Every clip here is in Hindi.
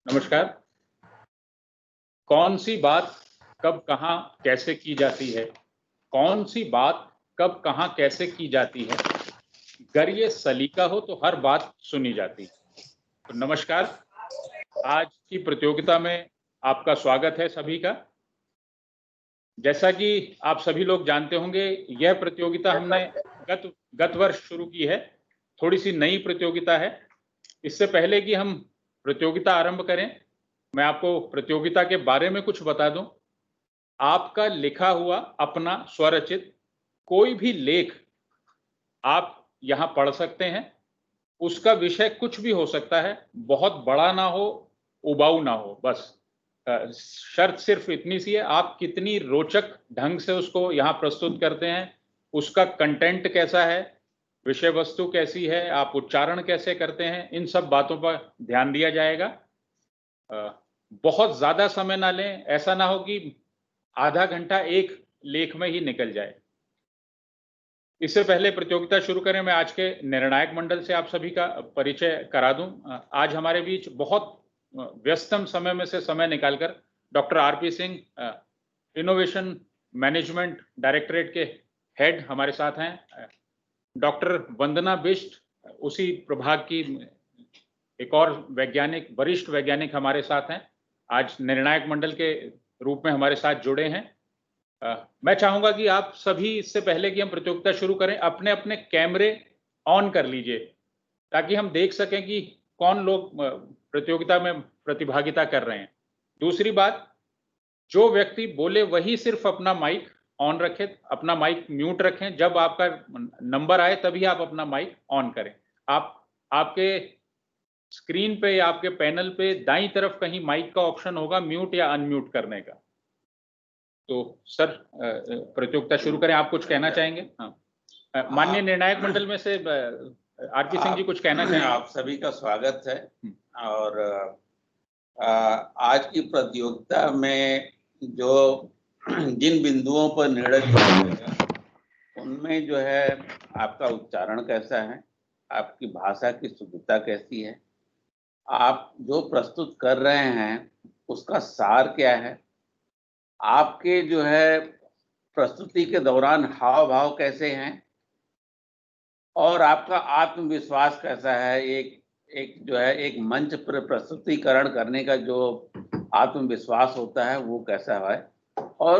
नमस्कार। कौन सी बात कब कहाँ कैसे की जाती है? कौन सी बात कब कहाँ कैसे की जाती है? अगर ये सलीका हो तो हर बात सुनी जाती है। तो नमस्कार, आज की प्रतियोगिता में आपका स्वागत है सभी का। जैसा कि आप सभी लोग जानते होंगे, यह प्रतियोगिता हमने गत गत वर्ष शुरू की है। थोड़ी सी नई प्रतियोगिता है। इससे पहले कि हम प्रतियोगिता आरंभ करें, मैं आपको प्रतियोगिता के बारे में कुछ बता दूं। आपका लिखा हुआ अपना स्वरचित कोई भी लेख आप यहां पढ़ सकते हैं। उसका विषय कुछ भी हो सकता है, बहुत बड़ा ना हो, उबाऊ ना हो। बस शर्त सिर्फ इतनी सी है, आप कितनी रोचक ढंग से उसको यहां प्रस्तुत करते हैं, उसका कंटेंट कैसा है, विषय वस्तु कैसी है, आप उच्चारण कैसे करते हैं, इन सब बातों पर ध्यान दिया जाएगा। बहुत ज्यादा समय ना लें, ऐसा ना हो कि आधा घंटा एक लेख में ही निकल जाए। इससे पहले प्रतियोगिता शुरू करें, मैं आज के निर्णायक मंडल से आप सभी का परिचय करा दूं। आज हमारे बीच बहुत व्यस्तम समय में से समय निकालकर doctor RP Singh, innovation management directorate के हेड, हमारे साथ हैं। डॉक्टर वंदना बिष्ट, उसी प्रभाग की एक और वैज्ञानिक, वरिष्ठ वैज्ञानिक हमारे साथ हैं, आज निर्णायक मंडल के रूप में हमारे साथ जुड़े हैं। मैं चाहूंगा कि आप सभी, इससे पहले कि हम प्रतियोगिता शुरू करें, अपने अपने कैमरे ऑन कर लीजिए, ताकि हम देख सकें कि कौन लोग प्रतियोगिता में प्रतिभागिता कर रहे हैं। दूसरी बात, जो व्यक्ति बोले वही सिर्फ अपना माइक ऑन रखें, अपना माइक म्यूट रखें। जब आपका नंबर आए तभी आप अपना माइक ऑन करें। आपके स्क्रीन पे या आपके पैनल पे दाईं तरफ कहीं माइक का ऑप्शन होगा म्यूट या अनम्यूट करने का। तो सर, प्रतियोगिता शुरू करें। आप कुछ कहना चाहेंगे? हाँ, माननीय निर्णायक मंडल में से आरपी सिंह जी कुछ कहना चाहेंगे? आप सभी का स्वागत है। और आज की प्रतियोगिता में जो जिन बिंदुओं पर निर्णय किया उनमें जो है आपका उच्चारण कैसा है, आपकी भाषा की शुद्धता कैसी है, आप जो प्रस्तुत कर रहे हैं उसका सार क्या है, आपके जो है प्रस्तुति के दौरान हाव भाव कैसे हैं, और आपका आत्मविश्वास कैसा है। एक जो है एक मंच पर प्रस्तुतिकरण करने का जो आत्मविश्वास होता है वो कैसा है, और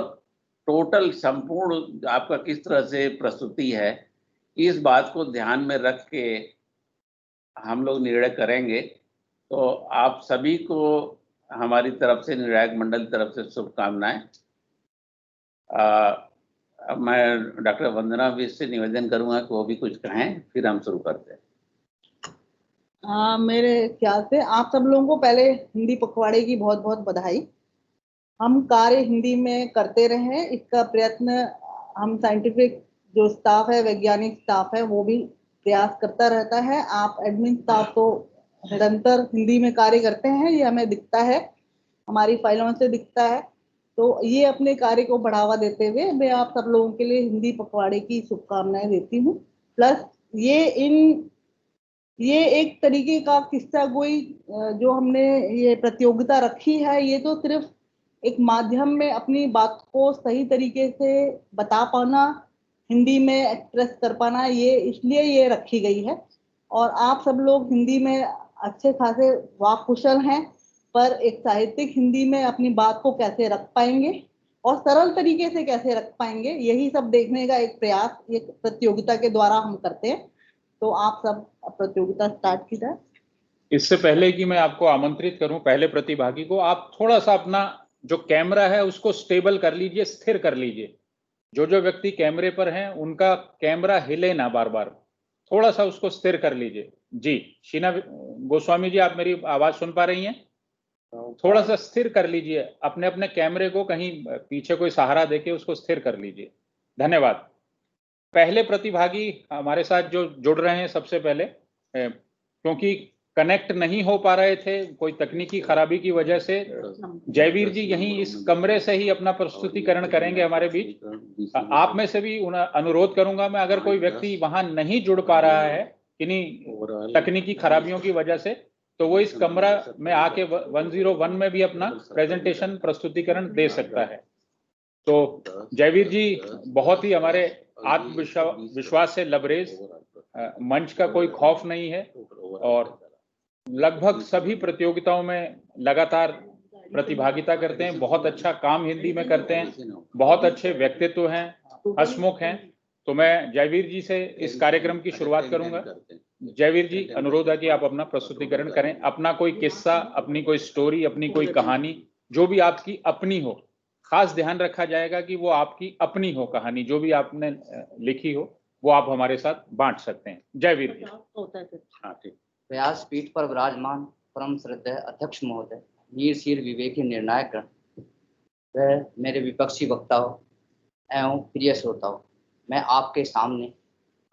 टोटल संपूर्ण आपका किस तरह से प्रस्तुति है, इस बात को ध्यान में रख के हम लोग निर्णय करेंगे। तो आप सभी को हमारी तरफ से, निर्णायक मंडल की तरफ से शुभकामनाएं। मैं डॉक्टर वंदना भी से निवेदन करूंगा कि वो भी कुछ कहें, फिर हम शुरू करते हैं। मेरे ख्याल से आप सब लोगों को पहले हिंदी पखवाड़े की बहुत बहुत बधाई। हम कार्य हिंदी में करते रहे, इसका प्रयत्न हम साइंटिफिक जो स्टाफ है, वैज्ञानिक स्टाफ है, वो भी प्रयास करता रहता है। आप एडमिन स्टाफ तो निरंतर हिंदी में कार्य करते हैं, ये हमें दिखता है, हमारी फाइलों से दिखता है। तो ये अपने कार्य को बढ़ावा देते हुए मैं आप सब लोगों के लिए हिंदी पखवाड़े की शुभकामनाएं देती हूँ। प्लस ये एक तरीके का किस्सा गोई जो हमने ये प्रतियोगिता रखी है, ये तो सिर्फ एक माध्यम में अपनी बात को सही तरीके से बता पाना, हिंदी में एक्सप्रेस कर पाना, ये इसलिए ये रखी गई है। और आप सब लोग हिंदी में अच्छे खासे वाक कुशल हैं, पर एक साहित्यिक हिंदी में अपनी बात को कैसे रख पाएंगे और सरल तरीके से कैसे रख पाएंगे, यही सब देखने का एक प्रयास एक प्रतियोगिता के द्वारा हम करते हैं। तो आप सब प्रतियोगिता स्टार्ट की जाए। इससे पहले कि मैं आपको आमंत्रित करूं पहले प्रतिभागी को, आप थोड़ा सा अपना जो कैमरा है उसको स्टेबल कर लीजिए, स्थिर कर लीजिए। जो व्यक्ति कैमरे पर हैं उनका कैमरा हिले ना बार बार, थोड़ा सा उसको स्थिर कर लीजिए। जी, शीना गोस्वामी जी, आप मेरी आवाज सुन पा रही हैं? थोड़ा सा स्थिर कर लीजिए अपने अपने कैमरे को, कहीं पीछे कोई सहारा देके उसको स्थिर कर लीजिए। धन्यवाद। पहले प्रतिभागी हमारे साथ जो जुड़ रहे हैं, सबसे पहले क्योंकि कनेक्ट नहीं हो पा रहे थे कोई तकनीकी खराबी की वजह से, जयवीर जी यहीं इस कमरे से ही अपना प्रस्तुतिकरण करेंगे हमारे बीच। आप में से भी अनुरोध करूंगा मैं, अगर कोई व्यक्ति वहां नहीं जुड़ पा रहा है किन्हीं तकनीकी खराबियों की वजह से, तो वो इस कमरा में आके 101 में भी अपना प्रेजेंटेशन प्रस्तुतिकरण दे सकता है। तो जयवीर जी बहुत ही हमारे आत्मविश्वास से लबरेज, मंच का कोई खौफ नहीं है और लगभग सभी प्रतियोगिताओं में लगातार प्रतिभागिता करते हैं। बहुत अच्छा काम हिंदी में करते हैं, बहुत अच्छे व्यक्तित्व हैं, हंसमुख हैं। तो मैं जयवीर जी से इस कार्यक्रम की शुरुआत करूंगा। जयवीर जी, अनुरोध है कि आप अपना प्रस्तुतिकरण करें, अपना कोई किस्सा, अपनी कोई स्टोरी, अपनी कोई कहानी, जो भी आपकी अपनी हो। खास ध्यान रखा जाएगा कि वो आपकी अपनी हो कहानी, जो भी आपने लिखी हो वो आप हमारे साथ बांट सकते हैं। जयवीर जी। हाँ ठीक। व्यास पीठ पर विराजमान परम श्रद्धेय अध्यक्ष महोदय, वीर शीर विवेकी निर्णायक गण, वह मेरे विपक्षी वक्ताओं एवं प्रिय श्रोताओं, मैं आपके सामने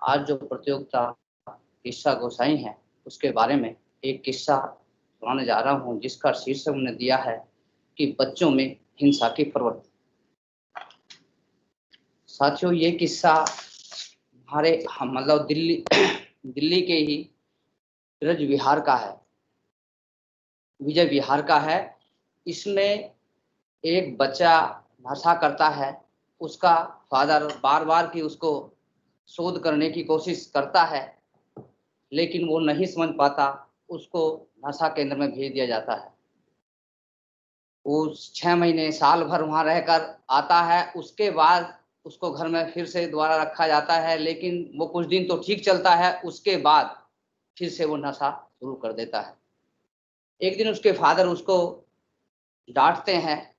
आज जो प्रतियोगिता किस्सा गोसाई है उसके बारे में एक किस्सा सुनाने जा रहा हूँ, जिसका शीर्षक हमने दिया है कि बच्चों में हिंसा की प्रवृत्ति। साथियों, ये किस्सा हमारे मतलब दिल्ली के ही ब्रज विहार का है, विजय विहार का है। इसमें एक बच्चा नशा करता है, उसका फादर बार बार की उसको शोध करने की कोशिश करता है, लेकिन वो नहीं समझ पाता, उसको नशा केंद्र में भेज दिया जाता है। वो 6 महीने साल भर वहाँ रहकर आता है, उसके बाद उसको घर में फिर से दोबारा रखा जाता है, लेकिन वो कुछ दिन तो ठीक चलता है, उसके बाद फिर से वो नशा शुरू कर देता है। एक दिन उसके फादर उसको डांटते हैं,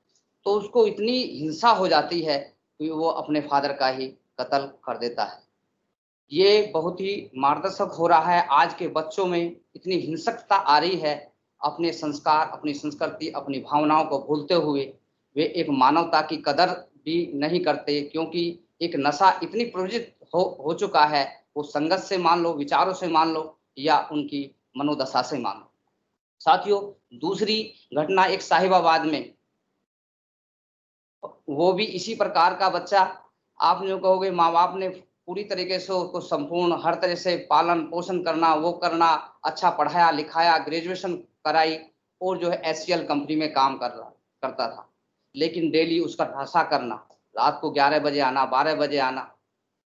तो उसको इतनी हिंसा हो जाती है कि वो अपने फादर का ही कत्ल कर देता है। ये बहुत ही मार्गदर्शक हो रहा है। आज के बच्चों में इतनी हिंसकता आ रही है, अपने संस्कार, अपनी संस्कृति, अपनी भावनाओं को भूलते हुए वे एक मानवता की कदर भी नहीं करते, क्योंकि एक नशा इतनी प्रवृत्त हो चुका है, वो संगत से मान लो, विचारों से मान लो, या उनकी मनोदशा से मान लो। साथियों, दूसरी घटना एक साहिबाबाद में, वो भी इसी प्रकार का बच्चा। आप जो कहोगे माँ बाप ने पूरी तरीके से उसको संपूर्ण हर तरह से पालन पोषण करना, वो करना, अच्छा पढ़ाया लिखाया, ग्रेजुएशन कराई, और जो है एचसीएल कंपनी में काम करता था, लेकिन डेली उसका नशा करना, रात को 11 बजे आना, 12 बजे आना।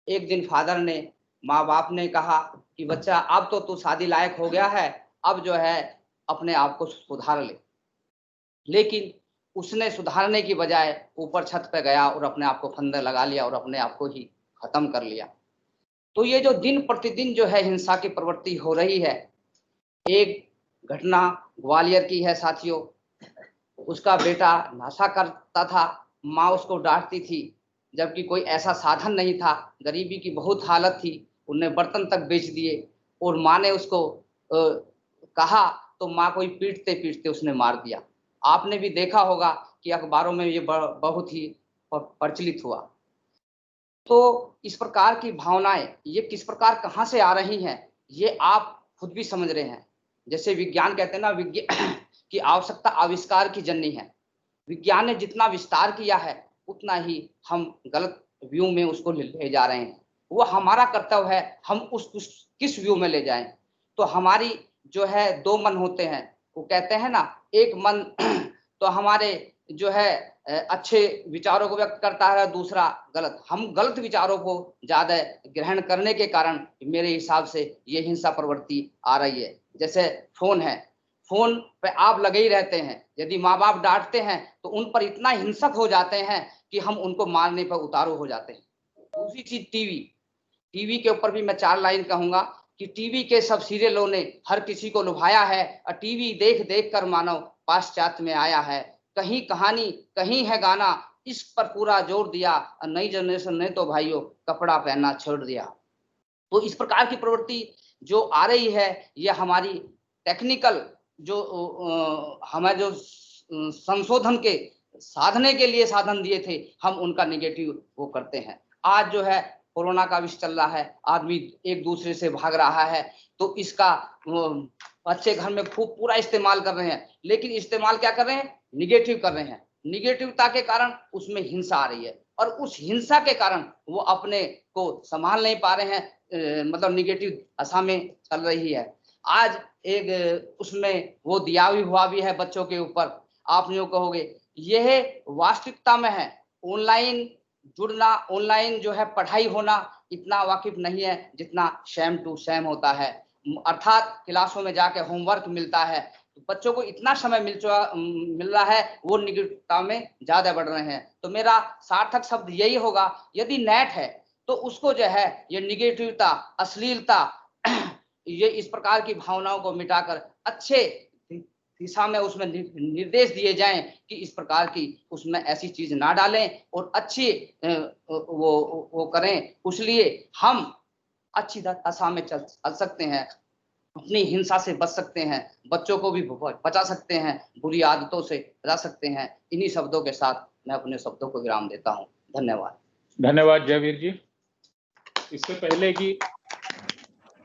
एक दिन फादर ने, माँ बाप ने कहा कि बच्चा अब तो तू शादी लायक हो गया है, अब जो है अपने आप को सुधार ले। लेकिन उसने सुधारने की बजाय ऊपर छत पे गया और अपने आप को फंदे लगा लिया और अपने आप को ही खत्म कर लिया। तो ये जो दिन प्रतिदिन जो है हिंसा की प्रवृत्ति हो रही है। एक घटना ग्वालियर की है साथियों, उसका बेटा नशा करता था, माँ उसको डांटती थी, जबकि कोई ऐसा साधन नहीं था, गरीबी की बहुत हालत थी, उनने बर्तन तक बेच दिए, और माँ ने उसको कहा तो माँ को ही पीटते पीटते उसने मार दिया। आपने भी देखा होगा कि अखबारों में ये बहुत ही प्रचलित हुआ। तो इस प्रकार की भावनाएं ये किस प्रकार कहाँ से आ रही हैं, ये आप खुद भी समझ रहे हैं। जैसे विज्ञान कहते हैं ना, विज्ञान की आवश्यकता आविष्कार की जननी है। विज्ञान ने जितना विस्तार किया है, उतना ही हम गलत व्यू में उसको ले जा रहे हैं। वो हमारा कर्तव्य है, हम उस किस व्यू में ले जाएं। तो हमारी जो है 2 मन होते हैं, वो कहते हैं ना, एक मन तो हमारे जो है अच्छे विचारों को व्यक्त करता है, दूसरा गलत। हम गलत विचारों को ज्यादा ग्रहण करने के कारण मेरे हिसाब से ये हिंसा प्रवृत्ति आ रही है। जैसे फोन है, फोन पे आप लगे ही रहते हैं, यदि माँ बाप डांटते हैं तो उन पर इतना हिंसक हो जाते हैं कि हम उनको मारने पर उतारू हो जाते हैं। दूसरी चीज टीवी के ऊपर भी मैं 4 लाइन कहूंगा कि टीवी के सब सीरियलों ने हर किसी को लुभाया है, और टीवी देख देख कर मानव पाश्चात्य में आया है। कहीं कहानी कहीं है गाना, इस पर पूरा जोर दिया, और नई जनरेशन ने तो भाइयों कपड़ा पहनना छोड़ दिया। तो इस प्रकार की प्रवृत्ति जो आ रही है, ये हमारी टेक्निकल जो हमें जो संशोधन के साधने के लिए साधन दिए थे, हम उनका निगेटिव वो करते हैं। आज जो है कोरोना का विषय चल रहा है, आदमी एक दूसरे से भाग रहा है, तो इसका बच्चे घर में खूब पूरा इस्तेमाल कर रहे हैं, लेकिन इस्तेमाल क्या कर रहे हैं, निगेटिव कर रहे हैं। निगेटिवता के कारण उसमें हिंसा आ रही है, और उस हिंसा के कारण वो अपने को संभाल नहीं पा रहे हैं, मतलब निगेटिव दशा में चल रही है। आज एक उसमें वो दिया भी हुआ भी है बच्चों के ऊपर। आप यूँ कहोगे यह वास्तविकता में है। ऑनलाइन जुड़ना, ऑनलाइन जो है पढ़ाई होना इतना वाकिफ नहीं है जितना सेम टू सेम होता है। अर्थात क्लासों में जाके होमवर्क मिलता है, तो बच्चों को इतना समय मिल रहा है, वो निगेटिवता में ज्यादा बढ़ रहे हैं। तो मेरा सार्थक शब्द यही होगा, यदि नेट है तो उसको जो है ये निगेटिवता, अश्लीलता, ये इस प्रकार की भावनाओं को मिटाकर अच्छे दिशा में उसमें निर्देश दिए जाएं कि इस प्रकार की उसमें ऐसी चीज ना डालें और अच्छी वो करें। इसलिए हम अच्छी दशा में चल सकते हैं, अपनी हिंसा से बच सकते हैं, बच्चों को भी बचा सकते हैं, बुरी आदतों से बचा सकते हैं। इन्हीं शब्दों के साथ मैं अपने शब्दों को विराम देता हूं। धन्यवाद। धन्यवाद जयवीर जी। इससे पहले कि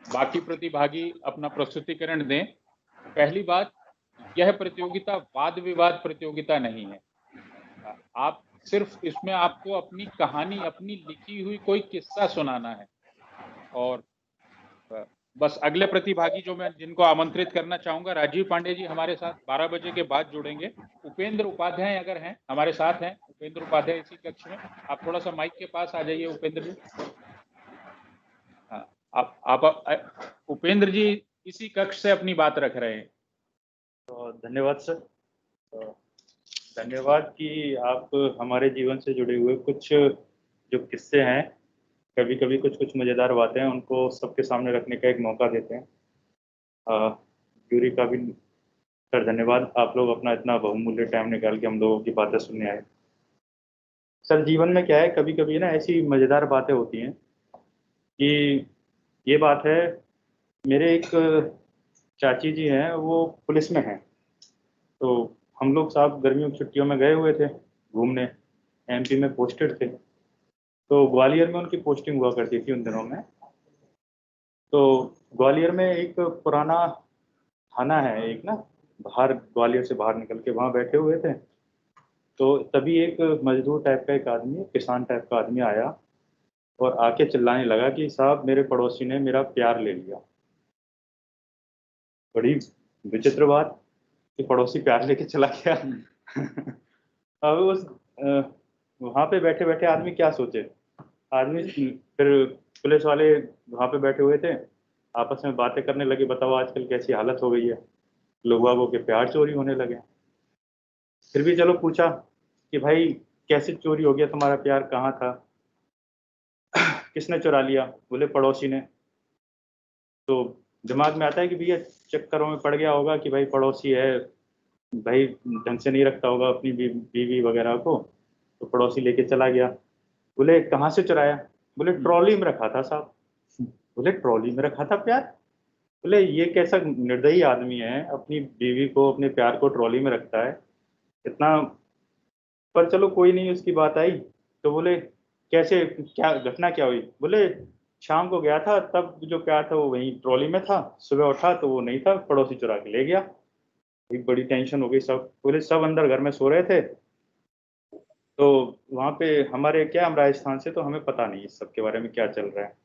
बाकी प्रतिभागी अपना प्रस्तुतिकरण दें, पहली बात, यह प्रतियोगिता वाद विवाद प्रतियोगिता नहीं है। आप सिर्फ इसमें आपको अपनी कहानी, अपनी लिखी हुई कोई किस्सा सुनाना है। और बस अगले प्रतिभागी जो मैं जिनको आमंत्रित करना चाहूंगा, राजीव पांडे जी हमारे साथ 12 बजे के बाद जुड़ेंगे। उपेंद्र उपाध्याय अगर हैं हमारे साथ हैं, उपेंद्र उपाध्याय इसी कक्ष में, आप थोड़ा सा माइक के पास आ जाइए उपेंद्र जी। आप उपेंद्र जी इसी कक्ष से अपनी बात रख रहे हैं। तो धन्यवाद सर। तो धन्यवाद कि आप हमारे जीवन से जुड़े हुए कुछ जो किस्से हैं, कभी कभी कुछ मज़ेदार बातें हैं, उनको सबके सामने रखने का एक मौका देते हैं। जूरी का भी सर धन्यवाद, आप लोग अपना इतना बहुमूल्य टाइम निकाल के हम लोगों की बातें सुनने आए। सर जीवन में क्या है, कभी कभी ना ऐसी मज़ेदार बातें होती हैं कि ये बात है, मेरे एक चाची जी हैं, वो पुलिस में हैं। तो हम लोग साहब गर्मियों की छुट्टियों में गए हुए थे घूमने, एमपी में पोस्टेड थे। तो ग्वालियर में उनकी पोस्टिंग हुआ करती थी उन दिनों में। तो ग्वालियर में एक पुराना थाना है एक ना, बाहर ग्वालियर से बाहर निकल के वहाँ बैठे हुए थे। तो तभी एक मजदूर टाइप का एक आदमी, किसान टाइप का आदमी आया और आके चिल्लाने लगा कि साहब मेरे पड़ोसी ने मेरा प्यार ले लिया। बड़ी विचित्र बात कि पड़ोसी प्यार लेके चला गया। अब उस वहाँ पे बैठे बैठे आदमी क्या सोचे, आदमी फिर पुलिस वाले वहाँ पे बैठे हुए थे, आपस में बातें करने लगे, बताओ आजकल कैसी हालत हो गई है, लोगों के प्यार चोरी होने लगे। फिर भी चलो पूछा कि भाई कैसे चोरी हो गया तुम्हारा प्यार, कहाँ था, किसने चुरा लिया? बोले पड़ोसी ने। तो दिमाग में आता है कि भैया चक्करों में पड़ गया होगा कि भाई पड़ोसी है, भाई ढंग से नहीं रखता होगा अपनी बीवी वगैरह को, तो पड़ोसी लेके चला गया। बोले कहाँ से चुराया? बोले ट्रॉली में रखा था साहब। बोले ट्रॉली में रखा था प्यार? बोले ये कैसा निर्दयी आदमी है, अपनी बीवी को, अपने प्यार को ट्रॉली में रखता है इतना। पर चलो कोई नहीं, उसकी बात आई। तो बोले कैसे, क्या घटना क्या हुई? बोले शाम को गया था, तब जो प्यार था वो वहीं ट्रॉली में था, सुबह उठा तो वो नहीं था, पड़ोसी चुरा के ले गया। एक बड़ी टेंशन हो गई सब। बोले सब अंदर घर में सो रहे थे। तो वहाँ पे हमारे क्या, हम राजस्थान से, तो हमें पता नहीं इस सब के बारे में क्या चल रहा है।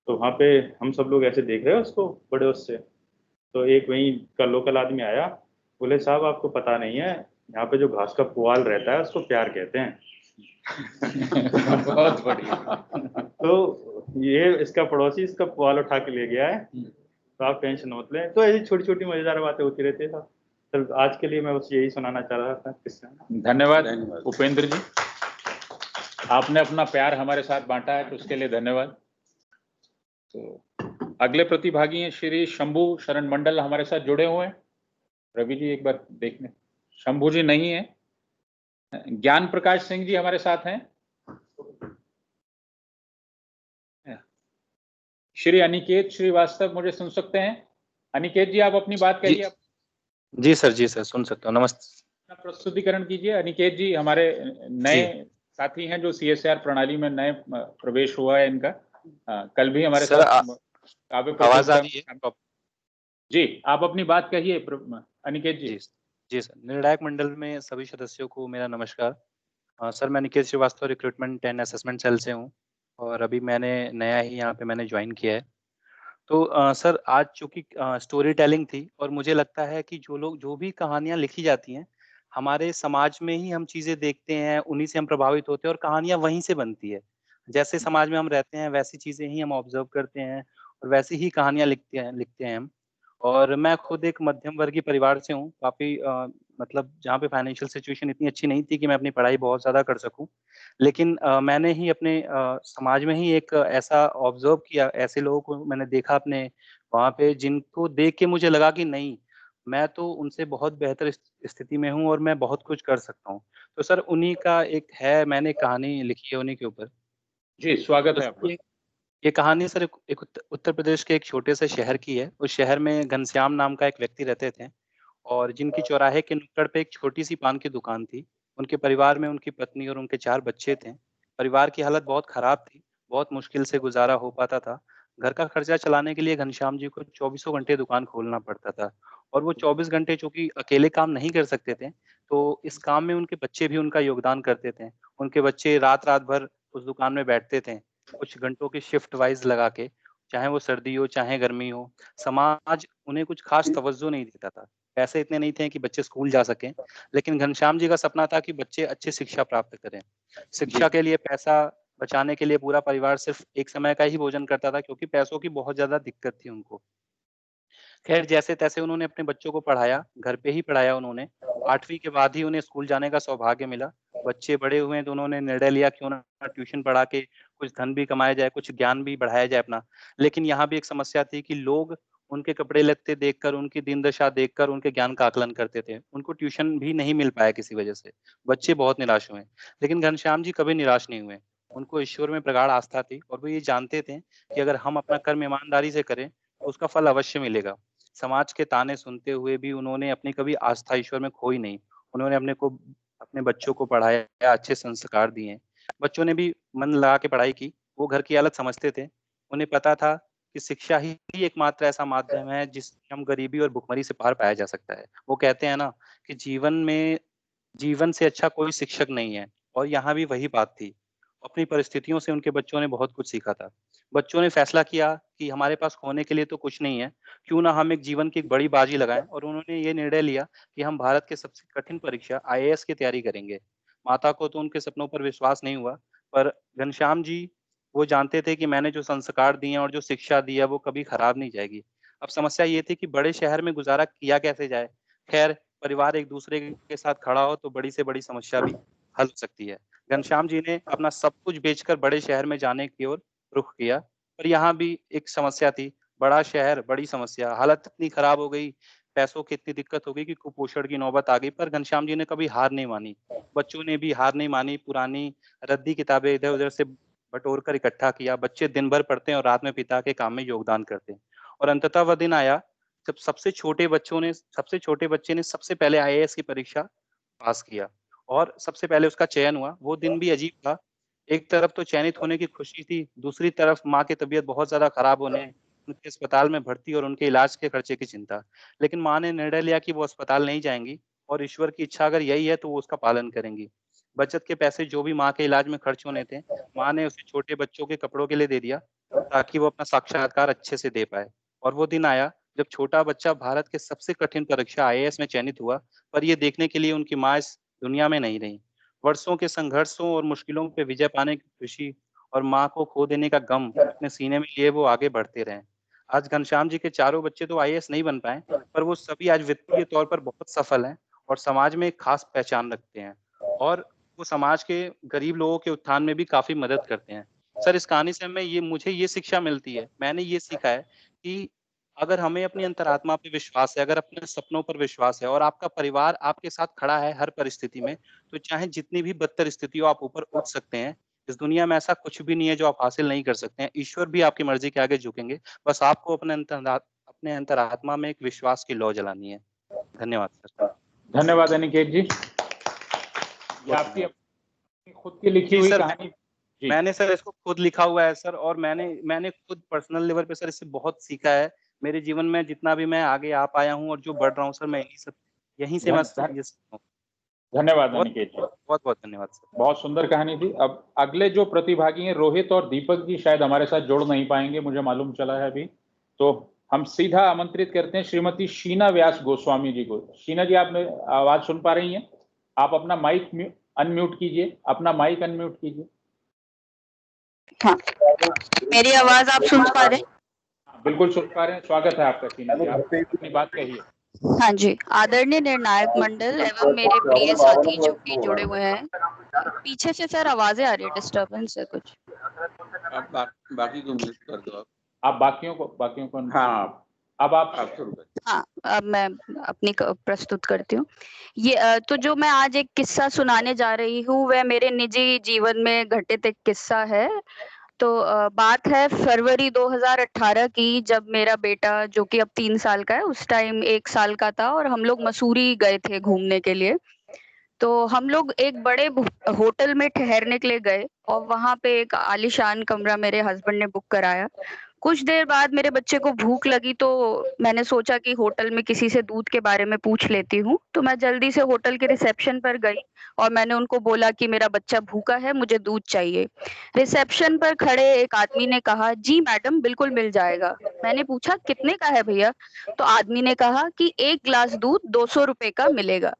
तो वहाँ पे हम सब लोग ऐसे देख रहे हैं उसको बड़े उससे। तो एक वहीं का लोकल आदमी आया, बोले साहब आपको पता नहीं है, यहाँ पे जो घास का पुआल रहता है उसको प्यार कहते हैं। बहुत बढ़िया। तो ये इसका पड़ोसी इसका पुआल उठा के ले गया है, तो आप टेंशन मत लें। तो ऐसी छोटी छोटी मजेदार बातें होती रहती है। तो आज के लिए मैं बस यही सुनाना चाह रहा था किससे। धन्यवाद उपेंद्र जी, आपने अपना प्यार हमारे साथ बांटा है, तो उसके लिए धन्यवाद। तो अगले प्रतिभागी हैं श्री शंभू शरण मंडल, हमारे साथ जुड़े हुए हैं। रवि जी एक बार देखने, शंभू जी नहीं है। ज्ञान प्रकाश सिंह जी हमारे साथ हैं। श्री अनिकेत श्रीवास्तव मुझे सुन सकते हैं? अनिकेत जी आप अपनी बात कहिए। जी सर सुन सकता हूँ। नमस्ते। प्रस्तुतिकरण कीजिए। अनिकेत जी हमारे नए साथी हैं जो सीएसआर प्रणाली में नए प्रवेश हुआ है इनका। कल भी हमारे साथ आवाज आ रही है? जी आप अपनी बात कहिए अनिकेत जी। जी सर, निर्णायक मंडल में सभी सदस्यों को मेरा नमस्कार। सर मैं Aniket Shrivastava recruitment and assessment cell से हूँ और अभी मैंने नया ही यहाँ पे मैंने ज्वाइन किया है। तो सर आज चूंकि स्टोरी टेलिंग थी और मुझे लगता है कि जो भी कहानियां लिखी जाती हैं हमारे समाज में ही हम चीजें देखते हैं, उन्हीं से हम प्रभावित होते हैं और कहानियां वहीं से बनती है। जैसे समाज में हम रहते हैं वैसी चीजें ही हम ऑब्जर्व करते हैं और वैसी ही कहानियां लिखते हैं हम। और मैं खुद एक मध्यम वर्गीय परिवार से हूँ, काफी मतलब जहाँ पे फाइनेंशियल सिचुएशन इतनी अच्छी नहीं थी कि मैं अपनी पढ़ाई बहुत ज्यादा कर सकूं। लेकिन मैंने ही अपने समाज में ही एक ऐसा ऑब्जर्व किया, ऐसे लोगों को मैंने देखा अपने वहाँ पे जिनको देख के मुझे लगा कि नहीं, मैं तो उनसे बहुत बेहतर स्थिति में हूँ और मैं बहुत कुछ कर सकता हूँ। तो सर उन्हीं का एक है, मैंने कहानी लिखी है उन्हीं के ऊपर। जी, स्वागत तो है सर आपका। ये कहानी सर एक उत्तर प्रदेश के एक छोटे से शहर की है। उस शहर में घनश्याम नाम का एक व्यक्ति रहते थे और जिनकी चौराहे के नुक्कड़ पे एक छोटी सी पान की दुकान थी। उनके परिवार में उनकी पत्नी और उनके 4 बच्चे थे। परिवार की हालत बहुत खराब थी, बहुत मुश्किल से गुजारा हो पाता था। घर का खर्चा चलाने के लिए घनश्याम जी को चौबीसों घंटे दुकान खोलना पड़ता था और वो 24 घंटे चूँकि अकेले काम नहीं कर सकते थे, तो इस काम में उनके बच्चे भी उनका योगदान करते थे। उनके बच्चे रात-रात भर उस दुकान में बैठते थे, कुछ घंटों की शिफ्ट वाइज़ लगा के, चाहे वो सर्दी हो, चाहे गर्मी हो। समाज उन्हें कुछ खास तवज्जो नहीं देता था। पैसे इतने नहीं थे कि बच्चे स्कूल जा सकें, लेकिन घनश्याम जी का सपना था कि बच्चे अच्छी शिक्षा प्राप्त करें। जी, शिक्षा के लिए पैसा बचाने के लिए पूरा परिवार सिर्फ़ एक समय का ही भोजन करता था क्योंकि पैसों की बहुत ज़्यादा दिक्कत थी उनको। खैर जैसे-तैसे उन्होंने अपने बच्चों को पढ़ाया, घर पे ही पढ़ाया उन्होंने। 8वीं के बाद ही उन्हें स्कूल जाने का सौभाग्य मिला। बच्चे बड़े हुए तो उन्होंने निर्णय लिया क्यों ना ट्यूशन पढ़ा के कुछ धन भी कमाया जाए, कुछ ज्ञान भी बढ़ाया जाए अपना। लेकिन यहाँ भी एक समस्या थी कि लोग उनके कपड़े-लत्ते देखकर, उनकी दीन-दशा देखकर उनके ज्ञान का आकलन करते थे। उनको ट्यूशन भी नहीं मिल पाया किसी वजह से। बच्चे बहुत निराश हुए। लेकिन घनश्याम जी कभी निराश नहीं हुए। उनको ईश्वर में प्रगाढ़ आस्था थी और वो ये जानते थे कि अगर हम अपना कर्म ईमानदारी से करें, तो उसका फल अवश्य मिलेगा। समाज के ताने सुनते हुए भी उन्होंने अपनी कभी आस्था ईश्वर में खोई नहीं। उन्होंने अपने बच्चों को पढ़ाया, अच्छे संस्कार दिए। बच्चों ने भी मन लगा के पढ़ाई की। वो घर की हालत समझते थे। उन्हें पता था कि शिक्षा ही एकमात्र ऐसा माध्यम है जिससे हम गरीबी और भुखमरी से पार पाया जा सकता है। वो कहते हैं ना कि जीवन से अच्छा कोई शिक्षक नहीं है और यहाँ भी वही बात थी। अपनी परिस्थितियों से उनके बच्चों ने बहुत कुछ सीखा था। बच्चों ने फैसला किया कि हमारे पास खोने के लिए तो कुछ नहीं है, क्यों ना हम एक जीवन की एक बड़ी बाजी लगाएँ और उन्होंने ये निर्णय लिया कि हम भारत के सबसे कठिन परीक्षा आईएएस की तैयारी करेंगे। माता को तो उनके सपनों पर विश्वास नहीं हुआ, पर घनश्याम जी वो जानते थे कि मैंने जो संस्कार दिए हैं और जो शिक्षा दी है वो कभी खराब नहीं जाएगी। अब समस्या ये थी कि बड़े शहर में गुज़ारा किया कैसे जाए? खैर परिवार एक-दूसरे के साथ खड़ा हो तो बड़ी से बड़ी समस्या भी हल हो सकती है। घनश्याम जी ने अपना सब कुछ बेचकर बड़े शहर में जाने की ओर रुख किया, पर यहाँ भी एक समस्या थी। बड़ा शहर, बड़ी समस्या, हालत इतनी खराब हो गई, पैसों की इतनी दिक्कत हो गई कि कुपोषण की नौबत आ गई, पर घनश्याम जी ने कभी हार नहीं मानी। बच्चों ने भी हार नहीं मानी, पुरानी रद्दी किताबें इधर-उधर से बटोर कर इकट्ठा किया। बच्चे दिन भर पढ़ते हैं और रात में पिता के काम में योगदान करते हैं। और अंततः वह दिन आया जब सबसे छोटे बच्चे ने सबसे पहले आईएएस की परीक्षा पास किया और सबसे पहले उसका चयन हुआ। वो दिन भी अजीब था। एक तरफ तो चयनित होने की खुशी थी, दूसरी तरफ माँ की तबीयत बहुत ज़्यादा खराब होने, उनके अस्पताल में भर्ती और उनके इलाज के खर्चे की चिंता। लेकिन माँ ने निर्णय लिया कि वो अस्पताल नहीं जाएँगी और ईश्वर की इच्छा अगर यही है तो वो उसका पालन करेंगी। बचत के पैसे जो भी माँ के इलाज में खर्च होने थे, माँ ने उसे छोटे बच्चों के कपड़ों के लिए दे दिया, ताकि वो अपना साक्षात्कार अच्छे से दे पाए। और वो दिन आया जब छोटा बच्चा भारत के सबसे कठिन परीक्षा आईएएस में चयनित हुआ, पर ये देखने के लिए उनकी माँ इस दुनिया में नहीं रहीं। वर्षों के संघर्षों और मुश्किलों पे विजय पाने की खुशी और माँ को खो देने का गम अपने सीने में लिए वो आगे बढ़ते रहे। आज घनश्याम जी के चारों बच्चे तो आईएएस नहीं बन पाए, पर वो सभी आज वित्तीय तौर पर बहुत सफल हैं और समाज में एक खास पहचान रखते हैं और वो समाज के गरीब लोगों के उत्थान में भी काफ़ी मदद करते हैं। सर इस कहानी से मुझे ये शिक्षा मिलती है, मैंने ये सीखा है कि अगर हमें अपनी अंतरात्मा पे विश्वास है, अगर अपने सपनों पर विश्वास है और आपका परिवार आपके साथ खड़ा है हर परिस्थिति में, तो चाहे जितनी भी बदतर स्थिति हो आप ऊपर उठ सकते हैं। इस दुनिया में ऐसा कुछ भी नहीं है जो आप हासिल नहीं कर सकते हैं। ईश्वर भी आपकी मर्ज़ी के आगे झुकेंगे। बस आपको अपने अंतरात्मा में एक विश्वास की लौ जलानी है। धन्यवाद सर। धन्यवाद अनिकेत जी। ये आपकी अपनी खुद की लिखी जी हुई सर, कहानी। जी, मैंने सर इसको खुद लिखा हुआ है सर और मैंने खुद पर्सनल लेवल पे सर इससे बहुत सीखा है। मेरे जीवन में जितना भी मैं आगे आ पाया हूँ और जो बढ़ रहा हूँ सर मैं यहीं से मैं धन धन ये सीखा हूँ। धन्यवाद बहुत अनिकेत जी। बहुत धन्यवाद सर। बहुत सुंदर कहानी थी। अब अगले जो प्रतिभागी हैं रोहित और दीपक जी शायद हमारे साथ जुड़ नहीं पाएंगे, मुझे मालूम चला है अभी। तो हम सीधा आमंत्रित करते हैं श्रीमती शीना व्यास गोस्वामी जी को। शीना जी, आप आवाज सुन पा रही हैं? आप अपना माइक अनम्यूट कीजिए, अपना माइक अनम्यूट कीजिए। हाँ, मेरी आवाज आप सुन पा रहे हैं? बिल्कुल सुन पा रहे हैं। स्वागत है आपका शीना जी, आप अपनी बात कहिए। हाँ जी, आदरणीय निर्णायक मंडल एवं मेरे प्रिय साथी जो भी जुड़े हुए हैं। पीछे से सर आवाजें आ रही है, डिस्टर्बेंस है कुछ। आप बाकी को म्यूट कर दो। आप बाकियों को हाँ, अब आप शुरू करें। हाँ, अब मैं अपनी प्रस्तुत करती हूँ। ये तो जो मैं आज एक किस्सा सुनाने जा रही हूँ वह मेरे निजी जीवन में घटित एक किस्सा है। तो बात है फरवरी 2018 की, जब मेरा बेटा जो कि अब 3 साल का है, उस टाइम 1 साल का था और हम लोग मसूरी गए थे घूमने के लिए। तो हम लोग एक बड़े होटल में ठहरने के लिए गए और वहाँ पे एक आलीशान कमरा मेरे हस्बैंड ने बुक कराया। कुछ देर बाद मेरे बच्चे को भूख लगी तो मैंने सोचा कि होटल में किसी से दूध के बारे में पूछ लेती हूँ। तो मैं जल्दी से होटल के रिसेप्शन पर गई और मैंने उनको बोला कि मेरा बच्चा भूखा है, मुझे दूध चाहिए। रिसेप्शन पर खड़े एक आदमी ने कहा, जी मैडम बिल्कुल मिल जाएगा। मैंने पूछा कितने का है भैया? तो आदमी ने कहा कि 1 ग्लास दूध 200 रुपए का मिलेगा।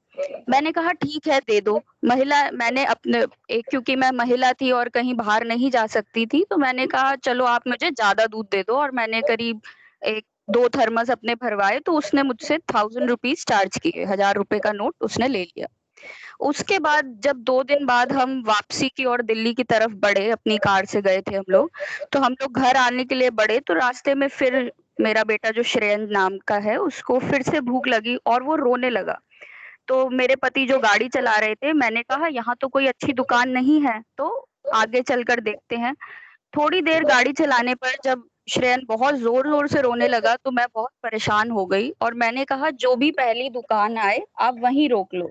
मैंने कहा ठीक है दे दो। मैंने अपने क्योंकि मैं महिला थी और कहीं बाहर नहीं जा सकती थी, तो मैंने कहा चलो आप मुझे ज्यादा दूध दे दो, और मैंने करीब 2 थर्मस अपने भरवाए। तो उसने मुझसे 1000 रुपीज चार्ज किए, 1000 रुपए का नोट उसने ले लिया। उसके बाद जब 2 दिन बाद हम वापसी की ओर दिल्ली की तरफ बढ़े, अपनी कार से गए थे हम लोग, तो हम लोग घर आने के लिए बढ़े तो रास्ते में फिर मेरा बेटा जो श्रेयन नाम का है, उसको फिर से भूख लगी और वो रोने लगा। तो मेरे पति जो गाड़ी चला रहे थे, मैंने कहा यहाँ तो कोई अच्छी दुकान नहीं है, तो आगे चलकर देखते हैं। थोड़ी देर गाड़ी चलाने पर जब श्रेयन बहुत जोर-जोर से रोने लगा तो मैं बहुत परेशान हो गई और मैंने कहा जो भी पहली दुकान आए आप वहीं रोक लो।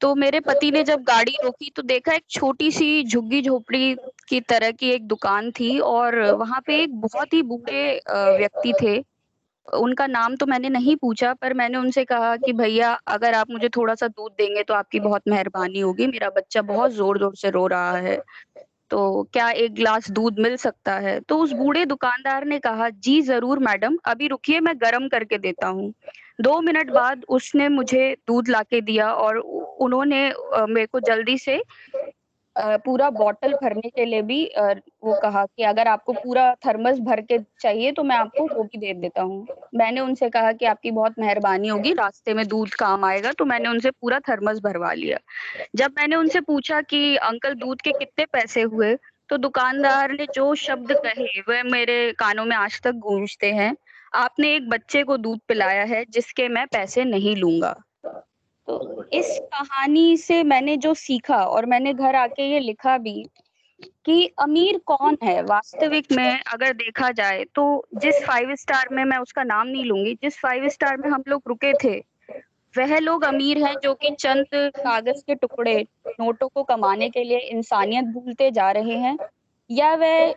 तो मेरे पति ने जब गाड़ी रोकी तो देखा एक छोटी-सी झुग्गी-झोपड़ी की तरह की एक दुकान थी और वहाँ पे एक बहुत ही बूढ़े व्यक्ति थे। उनका नाम तो मैंने नहीं पूछा, पर मैंने उनसे कहा कि भैया अगर आप मुझे थोड़ा-सा दूध देंगे तो आपकी बहुत मेहरबानी होगी, मेरा बच्चा बहुत ज़ोर-ज़ोर से रो रहा है, तो क्या 1 ग्लास दूध मिल सकता है? तो उस बूढ़े दुकानदार ने कहा, जी ज़रूर मैडम, अभी रुकिए मैं गरम करके देता हूँ। 2 मिनट बाद उसने मुझे दूध लाके दिया और उन्होंने मेरे को जल्दी से पूरा बॉटल भरने के लिए भी वो कहा कि अगर आपको पूरा थर्मस भर के चाहिए तो मैं आपको वो भी दे देता हूँ। मैंने उनसे कहा कि आपकी बहुत मेहरबानी होगी, रास्ते में दूध काम आएगा, तो मैंने उनसे पूरा थर्मस भरवा लिया। जब मैंने उनसे पूछा कि अंकल दूध के कितने पैसे हुए, तो दुकानदार ने जो शब्द कहे वह मेरे कानों में आज तक गूंजते हैं। आपने एक बच्चे को दूध पिलाया है जिसके मैं पैसे नहीं लूँगा। तो इस कहानी से मैंने जो सीखा और मैंने घर आके ये लिखा भी कि अमीर कौन है वास्तविक में अगर देखा जाए तो जिस 5 स्टार में, मैं उसका नाम नहीं लूंगी, जिस 5 स्टार में हम लोग रुके थे वह लोग अमीर हैं जो कि चंद कागज के टुकड़े नोटों को कमाने के लिए इंसानियत भूलते जा रहे हैं, या वह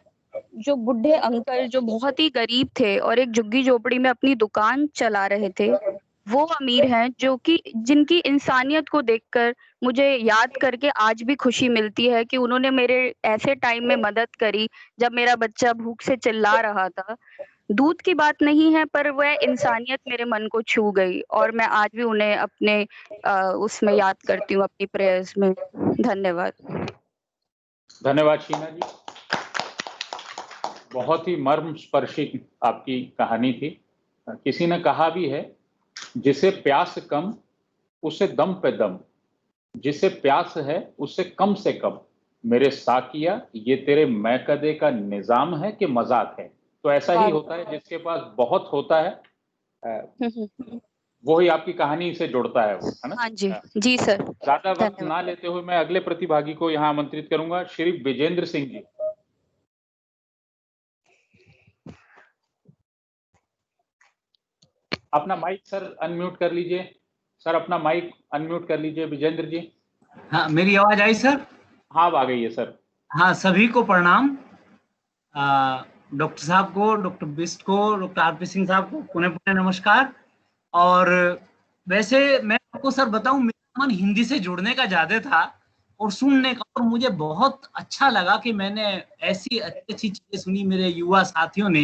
जो बुढ़े अंकल जो बहुत ही गरीब थे और एक झुग्गी झोपड़ी में अपनी दुकान चला रहे थे, वो अमीर हैं जो कि जिनकी इंसानियत को देखकर मुझे याद करके आज भी खुशी मिलती है कि उन्होंने मेरे ऐसे टाइम में मदद करी जब मेरा बच्चा भूख से चिल्ला रहा था। दूध की बात नहीं है, पर वह इंसानियत मेरे मन को छू गई और मैं आज भी उन्हें अपने उसमें याद करती हूँ, अपनी प्रेयर्स में। धन्यवाद। धन्यवाद शीना जी, बहुत ही मर्मस्पर्शी आपकी कहानी थी। किसी ने कहा भी है, जिसे प्यास कम उसे दम पे दम, जिसे प्यास है उससे कम से कम, मेरे साकिया ये तेरे मैकदे का निजाम है कि मजाक है। तो ऐसा ही होता है, जिसके पास बहुत होता है वो ही आपकी कहानी से जुड़ता है, वो है ना? हाँ जी, जी सर। ज्यादा वक्त ना लेते हुए मैं अगले प्रतिभागी को यहाँ आमंत्रित करूंगा, श्री विजेंद्र सिंह जी। अपना माइक सर अनम्यूट कर लीजिए। सर अपना माइक अनम्यूट कर लीजिए विजेंद्र जी। हाँ, मेरी आवाज आई सर? हाँ आ गई है सर। हाँ, सभी को प्रणाम। डॉक्टर साहब को, डॉक्टर बिस्ट को, डॉक्टर आरपी सिंह साहब को पुनः पुनः नमस्कार। और वैसे मैं आपको सर बताऊं, मेरा मन हिंदी से जुड़ने का ज्यादा था और सुनने का, और मुझे बहुत अच्छा लगा कि मैंने ऐसी अच्छी अच्छी चीजें सुनी मेरे युवा साथियों ने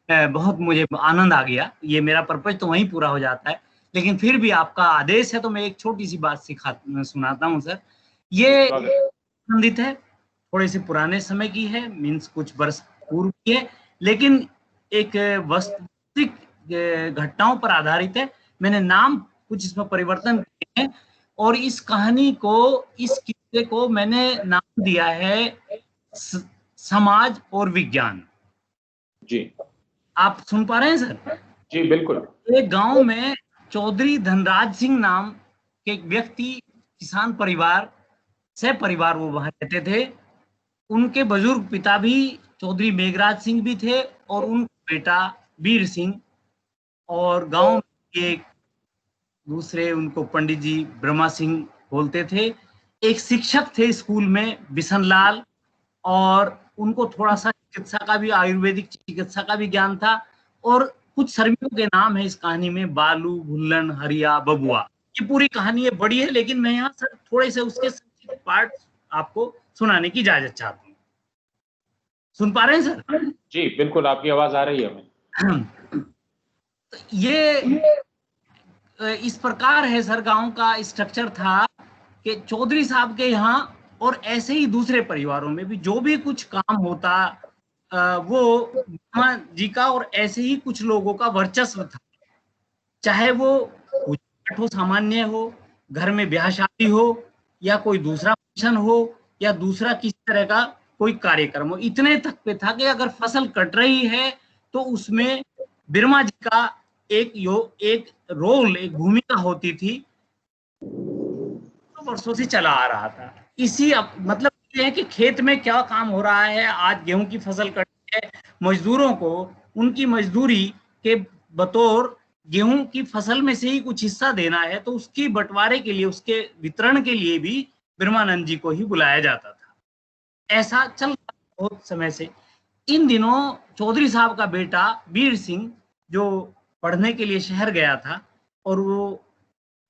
बहुत मुझे आनंद आ गया। ये मेरा पर्पज तो वहीं पूरा हो जाता है, लेकिन फिर भी आपका आदेश है तो मैं एक छोटी सी बात सुनाता हूँ सर। ये संबंधित है, थोड़े से पुराने समय की है, मीन्स कुछ वर्ष पूर्व की है, लेकिन एक वास्तविक घटनाओं पर आधारित है। मैंने नाम कुछ इसमें परिवर्तन किए हैं और इस कहानी को, इस किस्से को मैंने नाम दिया है समाज और विज्ञान। जी, आप सुन पा रहे हैं सर? जी बिल्कुल। एक गांव में चौधरी धनराज सिंह नाम के एक व्यक्ति, किसान परिवार से परिवार वो वहां रहते थे। उनके बुजुर्ग पिता भी चौधरी मेघराज सिंह भी थे और उनका बेटा वीर सिंह, और गांव में एक दूसरे उनको पंडित जी ब्रह्मा सिंह बोलते थे। एक शिक्षक थे स्कूल में बिशनलाल, और उनको थोड़ा सा चिकित्सा का भी, आयुर्वेदिक चिकित्सा का भी ज्ञान था। और कुछ सर्वियों के नाम है इस कहानी में, बालू, भुल्लन, हरिया, बबुआ। ये पूरी कहानी है, बड़ी है, लेकिन मैं यहाँ सर थोड़े से उसके संक्षिप्त पार्ट आपको सुनाने की इजाजत चाहता हूँ। सुन पा रहे हैं सर? जी बिल्कुल, आपकी आवाज आ रही है हमें। ये इस प्रकार है सर, गांव का स्ट्रक्चर था कि चौधरी साहब के यहाँ और ऐसे ही दूसरे परिवारों में भी जो भी कुछ काम होता वो ब्रह्मा जी का और ऐसे ही कुछ लोगों का वर्चस्व था। चाहे वो कुछ हो, सामान्य हो, घर में ब्याह शादी हो, या कोई दूसरा फंक्शन हो, या दूसरा किसी तरह का कोई कार्यक्रम हो, इतने तक पे था कि अगर फसल कट रही है तो उसमें ब्रह्मा जी का एक रोल, एक भूमिका होती थी, तो वर्षों से चला आ रहा था। इसी मतलब ये है कि खेत में क्या काम हो रहा है, आज गेहूं की फसल कटी है, मजदूरों को उनकी मजदूरी के बतौर गेहूं की फसल में से ही कुछ हिस्सा देना है, तो उसकी बंटवारे के लिए, उसके वितरण के लिए भी ब्रह्मानंद जी को ही बुलाया जाता था। ऐसा चल रहा बहुत समय से। इन दिनों चौधरी साहब का बेटा वीर सिंह जो पढ़ने के लिए शहर गया था, और वो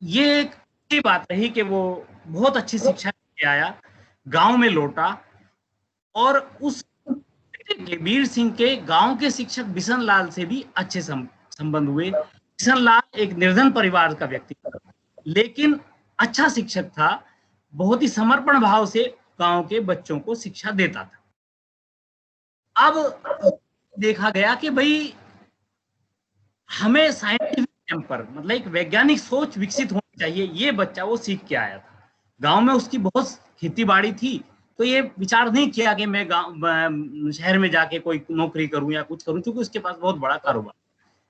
ये एक बात रही कि वो बहुत अच्छी शिक्षा लेके आया, गांव में लौटा, और उस वीर सिंह के गांव के शिक्षक बिशनलाल से भी अच्छे संबंध हुए। बिशनलाल एक निर्धन परिवार का व्यक्ति था, लेकिन अच्छा शिक्षक था, बहुत ही समर्पण भाव से गांव के बच्चों को शिक्षा देता था। अब देखा गया कि भाई हमें साइंटिफिक पर, मतलब एक वैज्ञानिक सोच विकसित होनी चाहिए। ये बच्चा वो सीख के आया था, गांव में उसकी बहुत खेती बाड़ी थी, तो ये विचार नहीं किया कि मैं शहर में जाके कोई नौकरी करूं या कुछ करूं, क्योंकि उसके पास बहुत बड़ा कारोबार।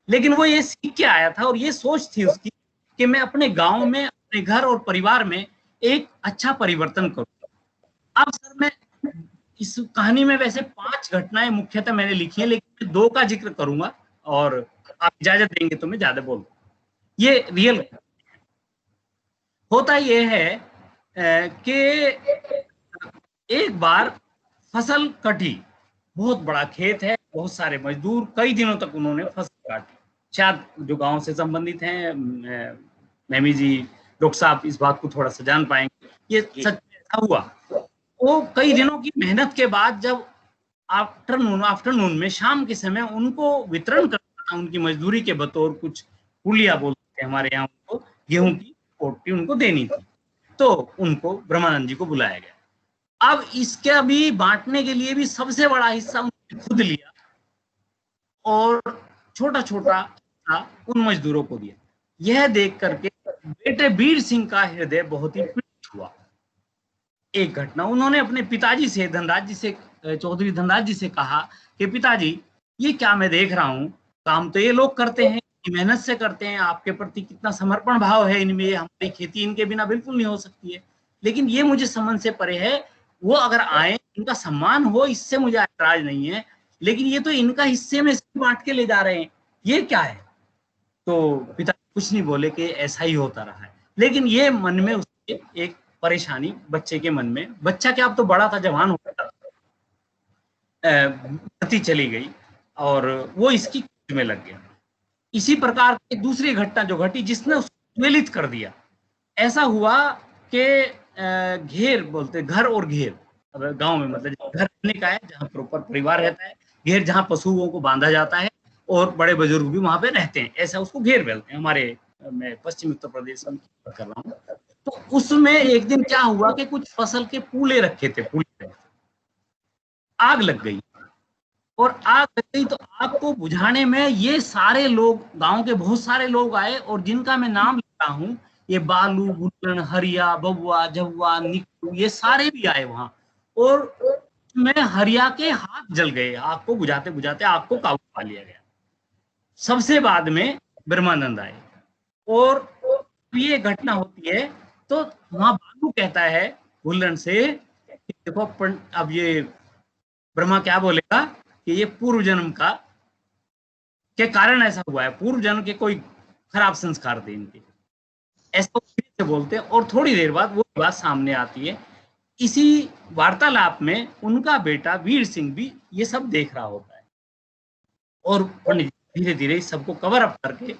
लेकिन वो ये सीख के आया था, और ये सोच थी उसकी कि मैं अपने गांव में, अपने घर और परिवार में एक अच्छा परिवर्तन करूं। अब सर मैं इस कहानी में वैसे 5 घटनाएं मुख्यतः मैंने लिखी है, लेकिन मैं 2 का जिक्र करूंगा, और आप इजाजत देंगे तो मैं ज्यादा बोलूं। ये रियल होता ये है कि एक बार फसल कटी, बहुत बड़ा खेत है, बहुत सारे मजदूर, कई दिनों तक उन्होंने फसल काटी। शायद जो गांव से संबंधित हैं, मैमी जी, डॉक्टर साहब इस बात को थोड़ा सा जान पाएंगे, ये सच ऐसा हुआ। वो कई दिनों की मेहनत के बाद जब आफ्टरनून में, शाम के समय उनको वितरण करना था, उनकी मजदूरी के बतौर कुछ पुलिया बोलते हैं हमारे यहाँ, उनको गेहूं की पोटी उनको देनी थी, तो उनको ब्रह्मानंद जी को बुलाया गया। अब इसका भी बांटने के लिए भी सबसे बड़ा हिस्सा उन्होंने खुद लिया, और छोटा छोटा उन मजदूरों को दिया। यह देख करके बेटे वीर सिंह का हृदय बहुत ही पीड़ित हुआ। एक घटना, उन्होंने अपने पिताजी से, धनराज जी से, चौधरी धनराज जी से कहा कि पिताजी, ये क्या मैं देख रहा हूँ, काम तो ये लोग करते हैं, मेहनत से करते हैं, आपके प्रति कितना समर्पण भाव है इनमें, हमारी खेती इनके बिना बिल्कुल नहीं हो सकती है, लेकिन ये मुझे समझ से परे है। वो अगर आए, इनका सम्मान हो, इससे मुझे ऐतराज नहीं है, लेकिन ये तो इनका हिस्से में बांट के ले जा रहे हैं, ये क्या है? तो पिता कुछ नहीं बोले कि ऐसा ही होता रहा है। लेकिन ये मन में उसके एक परेशानी, बच्चे के मन में, बच्चा क्या, अब तो बड़ा था, जवान हो गया, गति चली गई और वो इसकी खोज में लग गया। इसी प्रकार की दूसरी घटना जो घटी, जिसने उसको ज्वलित कर दिया। ऐसा हुआ कि घेर बोलते, घर और घेर, गांव में मतलब घर रहने का है, जहाँ प्रॉपर परिवार रहता है, घेर जहाँ पशुओं को बांधा जाता है, और बड़े बुजुर्ग भी वहां पे रहते हैं, ऐसा उसको घेर बोलते हैं हमारे, मैं पश्चिमी उत्तर प्रदेश में बात कर रहा हूँ। तो उसमें एक दिन क्या हुआ कि कुछ फसल के पूले रखे थे, पूले आग लग गई, और आग लग गई तो आग को बुझाने में ये सारे लोग, गांव के बहुत सारे लोग आए, और जिनका मैं नाम लेता हूँ, ये बालू, गुल्लन, हरिया, बबुआ, जहुआ, निक्कू, ये सारे भी आए वहां, और में हरिया के हाथ जल गए, आग को बुझाते बुझाते आग को काबू पा लिया गया। सबसे बाद में ब्रह्मानंद आए, और ये घटना होती है तो वहां बालू कहता है गुल्लन से कि देखो अब ये ब्रह्मा क्या बोलेगा कि ये पूर्व जन्म का के कारण ऐसा हुआ है, पूर्व जन्म के कोई खराब संस्कार थे इनके, ऐसा से बोलते हैं। और थोड़ी देर बाद वो बात सामने आती है। इसी वार्तालाप में उनका बेटा वीर सिंह भी ये सब देख रहा होता है, और पंडित धीरे धीरे सबको कवर अप करके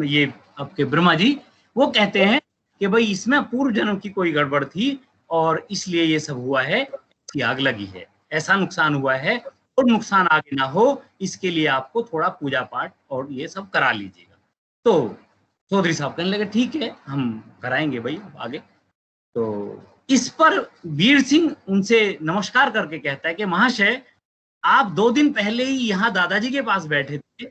ये आपके ब्रह्मा जी वो कहते हैं कि भाई इसमें पूर्व जन्म की कोई गड़बड़ थी और इसलिए ये सब हुआ है, इसकी आग लगी है, ऐसा नुकसान हुआ है, और नुकसान आगे ना हो इसके लिए आपको थोड़ा पूजा पाठ और ये सब करा लीजिएगा। तो चौधरी साहब कहने लगे ठीक है हम कराएंगे भाई आगे। तो इस पर वीर सिंह उनसे नमस्कार करके कहता है कि महाशय आप 2 दिन पहले ही यहाँ दादाजी के पास बैठे थे,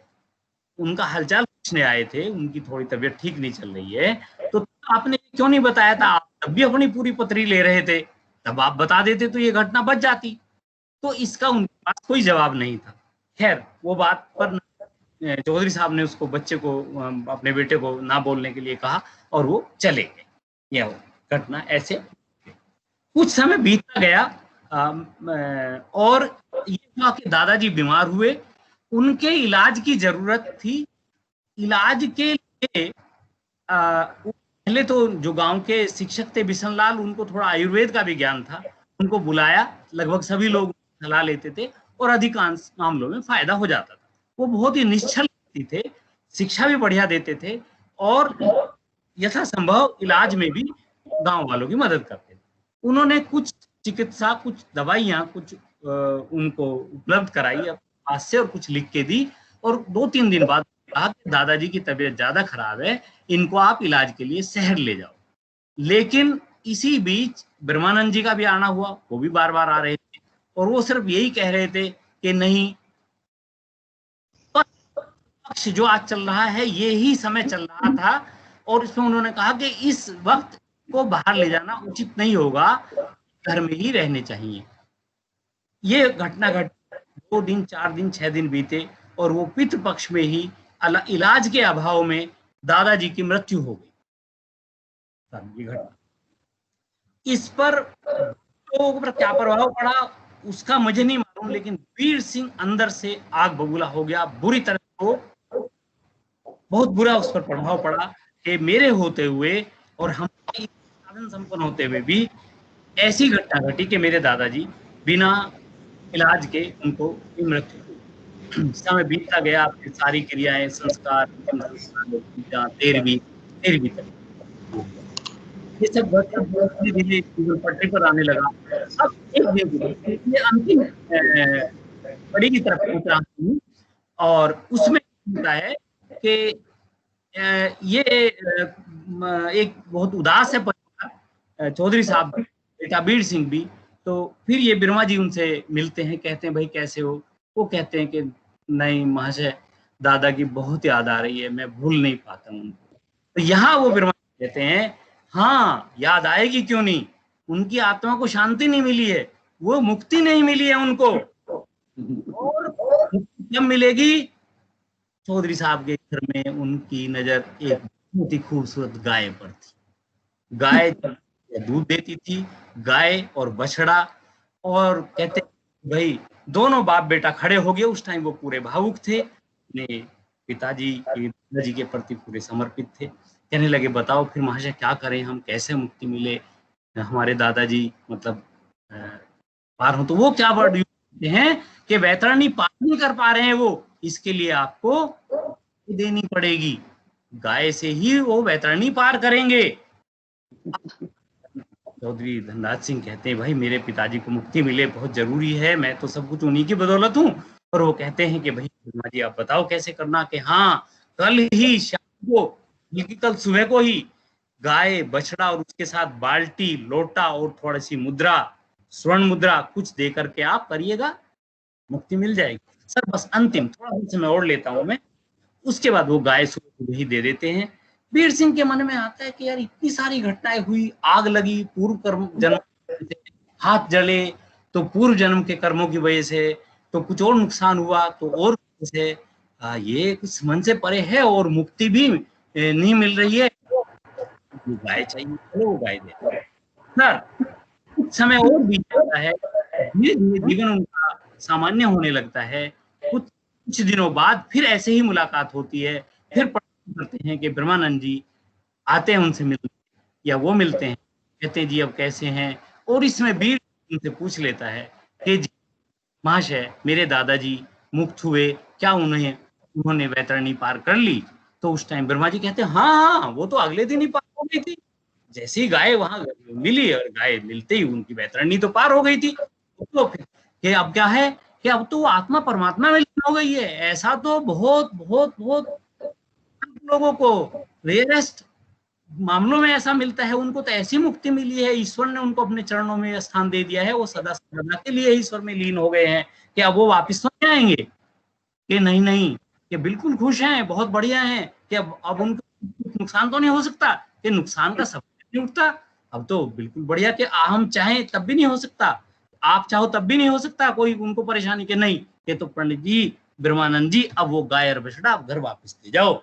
उनका हालचाल पूछने आए थे, उनकी थोड़ी तबीयत ठीक नहीं चल रही है, तो आपने क्यों नहीं बताया था? आप तब भी अपनी पूरी पत्री ले रहे थे, तब आप बता देते तो ये घटना बच जाती। तो इसका उनके पास कोई जवाब नहीं था। खैर वो बात पर चौधरी साहब ने उसको, बच्चे को, अपने बेटे को ना बोलने के लिए कहा और वो चले गए। यह घटना ऐसे कुछ समय बीतता गया, और ये हुआ कि दादाजी बीमार हुए, उनके इलाज की जरूरत थी। इलाज के लिए पहले तो जो गांव के शिक्षक थे बिशन लाल, उनको थोड़ा आयुर्वेद का भी ज्ञान था, उनको बुलाया, लगभग सभी लोग सलाह लेते थे और अधिकांश मामलों में फायदा हो जाता था। वो बहुत ही निश्चल व्यक्ति थे, शिक्षा भी बढ़िया देते थे और यथासंभव इलाज में भी गांव वालों की मदद करते थे। उन्होंने कुछ चिकित्सा, कुछ दवाइयां, कुछ उनको उपलब्ध कराई पास से और कुछ लिख के दी, और 2-3 दिन बाद कहा कि दादाजी की तबीयत ज्यादा खराब है, इनको आप इलाज के लिए शहर ले जाओ। लेकिन इसी बीच ब्रह्मानंद जी का भी आना हुआ, वो भी बार बार आ रहे थे और वो सिर्फ यही कह रहे थे कि नहीं, पक्ष जो आज चल रहा है ये ही समय चल रहा था, और इसमें उन्होंने कहा कि इस वक्त को बाहर ले जाना उचित नहीं होगा, घर में ही रहने चाहिए। ये घटना घट 2 दिन, 4 दिन, 6 दिन बीते और वो पितृपक्ष में ही इलाज के अभाव में दादाजी की मृत्यु हो गई। इस पर लोगों पर क्या प्रभाव पड़ा उसका मुझे नहीं मालूम, लेकिन वीर सिंह अंदर से आग बबूला हो गया बुरी तरह को, बहुत बुरा उस पर प्रभाव पड़ा कि मेरे होते हुए और हमारे साधन संपन्न होते हुए भी ऐसी घटना घटी कि मेरे दादाजी बिना इलाज के उनको मृत्यु हुई। समय बीतता गया, आपकी सारी क्रियाएं, संस्कार, तेरहवीं तक ये सब धीरे धीरे पटरी पर आने लगा। अब एक दिन अंतिम कड़ी की तरफ पहुंच रहा हूँ और उसमें होता है कि ये एक बहुत उदास है परिवार, चौधरी साहब बेटा वीर सिंह भी। तो फिर ये ब्रह्मा जी उनसे मिलते हैं, कहते हैं भाई कैसे हो? वो कहते हैं कि नहीं महाशय, दादा की बहुत याद आ रही है, मैं भूल नहीं पाता हूँ उनको। तो यहाँ वो ब्रह्मा जी कहते हैं हाँ याद आएगी क्यों नहीं, उनकी आत्मा को शांति नहीं मिली है, वो मुक्ति नहीं मिली है उनको, और जब मिलेगी? चौधरी साहब के घर में उनकी नजर एक बहुत ही खूबसूरत गाय पर थी। गाय दूध देती थी, गाय और बछड़ा, और कहते भाई दोनों बाप बेटा खड़े हो गए। उस टाइम वो पूरे भावुक थे, अपने पिताजी के प्रति पूरे समर्पित थे। कहने लगे बताओ फिर महाशय क्या करें हम, कैसे मुक्ति मिले, हमारे दादाजी मतलब पार हो। तो वो क्या वर्ड यूज हैं कि वैतरणी पार नहीं कर पा रहे हैं वो, इसके लिए आपको देनी पड़ेगी, गाय से ही वो वैतरणी पार करेंगे। चौधरी धनराज सिंह कहते हैं भाई मेरे पिताजी को मुक्ति मिले बहुत जरूरी है, मैं तो सब कुछ उन्हीं की बदौलत हूँ, और वो कहते हैं कि भाई ब्रह्मा जी आप बताओ कैसे करना, कि हाँ कल ही शाम को, बल्कि कल सुबह को ही गाय बछड़ा और उसके साथ बाल्टी लोटा और थोड़ी सी मुद्रा, स्वर्ण मुद्रा कुछ दे करके आप करिएगा, मुक्ति मिल जाएगी। सर बस अंतिम थोड़ा सा समय और लेता हूं मैं। उसके बाद वो गाय सुबह ही दे देते हैं। वीर सिंह के मन में आता है कि यार इतनी सारी घटनाएं हुई, आग लगी पूर्व कर्म जन्म से, हाथ जले तो पूर्व जन्म के कर्मों की वजह से, तो कुछ और नुकसान हुआ तो और से, ये कुछ मन से परे है और मुक्ति भी नहीं मिल रही है, गाय चाहिए, वो गाय दे। सर कुछ समय और बीत जाता है, धीरे धीरे जीवन उनका सामान्य होने लगता है। कुछ दिनों बाद फिर ऐसे ही मुलाकात होती है, फिर करते हैं कि ब्रह्मानंद जी आते हैं उनसे मिलते, या वो मिलते हैं, कहते हैं जी अब कैसे हैं, और इसमें वीर उनसे पूछ लेता है कि जी महाशय मेरे दादाजी मुक्त हुए क्या, उन्होंने वैतरणी पार कर ली? तो उस टाइम ब्रह्मा जी कहते हैं हाँ वो तो अगले दिन ही पार हो गई थी, जैसी गाय वहां मिली और गाय मिलते ही उनकी वैतरणी तो पार हो गई थी। तो फिर अब क्या है कि अब तो आत्मा परमात्मा में लीन हो गई है। ऐसा तो बहुत बहुत बहुत लोगों को रेयरेस्ट मामलों में ऐसा मिलता है, उनको तो ऐसी मुक्ति मिली है, ईश्वर ने उनको अपने चरणों में स्थान दे दिया है, वो सदा सदा के लिए ईश्वर में लीन हो गए हैं कि अब वो वापस तो नहीं आएंगे, कि नहीं कि बिल्कुल खुश हैं, बहुत बढ़िया हैं, कि अब उनको नुकसान तो नहीं हो सकता, कि नुकसान का सब नहीं उठता, अब तो बिल्कुल बढ़िया, कि हम चाहें तब भी नहीं हो सकता, आप चाहो तब भी नहीं हो सकता, कोई उनको परेशानी के नहीं, कि तो पंडित जी ब्रह्मानंद जी अब वो गाय और बछड़ा आप घर वापस ले जाओ।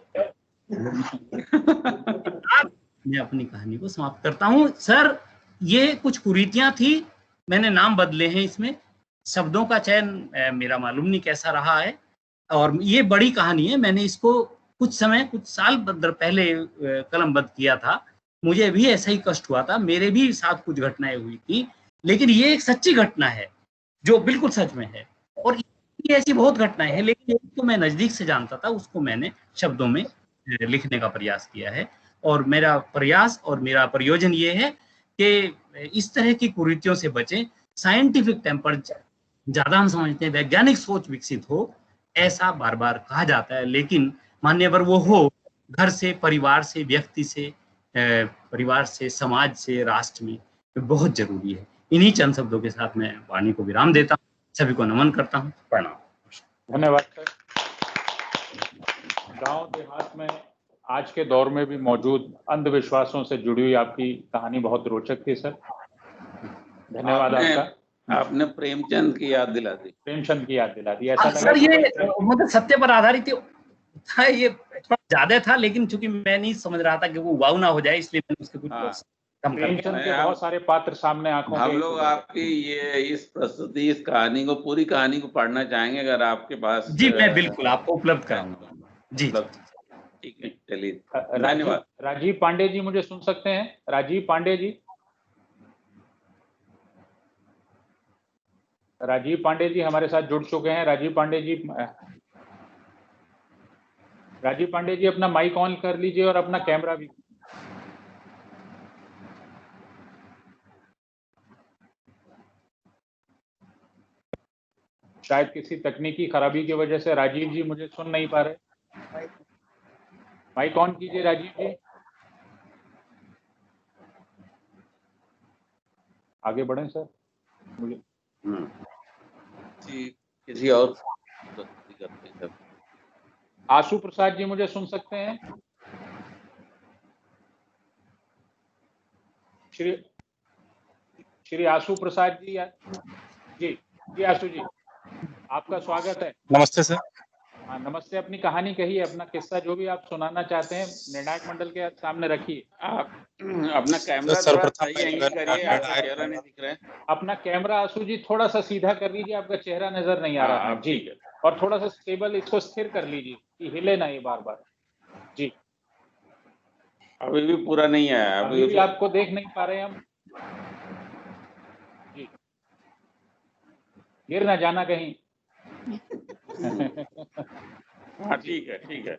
मैं अपनी कहानी को समाप्त करता हूं। सर ये कुछ कुरीतियां थी, मैंने नाम बदले हैं, इसमें शब्दों का चयन मेरा मालूम नहीं कैसा रहा है, और ये बड़ी कहानी है, मैंने इसको कुछ साल पहले कलमबद्ध किया था, मुझे भी ऐसा ही कष्ट हुआ था, मेरे भी साथ कुछ घटनाएं हुई थी, लेकिन ये एक सच्ची घटना है जो बिल्कुल सच में है, और ऐसी बहुत घटनाएं हैं, लेकिन एक तो मैं नजदीक से जानता था, उसको मैंने शब्दों में लिखने का प्रयास किया है, और मेरा प्रयास और मेरा प्रयोजन ये है कि इस तरह की कुरीतियों से बचें, साइंटिफिक टेम्पर ज्यादा हम समझते हैं, वैज्ञानिक सोच विकसित हो, ऐसा बार बार कहा जाता है, लेकिन मान्यवर वो हो घर से, परिवार से, व्यक्ति से, परिवार से, समाज से, राष्ट्र में, बहुत जरूरी है। इन्हीं चंद शब्दों के साथ मैं वाणी को विराम देता हूँ, सभी को नमन करता हूँ, प्रणाम। धन्यवाद सर। गांव देहात में आज के दौर में भी मौजूद अंधविश्वासों से जुड़ी हुई आपकी कहानी बहुत रोचक थी सर, धन्यवाद आपका। आपने प्रेमचंद की याद दिला दी, प्रेमचंद की याद दिला दी। ऐसा सर ये मतलब सत्य पर आधारित था, ये थोड़ा ज्यादा था, लेकिन चूंकि मैं नहीं समझ रहा था कि वो वाव ना हो जाए, इसलिए मैंने उसके कुछ प्रेमचंद के बहुत सारे पात्र सामने आंखों हम लोग आपकी ये इस प्रस्तुति, इस कहानी को, पूरी कहानी को पढ़ना चाहेंगे, अगर आपके पास। जी मैं बिल्कुल आपको उपलब्ध कराऊंगा। जी ठीक है, चलिए धन्यवाद। राजीव पांडे जी मुझे सुन सकते हैं? राजीव पांडे जी, राजीव पांडे जी हमारे साथ जुड़ चुके हैं। राजीव पांडे जी, राजीव पांडे जी अपना माइक ऑन कर लीजिए और अपना कैमरा भी। शायद किसी तकनीकी खराबी की वजह से राजीव जी मुझे सुन नहीं पा रहे। माइक ऑन कीजिए राजीव जी, आगे बढ़ें सर। मुझे किसी और करते हैं। आशु प्रसाद जी मुझे सुन सकते हैं? श्री आशु प्रसाद जी, जी आशु जी, आपका स्वागत है। नमस्ते सर। हाँ नमस्ते, अपनी कहानी कहिए, अपना किस्सा जो भी आप सुनाना चाहते हैं निर्णायक मंडल के सामने रखिए। आप अपना कैमरा सर्वप्रथम करिए, आपका चेहरा नहीं दिख रहा है। अपना कैमरा आशु जी थोड़ा सा सीधा कर लीजिए, आपका चेहरा नजर नहीं आ रहा है जी, और थोड़ा सा स्टेबल इसको स्थिर कर लीजिए कि हिले ना ये बार बार जी। अभी भी पूरा नहीं आया, अभी भी आपको देख नहीं पा रहे हम जी, गिर ना जाना कहीं। हाँ ठीक है, ठीक है,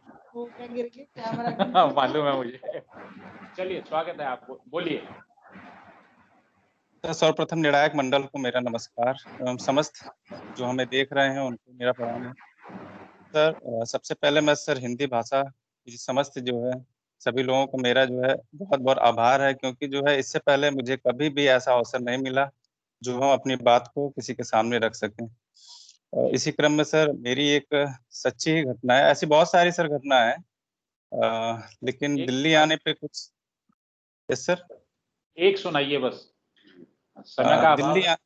मालूम है मुझे। चलिए स्वागत है आपको, बोलिए। सर्वप्रथम निर्णायक मंडल को मेरा नमस्कार एवं समस्त जो हमें देख रहे हैं उनको मेरा प्रणाम है सर। सबसे पहले मैं सर हिंदी भाषा की समस्त जो है सभी लोगों को मेरा जो है बहुत बहुत आभार है, क्योंकि जो है इससे पहले मुझे कभी भी ऐसा अवसर नहीं मिला जो हम अपनी बात को किसी के सामने रख सकें। इसी क्रम में सर मेरी एक सच्ची ही घटना है, ऐसी बहुत सारी सर घटना है, लेकिन दिल्ली आने पे कुछ। यस सर, एक सुनाइए बस, समय का अभाव है।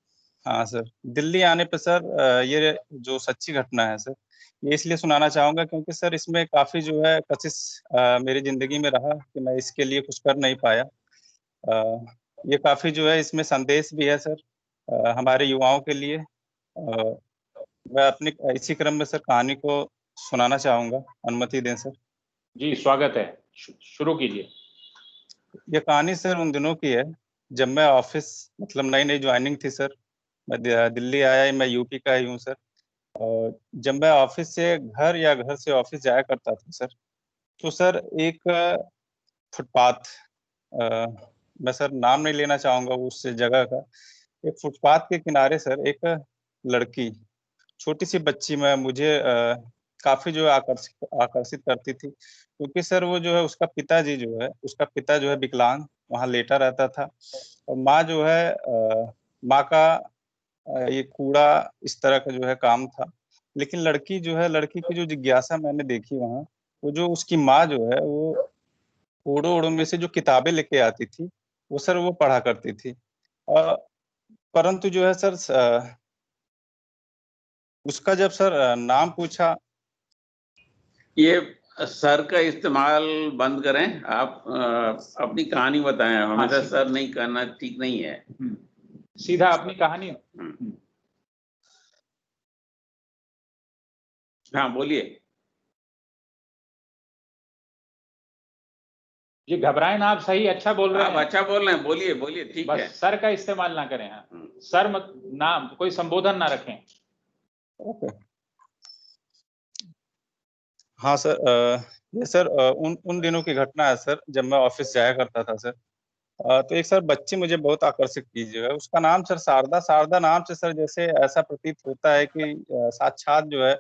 हाँ सर, दिल्ली आने पे सर ये जो सच्ची घटना है सर, ये इसलिए सुनाना चाहूंगा क्योंकि सर इसमें काफी जो है कशिश मेरी जिंदगी में रहा कि मैं इसके लिए कुछ कर नहीं पाया। ये काफी जो है इसमें संदेश भी है सर हमारे युवाओं के लिए। मैं अपनी इसी क्रम में सर कहानी को सुनाना चाहूंगा, अनुमति दें सर। जी स्वागत है, शुरू कीजिए। ये कहानी सर उन दिनों की है जब मैं ऑफिस, मतलब नई नई ज्वाइनिंग थी सर। मैं दिल्ली आया, मैं यूपी का ही हूँ सर। और जब मैं ऑफिस से घर या घर से ऑफिस जाया करता था सर, तो सर एक फुटपाथ, मैं सर नाम नहीं लेना चाहूंगा उस जगह का, एक फुटपाथ के किनारे सर एक लड़की, छोटी सी बच्ची में मुझे काफी जो है आकर्षित करती थी, क्योंकि सर वो जो है उसका पिता जो है विकलांग वहाँ लेटा रहता था, और माँ जो है माँ का ये कूड़ा इस तरह का जो है काम था। लेकिन लड़की की जो जिज्ञासा मैंने देखी वहाँ, वो जो उसकी माँ जो है वो ओड़ो ओड़ो में से जो किताबें लेके आती थी वो सर वो पढ़ा करती थी। परंतु जो है सर उसका जब सर नाम पूछा। ये सर का इस्तेमाल बंद करें, आप अपनी कहानी बताएं, हमेशा सर नहीं करना ठीक नहीं है। सीधा अपनी कहानी। हाँ बोलिए जी, घबराएं ना, आप सही अच्छा बोल रहे हैं। आप अच्छा बोल रहे हैं, बोलिए बोलिए, ठीक है। सर का इस्तेमाल ना करें। हाँ सर मत, नाम कोई संबोधन ना रखें। ओके हाँ सर, ये सर उन दिनों की घटना है सर जब मैं ऑफिस जाया करता था सर। तो एक सर बच्ची मुझे बहुत आकर्षित की जो है, उसका नाम सर शारदा नाम से सर जैसे ऐसा प्रतीत होता है कि साक्षात जो है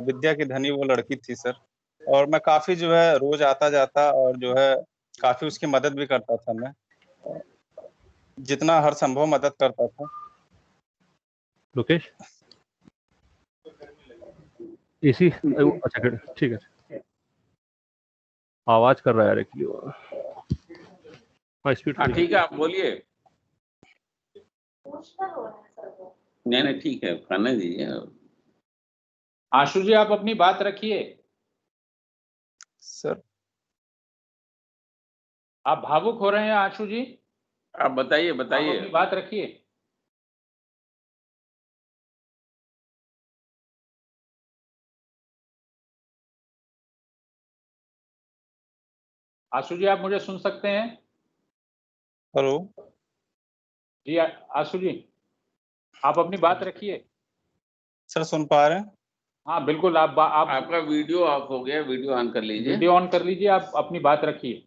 विद्या की धनी वो लड़की थी सर। और मैं काफी जो है रोज आता जाता और जो है काफी उसकी मदद भी करता था, मैं जितना हर संभव मदद करता था। लोकेश इसी अच्छा ठीक है, आवाज कर रहा है एक्चुअली। हाँ ठीक है, आप बोलिए। नहीं ठीक है, करने दीजिए। आशु जी आप अपनी बात रखिए सर। आप भावुक हो रहे हैं आशु जी, आप बताइए आप अपनी बात रखिए। आशु जी आप मुझे सुन सकते हैं? हेलो जी आशु जी आप अपनी बात रखिए। सर सुन पा रहे हैं? हाँ बिल्कुल, आप आपका वीडियो ऑफ हो गया, वीडियो ऑन कर लीजिए। वीडियो ऑन कर लीजिए, आप अपनी बात रखिए।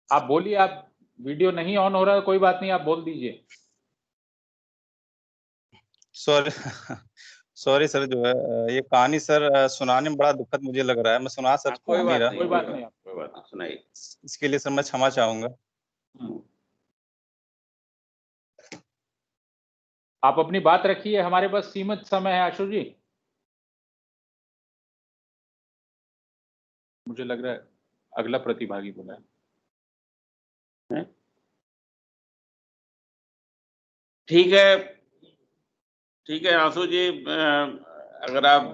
आप बोलिए, आप वीडियो नहीं ऑन हो रहा है, कोई बात नहीं, आप बोल दीजिए। सॉरी सर, जो है ये कहानी सर सुनाने में बड़ा दुखद मुझे लग रहा है, मैं सुना सकता कोई हूँ? बात नहीं, सुनाइए। इसके लिए सर मैं क्षमा चाहूंगा। आप अपनी बात रखिए, हमारे पास सीमित समय है आशु जी। मुझे लग रहा है अगला प्रतिभागी बोला है। ठीक है आशु जी, अगर आप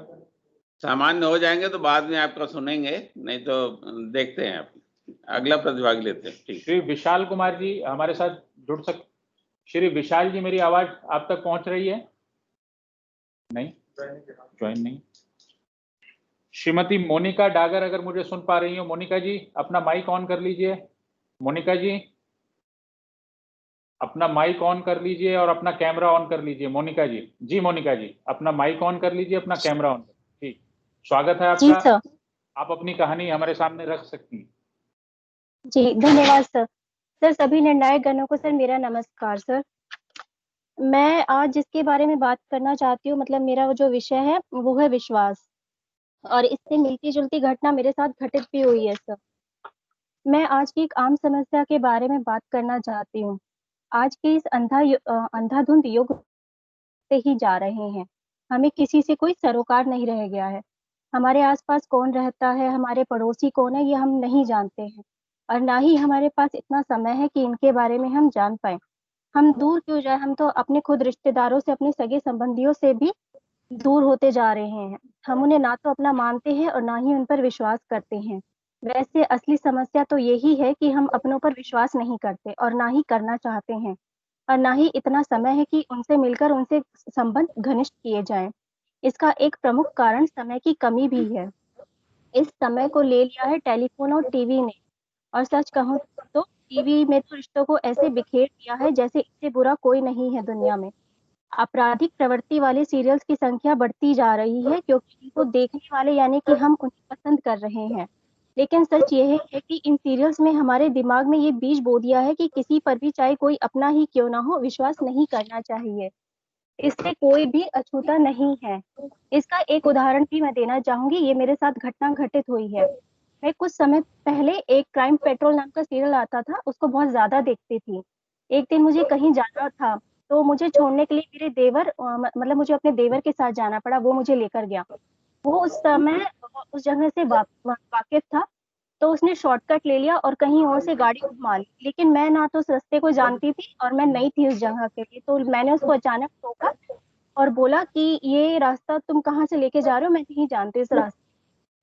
सामान्य हो जाएंगे तो बाद में आपका सुनेंगे, नहीं तो देखते हैं। आप अगला प्रतिभागी लेते हैं। ठीक, श्री विशाल कुमार जी हमारे साथ जुड़ सकते? श्री विशाल जी मेरी आवाज आप तक पहुंच रही है? नहीं, ज्वाइन नहीं। श्रीमती मोनिका डागर अगर मुझे सुन पा रही हो, मोनिका जी अपना माइक ऑन कर लीजिए। मोनिका जी अपना माइक ऑन कर लीजिए और अपना कैमरा ऑन कर लीजिए। मोनिका जी मोनिका जी अपना माइक ऑन कर लीजिए, अपना कैमरा ऑन। ठीक, स्वागत है आपका। आप अपनी कहानी हमारे सामने रख सकती हैं। जी धन्यवाद सर। सर सभी निर्णायक गणों को सर मेरा नमस्कार सर। मैं आज जिसके बारे में बात करना चाहती हूँ, मतलब मेरा वो जो विषय है वो है विश्वास, और इससे मिलती जुलती घटना मेरे साथ घटित भी हुई है सर। मैं आज की एक आम समस्या के बारे में बात करना चाहती हूँ। आज के इस अंधाधुंध युग पे ही जा रहे हैं। हमें किसी से कोई सरोकार नहीं रह गया है। हमारे आसपास कौन रहता है, हमारे पड़ोसी कौन है, ये हम नहीं जानते हैं, और ना ही हमारे पास इतना समय है कि इनके बारे में हम जान पाए। हम दूर क्यों जाए, हम तो अपने खुद रिश्तेदारों से, अपने सगे संबंधियों से भी दूर होते जा रहे हैं। हम उन्हें ना तो अपना मानते हैं और ना ही उन पर विश्वास करते हैं। वैसे असली समस्या तो यही है कि हम अपनों पर विश्वास नहीं करते और ना ही करना चाहते हैं, और ना ही इतना समय है कि उनसे मिलकर उनसे संबंध घनिष्ठ किए जाएं। इसका एक प्रमुख कारण समय की कमी भी है। इस समय को ले लिया है टेलीफोन और टीवी ने, और सच कहूं तो टीवी में तो रिश्तों को ऐसे बिखेर दिया है जैसे इससे बुरा कोई नहीं है दुनिया में। आपराधिक प्रवृत्ति वाले सीरियल्स की संख्या बढ़ती जा रही है क्योंकि इनको देखने वाले यानी कि हम उन्हें पसंद कर रहे हैं। लेकिन सच यह है कि इन सीरियल्स में हमारे दिमाग में ये बीज बो दिया है कि किसी पर भी, चाहे कोई अपना ही क्यों ना हो, विश्वास नहीं करना चाहिए। इससे कोई भी अछूता नहीं है। इसका एक उदाहरण भी मैं देना चाहूंगी। ये मेरे साथ घटना घटित हुई है। मैं कुछ समय पहले एक क्राइम पेट्रोल नाम का सीरियल आता था, उसको बहुत ज्यादा देखती थी। एक दिन मुझे कहीं जाना था, तो मुझे छोड़ने के लिए मेरे देवर मतलब मुझे अपने देवर के साथ जाना पड़ा। वो मुझे लेकर गया। वो उस समय उस जगह से वाकिफ था, तो उसने शॉर्टकट ले लिया और कहीं और से गाड़ी घुमा ली। लेकिन मैं ना तो उस रास्ते को जानती थी और मैं नई थी उस जगह के लिए, तो मैंने उसको अचानक टोका और बोला कि ये रास्ता तुम कहाँ से लेके जा रहे हो, मैं नहीं जानती इस रास्ते।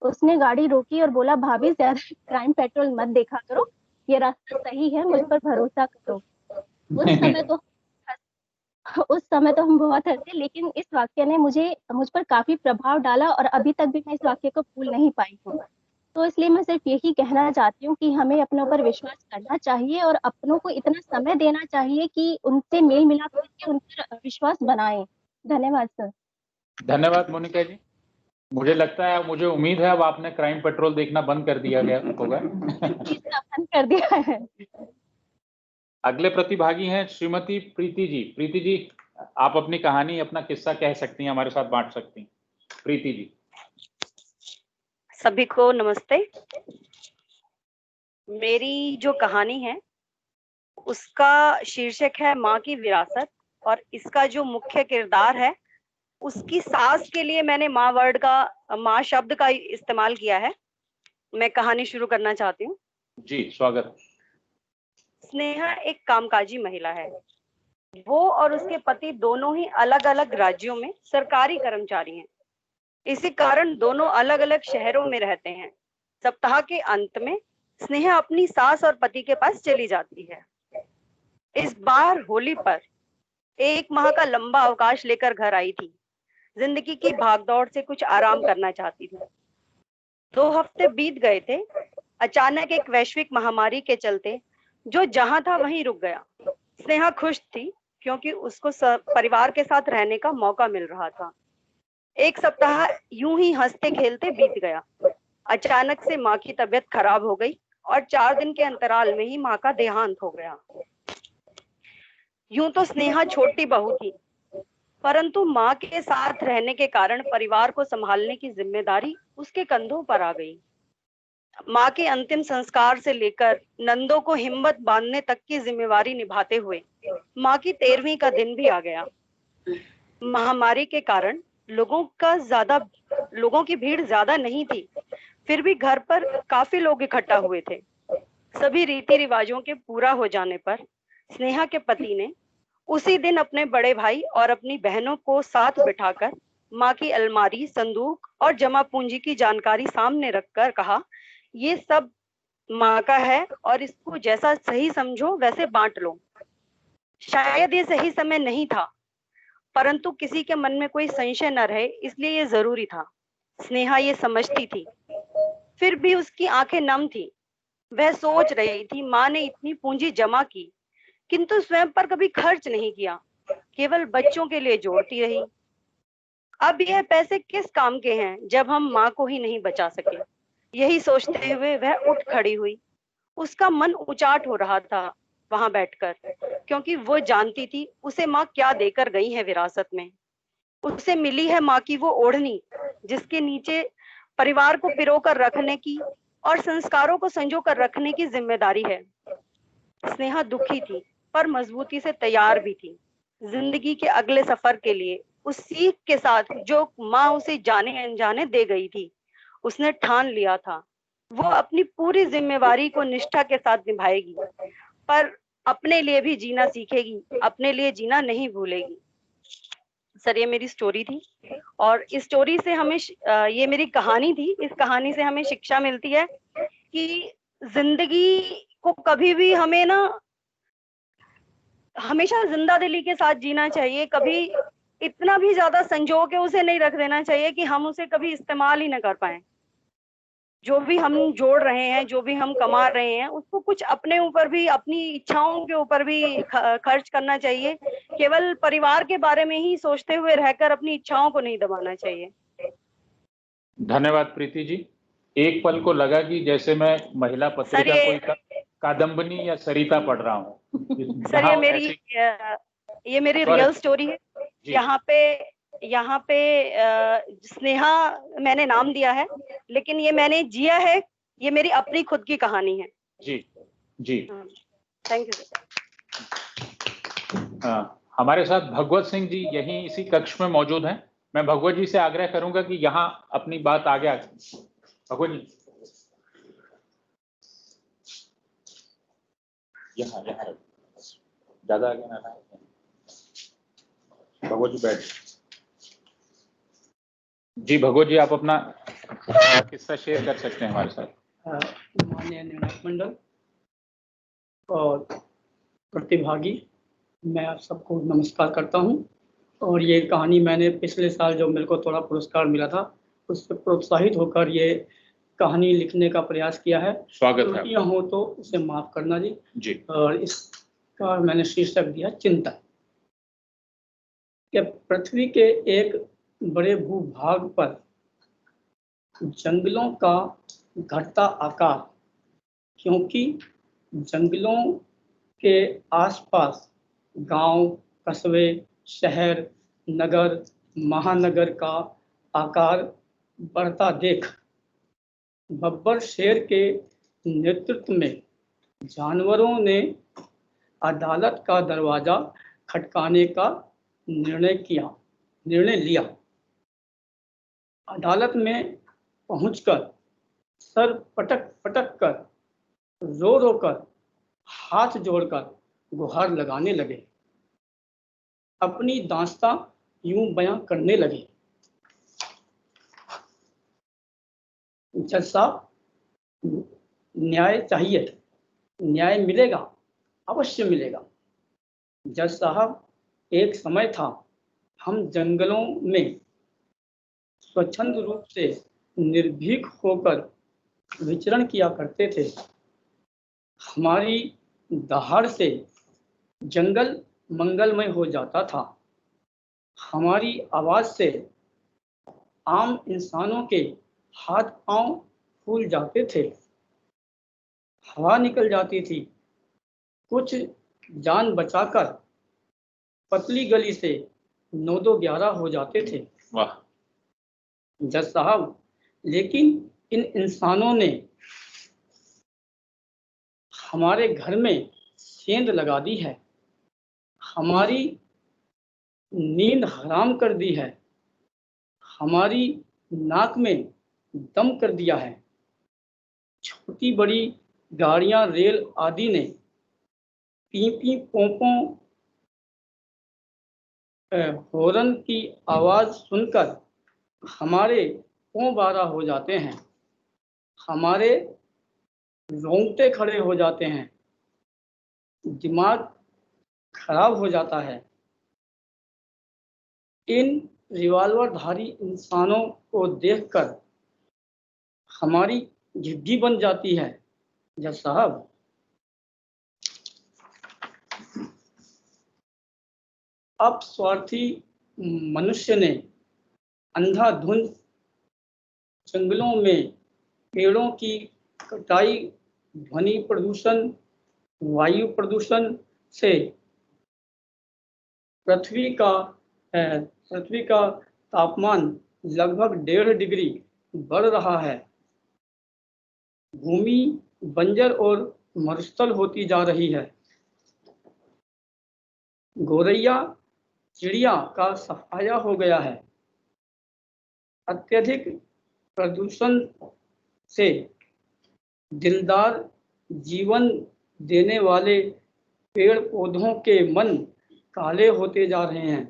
उसने गाड़ी रोकी और बोला, भाभी ज्यादा क्राइम पेट्रोल मत देखा करो, ये रास्ता सही है, मुझ पर भरोसा करो। उस समय तो हम बहुत हंसे, लेकिन इस वाक्य ने मुझ पर काफी प्रभाव डाला और अभी तक भी मैं इस वाक्य को भूल नहीं पाई हूँ। तो इसलिए मैं सिर्फ यही कहना चाहती हूँ कि हमें अपनों पर विश्वास करना चाहिए और अपनों को इतना समय देना चाहिए कि उनसे मेल मिलाप करके उन पर विश्वास बनाएं। धन्यवाद सर। धन्यवाद मोनिका जी। मुझे लगता है, मुझे उम्मीद है अब आपने क्राइम पेट्रोल देखना बंद कर दिया गया होगा। बंद कर दिया है। अगले प्रतिभागी हैं श्रीमती प्रीति जी। प्रीति जी, आप अपनी कहानी, अपना किस्सा कह सकती हैं, हमारे साथ बांट सकती हैं। प्रीति जी। सभी को नमस्ते। मेरी जो कहानी है उसका शीर्षक है माँ की विरासत, और इसका जो मुख्य किरदार है उसकी सास के लिए मैंने माँ शब्द का इस्तेमाल किया है। मैं कहानी शुरू करना चाहती हूँ। जी, स्वागत। स्नेहा एक कामकाजी महिला है। वो और उसके पति दोनों ही अलग अलग राज्यों में सरकारी कर्मचारी हैं। इसी कारण दोनों अलग अलग शहरों में रहते हैं। सप्ताह के अंत में स्नेहा अपनी सास और पति के पास चली जाती है। इस बार होली पर 1 माह का लंबा अवकाश लेकर घर आई थी। जिंदगी की भागदौड़ से कुछ आराम करना चाहती थी। 2 हफ्ते बीत गए थे। अचानक एक वैश्विक महामारी के चलते जो जहां था वहीं रुक गया। स्नेहा खुश थी क्योंकि उसको परिवार के साथ रहने का मौका मिल रहा था। 1 सप्ताह यूं ही हंसते खेलते बीत गया। अचानक से माँ की तबीयत खराब हो गई और 4 दिन के अंतराल में ही माँ का देहांत हो गया। यूं तो स्नेहा छोटी बहू थी, परंतु माँ के साथ रहने के कारण परिवार को संभालने की जिम्मेदारी उसके कंधों पर आ गई। माँ के अंतिम संस्कार से लेकर नंदों को हिम्मत बांधने तक की जिम्मेवारी निभाते हुए माँ की 13वीं का दिन भी आ गया। महामारी के कारण लोगों की भीड़ ज्यादा नहीं थी, फिर भी घर पर काफी लोग इकट्ठा हुए थे। सभी रीति रिवाजों के पूरा हो जाने पर स्नेहा के पति ने उसी दिन अपने बड़े भाई और अपनी बहनों को साथ बिठाकर माँ की अलमारी, संदूक और जमा पूंजी की जानकारी सामने रखकर कहा, ये सब माँ का है और इसको जैसा सही समझो वैसे बांट लो। शायद ये सही समय नहीं था, परंतु किसी के मन में कोई संशय न रहे इसलिए ये जरूरी था। स्नेहा ये समझती थी, फिर भी उसकी आंखें नम थी। वह सोच रही थी, माँ ने इतनी पूंजी जमा की किंतु स्वयं पर कभी खर्च नहीं किया, केवल बच्चों के लिए जोड़ती रही। अब यह पैसे किस काम के हैं जब हम माँ को ही नहीं बचा सके। यही सोचते हुए वह उठ खड़ी हुई। उसका मन उचाट हो रहा था। वहां बैठकर, क्योंकि वो जानती थी उसे माँ क्या देकर गई है विरासत में। उसे मिली है माँ की वो ओढ़नी जिसके नीचे परिवार को पिरोकर रखने की और संस्कारों को संजोकर रखने की जिम्मेदारी है। स्नेहा दुखी थी पर मजबूती से तैयार भी थी जिंदगी के अगले सफर के लिए। उस सीख के साथ जो माँ उसे जाने अनजाने दे गई थी, उसने ठान लिया था वो अपनी पूरी जिम्मेवारी को निष्ठा के साथ निभाएगी, पर अपने लिए भी जीना सीखेगी, अपने लिए जीना नहीं भूलेगी। सर, ये मेरी स्टोरी थी और इस स्टोरी से हमें ये मेरी कहानी थी, इस कहानी से हमें शिक्षा मिलती है कि जिंदगी को कभी भी हमें ना हमेशा जिंदा दिली के साथ जीना चाहिए। कभी इतना भी ज्यादा संजो के उसे नहीं रख देना चाहिए कि हम उसे कभी इस्तेमाल ही ना कर पाए। जो भी हम जोड़ रहे हैं, जो भी हम कमा रहे हैं, उसको कुछ अपने ऊपर भी, अपनी इच्छाओं के ऊपर भी खर्च करना चाहिए। केवल परिवार के बारे में ही सोचते हुए रहकर अपनी इच्छाओं को नहीं दबाना चाहिए। धन्यवाद प्रीति जी। एक पल को लगा कि जैसे मैं महिला पत्रिका कोई कादम्बनी या सरिता पढ़ रहा हूँ। सर, ये मेरी रियल स्टोरी है। यहाँ पे स्नेहा मैंने नाम दिया है, लेकिन ये मैंने जिया है, ये मेरी अपनी खुद की कहानी है। जी जी, थैंक यू सर। हमारे साथ भगवत सिंह जी यहीं इसी कक्ष में मौजूद हैं। मैं भगवत जी से आग्रह करूंगा कि यहाँ अपनी बात आगे भगवत जी, यहाँ ज्यादा आगे ना रहा। भगवत जी बैठ। जी भगवत जी, आप अपना किस्सा शेयर कर सकते हैं हमारे साथ। माननीय निर्णायक मंडल और प्रतिभागी, मैं आप सबको नमस्कार करता हूं। और ये कहानी मैंने पिछले साल जो मेरे को थोड़ा पुरस्कार मिला था, उससे प्रोत्साहित होकर ये कहानी लिखने का प्रयास किया है। स्वागत है। हो तो उसे माफ करना जी। और इसका मैंने शीर्षक दिया चिंता। कि पृथ्वी के एक बड़े भूभाग पर जंगलों का घटता आकार, क्योंकि जंगलों के आसपास गांव, कस्बे, शहर, नगर, महानगर का आकार बढ़ता देख बब्बर शेर के नेतृत्व में जानवरों ने अदालत का दरवाजा खटकाने का निर्णय लिया। अदालत में पहुंचकर सर पटक पटक कर, रो रो कर, हाथ जोड़कर गुहार लगाने लगे। अपनी दास्तां यूं बयां करने लगे। जज साहब, न्याय चाहिए, न्याय मिलेगा, अवश्य मिलेगा। जज साहब, एक समय था हम जंगलों में स्वच्छंद रूप से निर्भीक होकर विचरण किया करते थे। हमारी दहाड़ से जंगल मंगलमय हो जाता था। हमारी आवाज से आम इंसानों के हाथ पांव फूल जाते थे, हवा निकल जाती थी। कुछ जान बचाकर पतली गली से 9-11 हो जाते थे। वाह। जज साहब, लेकिन इन इंसानों ने हमारे घर में सेंध लगा दी है, हमारी नींद हराम कर दी है, हमारी नाक में दम कर दिया है। छोटी बड़ी गाड़ियां, रेल आदि ने पी पी पोंपों हॉर्न की आवाज सुनकर हमारे पांव बारा हो जाते हैं, हमारे रोंगटे खड़े हो जाते हैं, दिमाग खराब हो जाता है। इन रिवॉल्वरधारी इंसानों को देखकर हमारी झिग्गी बन जाती है। जज साहब, अपस्वार्थी मनुष्य ने अंधाधुंध जंगलों में पेड़ों की कटाई, ध्वनि प्रदूषण, वायु प्रदूषण से पृथ्वी का तापमान लगभग 1.5 डिग्री बढ़ रहा है। भूमि बंजर और मरुस्थल होती जा रही है। गौरैया चिड़िया का सफाया हो गया है। अत्यधिक प्रदूषण से दिलदार जीवन देने वाले पेड़ पौधों के मन काले होते जा रहे हैं।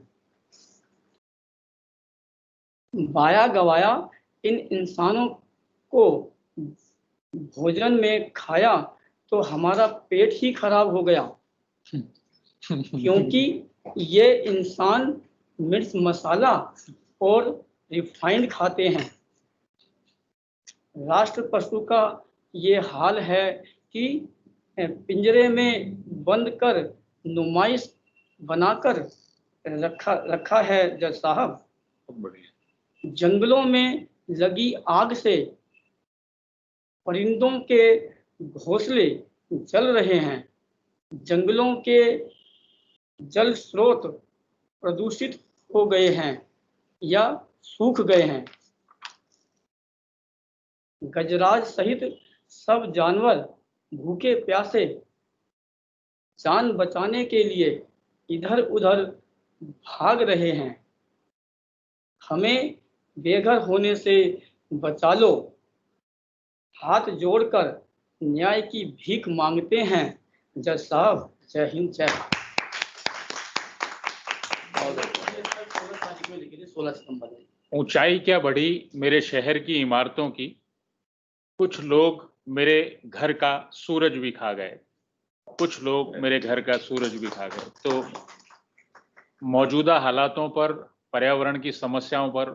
बाया गवाया इन इंसानों को भोजन में खाया तो हमारा पेट ही खराब हो गया, क्योंकि ये इंसान मिर्च मसाला और रिफाइंड खाते हैं। राष्ट्र पशु का ये हाल है कि पिंजरे में बंद कर नुमाइश बनाकर रखा है जज साहब। जंगलों में लगी आग से परिंदों के घोंसले जल रहे हैं। जंगलों के जल स्रोत प्रदूषित हो गए हैं या सूख गए हैं। गजराज सहित सब जानवर भूखे प्यासे जान बचाने के लिए इधर उधर भाग रहे हैं। हमें बेघर होने से बचा लो। हाथ जोड़कर न्याय की भीख मांगते हैं जज साहब। जय हिंद, जय भारत। 16 सितंबर। ऊंचाई क्या बढ़ी मेरे शहर की इमारतों की, कुछ लोग मेरे घर का सूरज भी खा गए। कुछ लोग मेरे घर का सूरज भी खा गए। तो मौजूदा हालातों पर, पर्यावरण की समस्याओं पर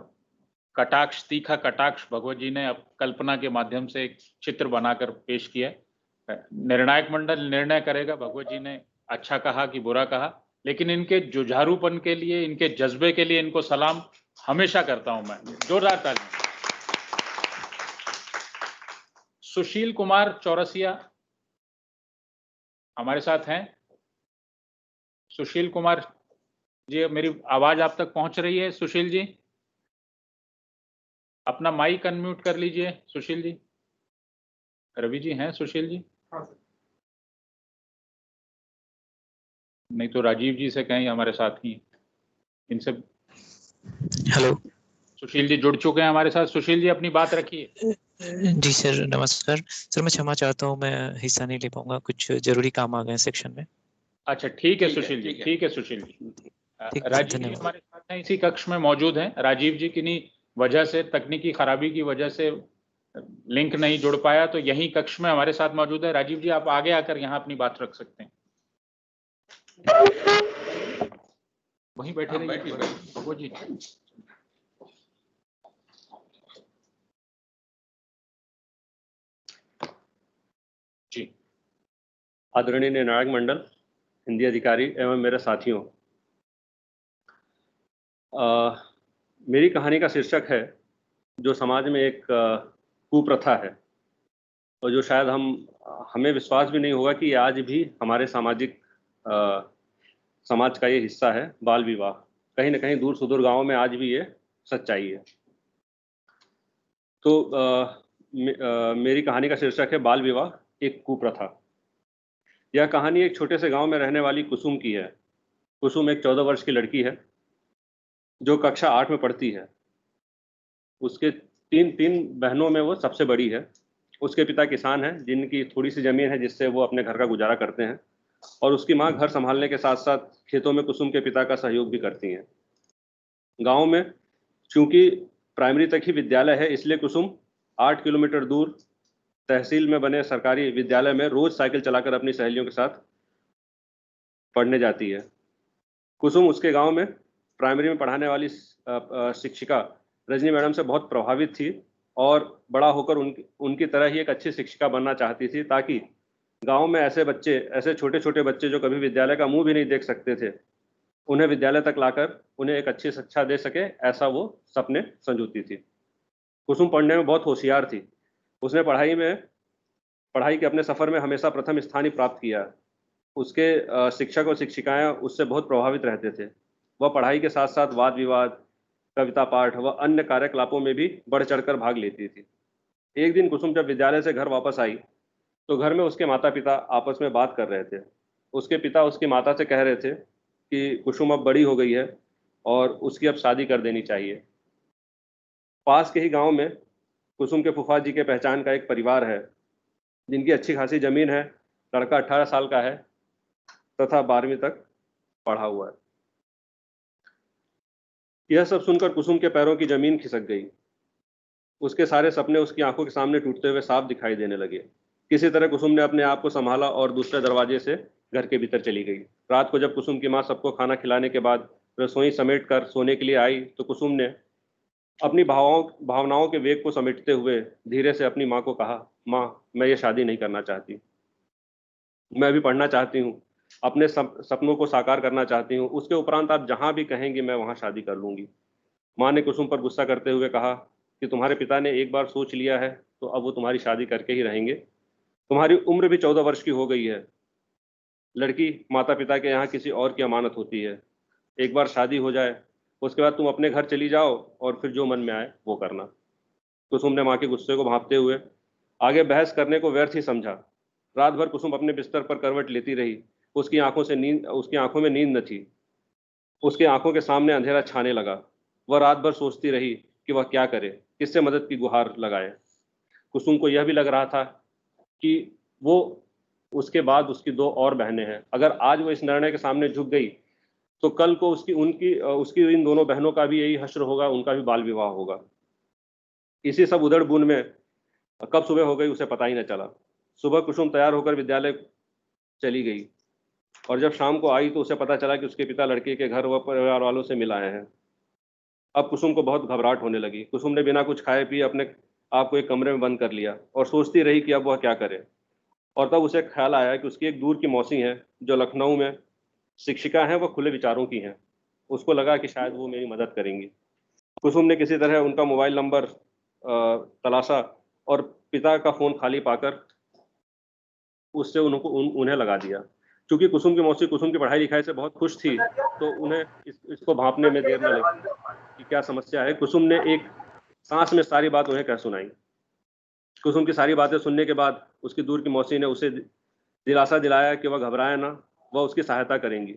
कटाक्ष, तीखा कटाक्ष भगवत जी ने अब कल्पना के माध्यम से एक चित्र बनाकर पेश किया। निर्णायक मंडल निर्णय करेगा भगवत जी ने अच्छा कहा कि बुरा कहा, लेकिन इनके जुझारूपन के लिए, इनके जज्बे के लिए इनको सलाम हमेशा करता हूं मैं। जोरदार तालियां। सुशील कुमार चौरसिया हमारे साथ हैं। सुशील कुमार जी, मेरी आवाज आप तक पहुंच रही है? सुशील जी, अपना माइक अनम्यूट कर लीजिए। सुशील जी, रवि जी हैं? सुशील जी नहीं तो राजीव जी से कहें, हमारे साथ ही इनसे। हेलो, सुशील जी जुड़ चुके हैं हमारे साथ। सुशील जी अपनी बात रखिए। जी सर, नमस्कार सर। मैं क्षमा चाहता हूँ, मैं हिस्सा नहीं ले पाऊंगा, कुछ जरूरी काम आ गए सेक्शन में। अच्छा, ठीक है सुशील जी, ठीक है सुशील जी। राजीव जी हमारे साथ हैं, इसी कक्ष में मौजूद हैं। राजीव जी किन्हीं वजह से, तकनीकी खराबी की वजह से लिंक नहीं जुड़ पाया, तो यही कक्ष में हमारे साथ मौजूद है। राजीव जी, आप आगे आकर यहाँ अपनी बात रख सकते हैं। वहीं बैठे रहिए जी। जी, आदरणीय निर्णायक मंडल, हिंदी अधिकारी एवं मेरे साथियों, मेरी कहानी का शीर्षक है जो समाज में एक कुप्रथा है और जो शायद हमें विश्वास भी नहीं होगा कि आज भी हमारे समाज का ये हिस्सा है, बाल विवाह। कहीं ना कहीं दूर सुदूर गांवों में आज भी ये सच्चाई है। तो मेरी कहानी का शीर्षक है बाल विवाह, एक कुप्रथा। यह कहानी एक छोटे से गांव में रहने वाली कुसुम की है। कुसुम एक 14 वर्ष की लड़की है जो कक्षा 8 में पढ़ती है। उसके तीन बहनों में वो सबसे बड़ी है। उसके पिता किसान हैं जिनकी थोड़ी सी जमीन है जिससे वो अपने घर का गुजारा करते हैं, और उसकी माँ घर संभालने के साथ साथ खेतों में कुसुम के पिता का सहयोग भी करती हैं। गांव में चूंकि प्राइमरी तक ही विद्यालय है, इसलिए कुसुम 8 किलोमीटर दूर तहसील में बने सरकारी विद्यालय में रोज साइकिल चलाकर अपनी सहेलियों के साथ पढ़ने जाती है। कुसुम उसके गांव में प्राइमरी में पढ़ाने वाली शिक्षिका रजनी मैडम से बहुत प्रभावित थी और बड़ा होकर उनकी तरह ही एक अच्छी शिक्षिका बनना चाहती थी, ताकि गांव में ऐसे छोटे छोटे बच्चे जो कभी विद्यालय का मुंह भी नहीं देख सकते थे, उन्हें विद्यालय तक लाकर उन्हें एक अच्छी शिक्षा दे सके, ऐसा वो सपने संजोती थी। कुसुम पढ़ने में बहुत होशियार थी। उसने पढ़ाई के अपने सफर में हमेशा प्रथम स्थान ही प्राप्त किया। उसके शिक्षक और शिक्षिकाएं उससे बहुत प्रभावित रहते थे। वह पढ़ाई के साथ साथ वाद विवाद, कविता पाठ व अन्य कार्यकलापों में भी बढ़ चढ़कर भाग लेती थी। एक दिन कुसुम जब विद्यालय से घर वापस आई तो घर में उसके माता पिता आपस में बात कर रहे थे। उसके पिता उसकी माता से कह रहे थे कि कुसुम अब बड़ी हो गई है और उसकी अब शादी कर देनी चाहिए। पास के ही गांव में कुसुम के फूफा जी के पहचान का एक परिवार है जिनकी अच्छी खासी जमीन है। लड़का 18 साल का है तथा 12वीं तक पढ़ा हुआ है। यह सब सुनकर कुसुम के पैरों की जमीन खिसक गई। उसके सारे सपने उसकी आंखों के सामने टूटते हुए साफ दिखाई देने लगे। किसी तरह कुसुम ने अपने आप को संभाला और दूसरे दरवाजे से घर के भीतर चली गई। रात को जब कुसुम की माँ सबको खाना खिलाने के बाद रसोई समेट कर सोने के लिए आई तो कुसुम ने अपनी भावनाओं के वेग को समेटते हुए धीरे से अपनी माँ को कहा, माँ, मैं ये शादी नहीं करना चाहती। मैं भी पढ़ना चाहती हूँ, अपने सपनों को साकार करना चाहती हूँ। उसके उपरांत आप जहाँ भी कहेंगी मैं वहाँ शादी कर लूँगी। माँ ने कुसुम पर गुस्सा करते हुए कहा कि तुम्हारे पिता ने एक बार सोच लिया है तो अब वो तुम्हारी शादी करके ही रहेंगे। तुम्हारी उम्र भी 14 वर्ष की हो गई है। लड़की माता पिता के यहाँ किसी और की अमानत होती है। एक बार शादी हो जाए उसके बाद तुम अपने घर चली जाओ और फिर जो मन में आए वो करना। कुसुम ने माँ के गुस्से को भांपते हुए आगे बहस करने को व्यर्थ ही समझा। रात भर कुसुम अपने बिस्तर पर करवट लेती रही। उसकी आंखों में नींद न थी। उसकी आंखों के सामने अंधेरा छाने लगा। वह रात भर सोचती रही कि वह क्या करे, किससे मदद की गुहार लगाए। कुसुम को यह भी लग रहा था कि वो उसके बाद उसकी 2 और बहनें हैं। अगर आज वो इस निर्णय के सामने झुक गई तो कल को उसकी इन दोनों बहनों का भी यही हश्र होगा, उनका भी बाल विवाह होगा। इसी सब उधड़ बुन में कब सुबह हो गई उसे पता ही न चला। सुबह कुसुम तैयार होकर विद्यालय चली गई और जब शाम को आई तो उसे पता चला कि उसके पिता लड़के के घर व परिवार वालों से मिल आए हैं। अब कुसुम को बहुत घबराहट होने लगी। कुसुम ने बिना कुछ खाए पिए अपने आप को एक कमरे में बंद कर लिया और सोचती रही कि अब वह क्या करे। और तब उसे ख्याल आया कि उसकी एक दूर की मौसी है जो लखनऊ में शिक्षिका हैं, वह खुले विचारों की हैं। उसको लगा कि शायद वो मेरी मदद करेंगी। कुसुम ने किसी तरह उनका मोबाइल नंबर तलाशा और पिता का फ़ोन खाली पाकर उससे उन्हें लगा दिया। चूंकि कुसुम की मौसी कुसुम की पढ़ाई लिखाई से बहुत खुश थी तो उन्हें इसको भांपने में देर न लगी कि क्या समस्या है। कुसुम ने एक सांस में सारी बात उन्हें कह सुनाई। कुसुम की सारी बातें सुनने के बाद उसकी दूर की मौसी ने उसे दिलासा दिलाया कि वह घबराए ना, वह उसकी सहायता करेंगी।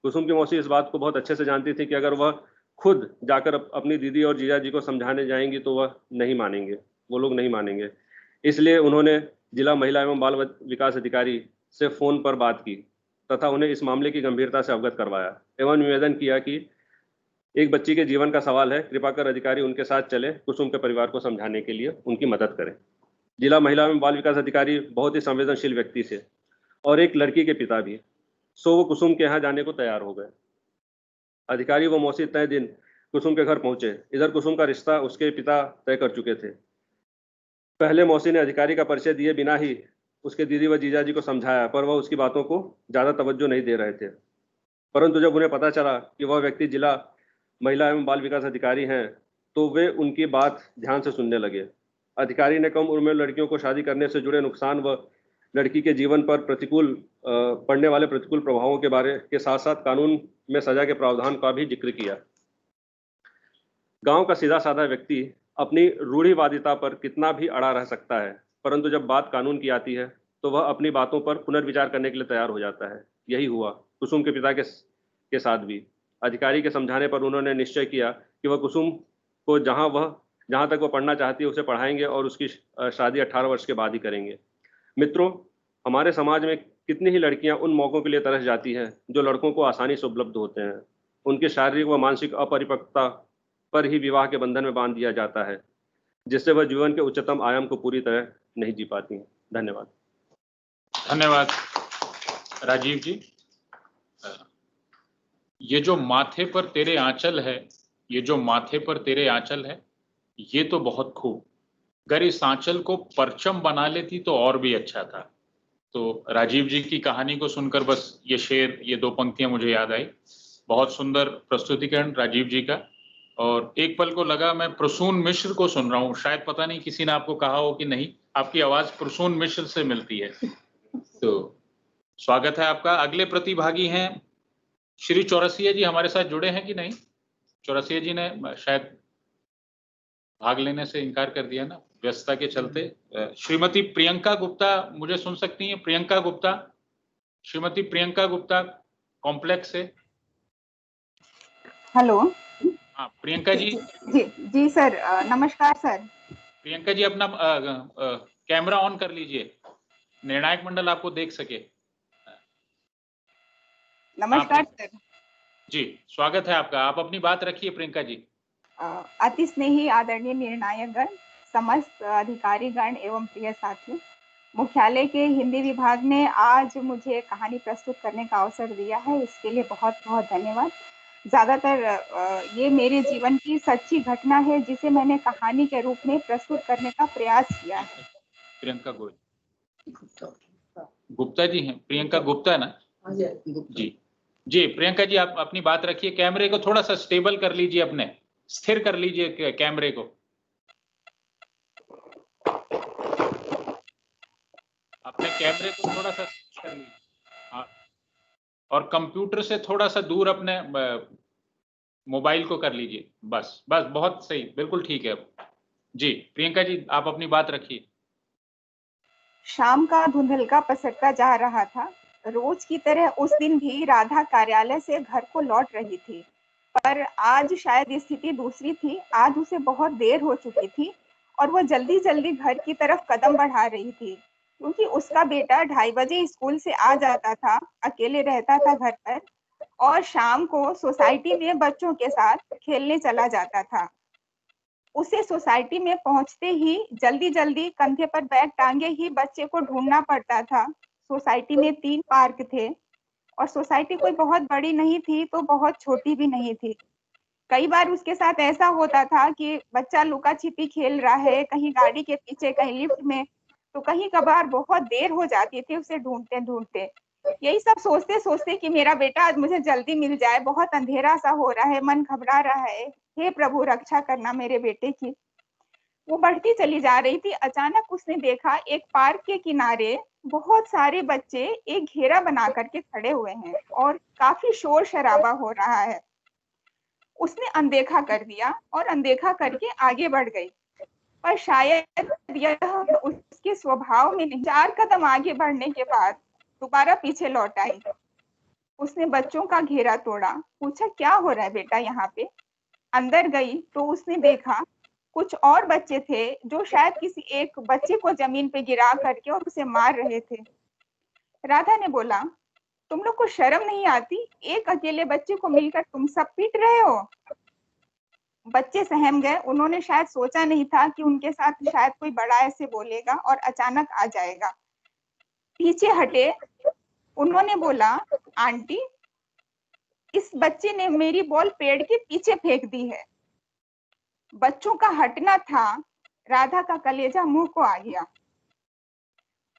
कुसुम की मौसी इस बात को बहुत अच्छे से जानती थी कि अगर वह खुद जाकर अपनी दीदी और जीजा जी को समझाने जाएंगी तो वह नहीं मानेंगे, वो लोग नहीं मानेंगे। इसलिए उन्होंने जिला महिला एवं बाल विकास अधिकारी से फ़ोन पर बात की तथा उन्हें इस मामले की गंभीरता से अवगत करवाया एवं निवेदन किया कि एक बच्ची के जीवन का सवाल है, कृपा कर अधिकारी उनके साथ चले, कुसुम के परिवार को समझाने के लिए उनकी मदद करें। जिला महिला एवं बाल विकास अधिकारी बहुत ही संवेदनशील व्यक्ति थे और एक लड़की के पिता भी, सो वो कुसुम के यहाँ जाने को तैयार हो गए। अधिकारी वो मौसी तय दिन कुसुम के घर पहुंचे। इधर कुसुम का रिश्ता उसके पिता तय कर चुके थे। पहले मौसी ने अधिकारी का परिचय दिए बिना ही उसके दीदी व जीजा जी को समझाया, पर वह उसकी बातों को ज़्यादा तवज्जो नहीं दे रहे थे। परंतु जब उन्हें पता चला कि वह व्यक्ति जिला महिला एवं बाल विकास अधिकारी हैं तो वे उनकी बात ध्यान से सुनने लगे। अधिकारी ने कम उम्र में लड़कियों को शादी करने से जुड़े नुकसान व लड़की के जीवन पर पड़ने वाले प्रतिकूल प्रभावों के बारे के साथ साथ कानून में सजा के प्रावधान का भी जिक्र किया। गांव का सीधा साधा व्यक्ति अपनी रूढ़िवादिता पर कितना भी अड़ा रह सकता है, परंतु जब बात कानून की आती है तो वह अपनी बातों पर पुनर्विचार करने के लिए तैयार हो जाता है। यही हुआ कुसुम के पिता के साथ भी। अधिकारी के समझाने पर उन्होंने निश्चय किया कि वह कुसुम को जहाँ तक वह पढ़ना चाहती है उसे पढ़ाएंगे और उसकी शादी 18 वर्ष के बाद ही करेंगे। मित्रों, हमारे समाज में कितनी ही लड़कियां उन मौकों के लिए तरस जाती हैं जो लड़कों को आसानी से उपलब्ध होते हैं। उनकी शारीरिक व मानसिक अपरिपक्वता पर ही विवाह के बंधन में बांध दिया जाता है, जिससे वह जीवन के उच्चतम आयाम को पूरी तरह नहीं जी पाती हैं। धन्यवाद। धन्यवाद राजीव जी। ये जो माथे पर तेरे आंचल है, ये तो बहुत खूब। अगर इस आंचल को परचम बना लेती तो और भी अच्छा था। तो राजीव जी की कहानी को सुनकर बस ये शेर, ये 2 पंक्तियां मुझे याद आई। बहुत सुंदर प्रस्तुतिकरण राजीव जी का। और एक पल को लगा मैं प्रसून मिश्र को सुन रहा हूँ। शायद पता नहीं किसी ने आपको कहा हो कि नहीं, आपकी आवाज प्रसून मिश्र से मिलती है। तो स्वागत है आपका। अगले प्रतिभागी हैं श्री चौरसिया जी, हमारे साथ जुड़े हैं कि नहीं? चौरसिया जी ने शायद भाग लेने से इनकार कर दिया ना, व्यस्तता के चलते। श्रीमती प्रियंका गुप्ता मुझे सुन सकती हैं? प्रियंका गुप्ता, श्रीमती प्रियंका गुप्ता कॉम्प्लेक्स से। हेलो। हाँ प्रियंका जी। जी सर, नमस्कार सर। प्रियंका जी अपना कैमरा ऑन कर लीजिए, निर्णायक मंडल आपको देख सके। नमस्कार सर जी, स्वागत है आपका। आप अपनी बात रखिए प्रियंका जी। अति स्नेही आदरणीय निर्णायकगण, समस्त अधिकारीगण एवं प्रिय साथियों, मुख्यालय के हिंदी विभाग ने आज मुझे कहानी प्रस्तुत करने का अवसर दिया है, इसके लिए बहुत बहुत धन्यवाद। ज्यादातर ये मेरे जीवन की सच्ची घटना है जिसे मैंने कहानी के रूप में प्रस्तुत करने का प्रयास किया है। प्रियंका गुप्ता जी हैं? प्रियंका गुप्ता है ना? जी जी प्रियंका जी, आप अपनी बात रखिए। कैमरे को थोड़ा सा स्टेबल कर लीजिए, अपने स्थिर कर लीजिए कैमरे को। अपने कैमरे को थोड़ा सा कर लीजिए। हाँ, और कंप्यूटर से थोड़ा सा दूर अपने मोबाइल को कर लीजिए। बस बस, बहुत सही, बिल्कुल ठीक है। जी प्रियंका जी, आप अपनी बात रखिए। शाम का धुंधलका पसरता जा रहा था। रोज की तरह उस दिन भी राधा कार्यालय से घर को लौट रही थी, पर आज शायद स्थिति दूसरी थी। आज उसे बहुत देर हो चुकी थी और वो जल्दी जल्दी घर की तरफ कदम बढ़ा रही थी, क्योंकि उसका बेटा 2:30 बजे स्कूल से आ जाता था, अकेले रहता था घर पर और शाम को सोसाइटी में बच्चों के साथ खेलने चला जाता था। उसे सोसाइटी में पहुंचते ही जल्दी जल्दी कंधे पर बैग टांगे ही बच्चे को ढूंढना पड़ता था। सोसाइटी में 3 पार्क थे और सोसाइटी कोई बहुत बड़ी नहीं थी तो बहुत छोटी भी नहीं थी। कई बार उसके साथ ऐसा होता था कि बच्चा लुका छिपी खेल रहा है, कहीं गाड़ी के पीछे, कहीं लिफ्ट में, तो कहीं कभार बहुत देर हो जाती थी उसे ढूंढते ढूंढते। यही सब सोचते सोचते कि मेरा बेटा आज मुझे जल्दी मिल जाए, बहुत अंधेरा सा हो रहा है, मन घबरा रहा है, हे प्रभु रक्षा करना मेरे बेटे की। वो बढ़ती चली जा रही थी। अचानक उसने देखा एक पार्क के किनारे बहुत सारे बच्चे एक घेरा बना करके खड़े हुए हैं और काफी शोर शराबा हो रहा है। उसने अनदेखा कर दिया और अनदेखा करके आगे बढ़ गई, पर शायद यह उसके स्वभाव में नहीं। 4 कदम आगे बढ़ने के बाद दोबारा पीछे लौट आई। उसने बच्चों का घेरा तोड़ा, पूछा क्या हो रहा है बेटा यहाँ पे। अंदर गई तो उसने देखा कुछ और बच्चे थे जो शायद किसी एक बच्चे को जमीन पे गिरा करके और उसे मार रहे थे। राधा ने बोला, तुम लोग को शर्म नहीं आती? एक अकेले बच्चे को मिलकर तुम सब पीट रहे हो। बच्चे सहम गए। उन्होंने शायद सोचा नहीं था कि उनके साथ शायद कोई बड़ा ऐसे बोलेगा और अचानक आ जाएगा। पीछे हटे। उन्होंने बोला, आंटी, इस बच्चे ने मेरी बॉल पेड़ के पीछे फेंक दी है। बच्चों का हटना था। राधा का कलेजा मुंह को आ गया।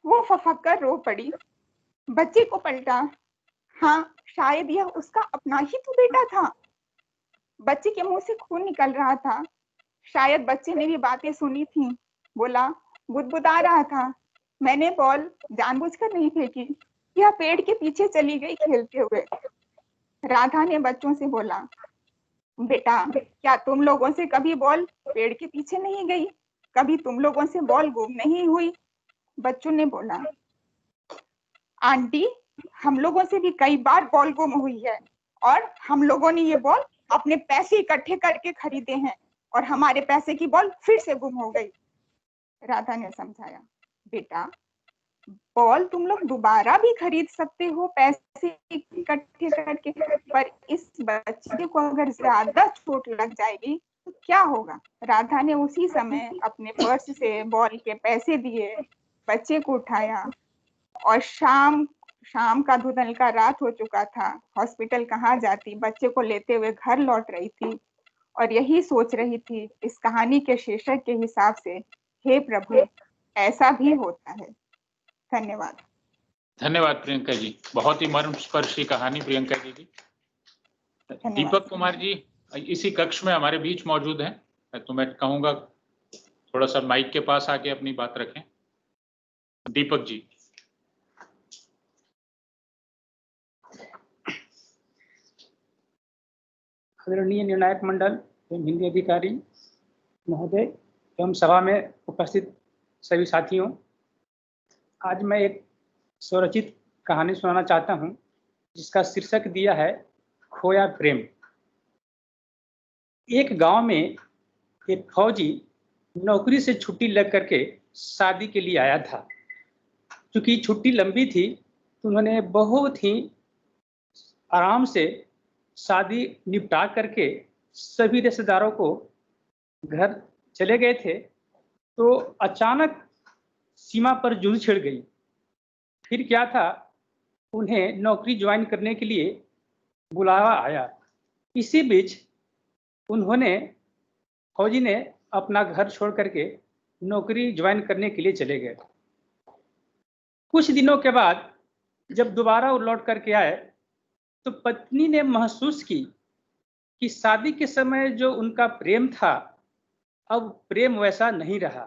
वो फफक कर रो पड़ी। बच्चे को पलटा। हाँ, शायद यह उसका अपना ही तो बेटा था। बच्चे के मुंह से खून निकल रहा था। शायद बच्चे ने भी बातें सुनी थी। बोला, बुदबुदा रहा था, मैंने बॉल जानबूझकर नहीं फेंकी, यह पेड़ के पीछे चली गई खेलते हुए। राधा ने बच्चों से बोला, बेटा, क्या तुम लोगों से कभी बॉल पेड़ के पीछे नहीं गई? कभी तुम लोगों से बॉल गुम नहीं हुई? बच्चों ने बोला, आंटी, हम लोगों से भी कई बार बॉल गुम हुई है और हम लोगों ने ये बॉल अपने पैसे इकट्ठे करके खरीदे हैं और हमारे पैसे की बॉल फिर से गुम हो गई। राधा ने समझाया, बेटा, बॉल तुम लोग दोबारा भी खरीद सकते हो पैसे इकट्ठे करके, पर इस बच्चे को अगर ज्यादा चोट लग जाएगी तो क्या होगा? राधा ने उसी समय अपने पर्स से बॉल के पैसे दिए, बच्चे को उठाया और शाम का धुंधलका रात हो चुका था। हॉस्पिटल कहाँ जाती, बच्चे को लेते हुए घर लौट रही थी और यही सोच रही थी इस कहानी के शीर्षक के हिसाब से, हे प्रभु, ऐसा भी होता है। धन्यवाद। धन्यवाद प्रियंका जी, बहुत ही मर्मस्पर्शी कहानी प्रियंका जी की। दीपक कुमार जी इसी कक्ष में हमारे बीच मौजूद हैं, तो मैं कहूंगा थोड़ा सा माइक के पास आके अपनी बात रखें। दीपक जी। आदरणीय निर्णायक मंडल एवं हिंदी अधिकारी महोदय एवं सभा में उपस्थित सभी साथियों, आज मैं एक स्वरचित कहानी सुनाना चाहता हूं जिसका शीर्षक दिया है खोया प्रेम। एक गांव में एक फौजी नौकरी से छुट्टी लग करके शादी के लिए आया था। चूंकि छुट्टी लंबी थी तो उन्होंने बहुत ही आराम से शादी निपटा करके सभी रिश्तेदारों को घर चले गए थे। तो अचानक सीमा पर जंग छिड़ गई। फिर क्या था, उन्हें नौकरी ज्वाइन करने के लिए बुलावा आया। इसी बीच फौजी ने अपना घर छोड़ करके नौकरी ज्वाइन करने के लिए चले गए। कुछ दिनों के बाद जब दोबारा वो लौट करके आए तो पत्नी ने महसूस की कि शादी के समय जो उनका प्रेम था अब प्रेम वैसा नहीं रहा।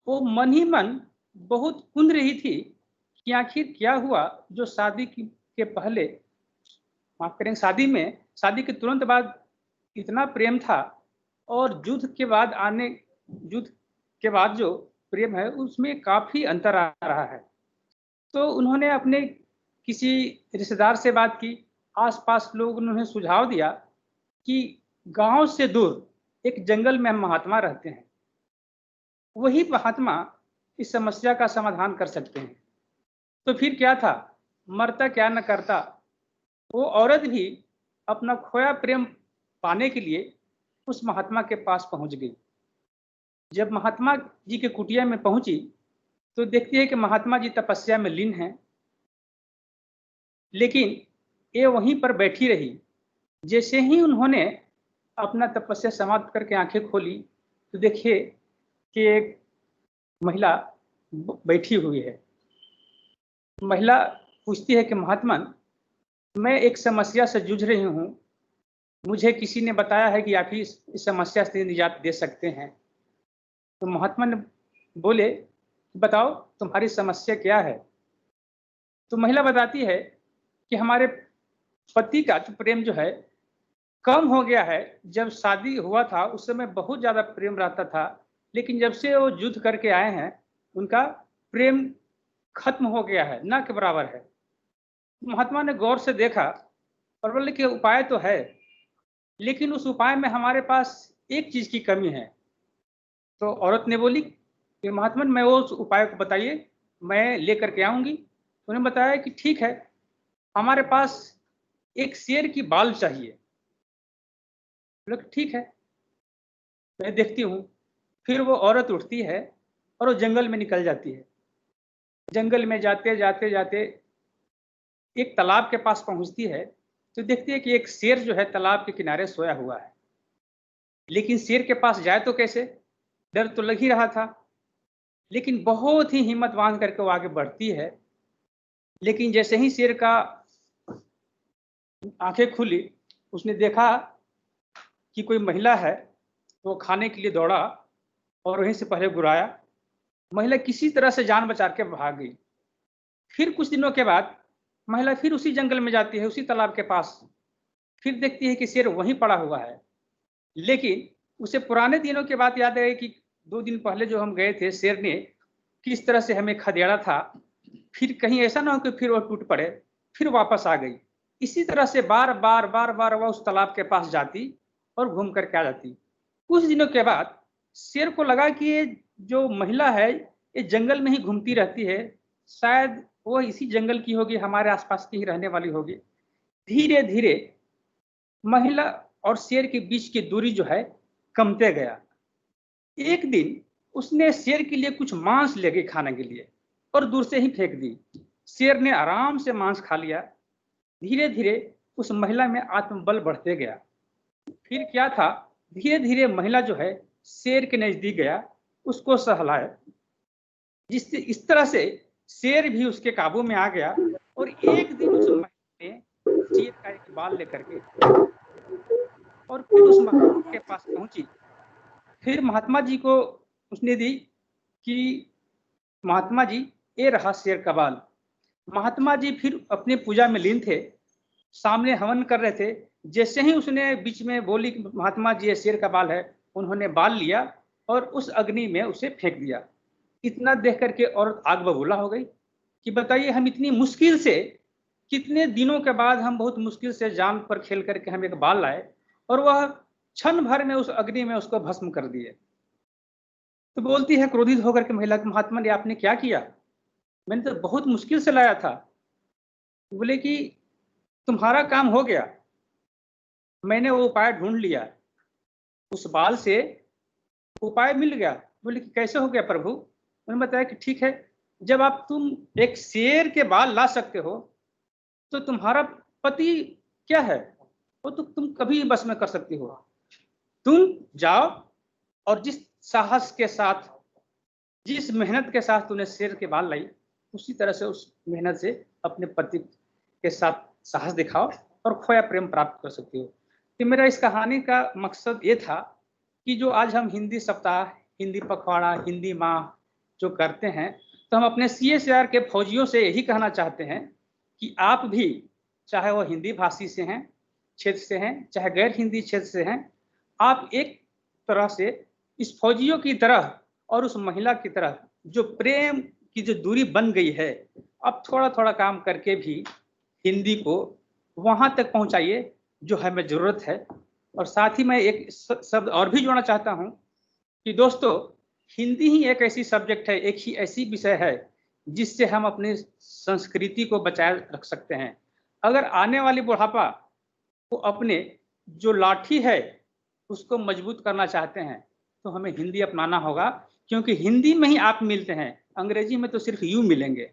वो मन ही मन बहुत कुंद रही थी कि आखिर क्या हुआ जो शादी के पहले, माफ करें, शादी के तुरंत बाद इतना प्रेम था और युद्ध के बाद जो प्रेम है उसमें काफी अंतर आ रहा है। तो उन्होंने अपने किसी रिश्तेदार से बात की। आसपास लोग उन्होंने सुझाव दिया कि गांव से दूर एक जंगल में महात्मा रहते हैं, वही महात्मा इस समस्या का समाधान कर सकते हैं। तो फिर क्या था, मरता क्या न करता, वो औरत भी अपना खोया प्रेम पाने के लिए उस महात्मा के पास पहुंच गई। जब महात्मा जी के कुटिया में पहुंची तो देखती है कि महात्मा जी तपस्या में लीन हैं, लेकिन ये वहीं पर बैठी रही। जैसे ही उन्होंने अपना तपस्या समाप्त करके आंखें खोली तो देखिए कि एक महिला बैठी हुई है। महिला पूछती है कि महात्मन, मैं एक समस्या से जूझ रही हूँ, मुझे किसी ने बताया है कि आप ही इस समस्या से निजात दे सकते हैं। तो महात्मा ने बोले, बताओ तुम्हारी समस्या क्या है। तो महिला बताती है कि हमारे पति का प्रेम जो है कम हो गया है। जब शादी हुआ था उस समय बहुत ज्यादा प्रेम रहता था, लेकिन जब से वो युद्ध करके आए हैं उनका प्रेम खत्म हो गया है, ना के बराबर है। महात्मा ने गौर से देखा और बोले कि उपाय तो है, लेकिन उस उपाय में हमारे पास एक चीज की कमी है। तो औरत ने बोली कि महात्मा, मैं वो उपाय को बताइए, मैं लेकर के आऊंगी। उन्होंने बताया कि ठीक है, हमारे पास एक शेर की बाल चाहिए। बोले ठीक है, मैं देखती हूँ। फिर वो औरत उठती है और वो जंगल में निकल जाती है। जंगल में जाते जाते जाते एक तालाब के पास पहुंचती है तो देखती है कि एक शेर जो है तालाब के किनारे सोया हुआ है। लेकिन शेर के पास जाए तो कैसे, डर तो लग ही रहा था। लेकिन बहुत ही हिम्मत बांध करके वो आगे बढ़ती है। लेकिन जैसे ही शेर का आंखें खुली, उसने देखा कि कोई महिला है, तो वो खाने के लिए दौड़ा और वहीं से पहले गुराया। महिला किसी तरह से जान बचा के भाग गई। फिर कुछ दिनों के बाद महिला फिर उसी जंगल में जाती है, उसी तालाब के पास। फिर देखती है कि शेर वहीं पड़ा हुआ है। लेकिन उसे पुराने दिनों की बात याद है कि 2 दिन पहले जो हम गए थे, शेर ने किस तरह से हमें खदेड़ा था। फिर कहीं ऐसा ना हो कि फिर वो टूट पड़े, फिर वापस आ गई। इसी तरह से बार बार वह उस तालाब के पास जाती और घूम करके आ जाती। कुछ दिनों के बाद शेर को लगा कि ये जो महिला है ये जंगल में ही घूमती रहती है, शायद वो इसी जंगल की होगी, हमारे आसपास की ही रहने वाली होगी। धीरे धीरे महिला और शेर के बीच की दूरी जो है कमते गया। एक दिन उसने शेर के लिए कुछ मांस ले गई खाने के लिए और दूर से ही फेंक दी। शेर ने आराम से मांस खा लिया। धीरे धीरे उस महिला में आत्मबल बढ़ते गया। फिर क्या था, धीरे धीरे महिला जो है शेर के नजदीक गया, उसको सहलाया, जिससे इस तरह से शेर भी उसके काबू में आ गया। और एक दिन उस महिला ने शेर का एक बाल लेकर के और फिर उस महात्मा के पास पहुंची। फिर महात्मा जी को उसने दी कि महात्मा जी, ये रहा शेर का बाल। महात्मा जी फिर अपने पूजा में लीन थे सामने हवन कर रहे थे, जैसे ही उसने बीच में बोली कि महात्मा जी ये शेर का बाल है, उन्होंने बाल लिया और उस अग्नि में उसे फेंक दिया। इतना देख करके औरत आग बबूला हो गई कि बताइए, हम इतनी मुश्किल से, कितने दिनों के बाद हम बहुत मुश्किल से जान पर खेल करके हम एक बाल लाए और वह क्षण भर में उस अग्नि में उसको भस्म कर दिए। तो बोलती है क्रोधित होकर के महिला, महात्मा जी आपने क्या किया? मैंने तो बहुत मुश्किल से लाया था। बोले कि तुम्हारा काम हो गया, मैंने वो उपाय ढूंढ लिया, उस बाल से उपाय मिल गया। बोले कि कैसे हो गया प्रभु? उन्होंने बताया कि ठीक है, जब आप तुम एक शेर के बाल ला सकते हो तो तुम्हारा पति क्या है, वो तो तुम कभी बस में कर सकती हो। तुम जाओ और जिस साहस के साथ, जिस मेहनत के साथ तुमने शेर के बाल लाई, उसी तरह से उस मेहनत से अपने पति के साथ साहस दिखाओ और खोया प्रेम प्राप्त कर सकती हो। तो मेरा इस कहानी का मकसद ये था कि जो आज हम हिंदी सप्ताह, हिंदी पखवाड़ा, हिंदी माह जो करते हैं, तो हम अपने CSIR के फौजियों से यही कहना चाहते हैं कि आप भी, चाहे वो हिंदी भाषी से हैं, क्षेत्र से हैं, चाहे गैर हिंदी क्षेत्र से हैं, आप एक तरह से इस फौजियों की तरह और उस महिला की तरह जो प्रेम की जो दूरी बन गई है, अब थोड़ा थोड़ा काम करके भी हिंदी को वहां तक पहुंचाइए जो हमें जरूरत है। और साथ ही मैं एक शब्द और भी जोड़ना चाहता हूं कि दोस्तों, हिंदी ही एक ऐसी सब्जेक्ट है, एक ही ऐसी विषय है जिससे हम अपनी संस्कृति को बचाए रख सकते हैं। अगर आने वाली बुढ़ापा को अपने जो लाठी है उसको मजबूत करना चाहते हैं तो हमें हिंदी अपनाना होगा, क्योंकि हिंदी में ही आप मिलते हैं, अंग्रेजी में तो सिर्फ यू मिलेंगे।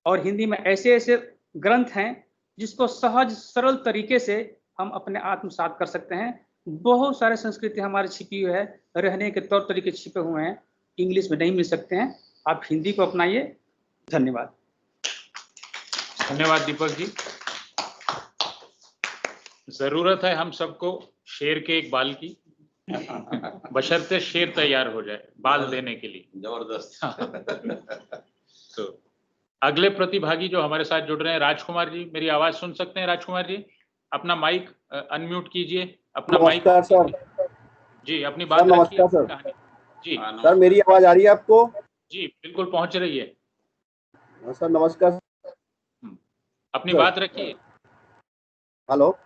और हिंदी में ऐसे ऐसे ग्रंथ हैं जिसको सहज सरल तरीके से हम अपने आत्मसात कर सकते हैं। बहुत सारे संस्कृति हमारी छिपी हुई है, रहने के तौर तरीके छिपे हुए हैं, इंग्लिश में नहीं मिल सकते हैं। आप हिंदी को अपनाइए। धन्यवाद। धन्यवाद दीपक जी। जरूरत है हम सबको शेर के एक बाल की, बशर्ते शेर तैयार हो जाए बाल देने के लिए। जबरदस्त। तो अगले प्रतिभागी जो हमारे साथ जुड़ रहे हैं, राजकुमार जी, मेरी आवाज सुन सकते हैं? राजकुमार जी, अपना माइक अनम्यूट कीजिए, अपना माइक। नमस्कार सर। जी, अपनी बात रखिए। नमस्कार सर। जी सर, मेरी आवाज आ रही है आपको? जी बिल्कुल पहुंच रही है सर। नमस्कार। अपनी बात रखिए। हेलो।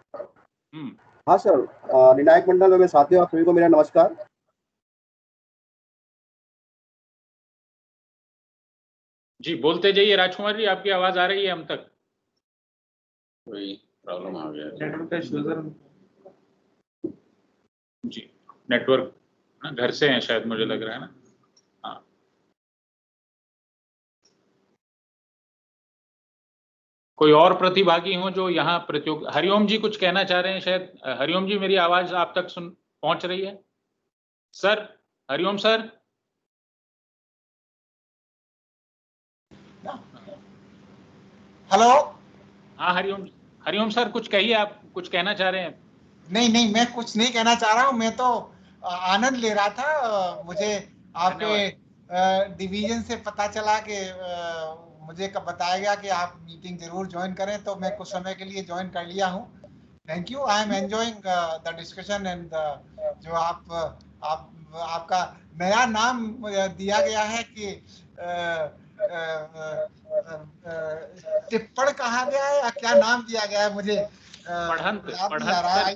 हाँ सर, निर्णायक मंडल में साथियों, आप सभी को मेरा नमस्कार। जी बोलते जाइए राजकुमार जी, आपकी आवाज आ रही है हम तक। कोई प्रॉब्लम आ गया जी, नेटवर्क घर से है शायद, मुझे लग रहा है ना। हाँ, कोई और प्रतिभागी हो जो यहाँ प्रतियोगिता? हरिओम जी कुछ कहना चाह रहे हैं शायद। हरिओम जी, मेरी आवाज आप तक पहुंच रही है? Sir, Hariom sir. हेलो। हाँ हरिओम सर, कुछ कहिए, आप कुछ कहना चाह रहे हैं? नहीं, मैं कुछ नहीं कहना चाह रहा हूँ। मैं तो आनंद ले रहा था। मुझे आपके डिवीजन से पता चला कि मुझे कब बताया गया कि आप मीटिंग जरूर ज्वाइन करें, तो मैं कुछ समय के लिए ज्वाइन कर लिया हूँ। Thank you. I am enjoying the discussion and जो आपका नया नाम दिया गया है कि टिप्पण कहा गया है या क्या नाम दिया गया है, मुझे पढ़ंत,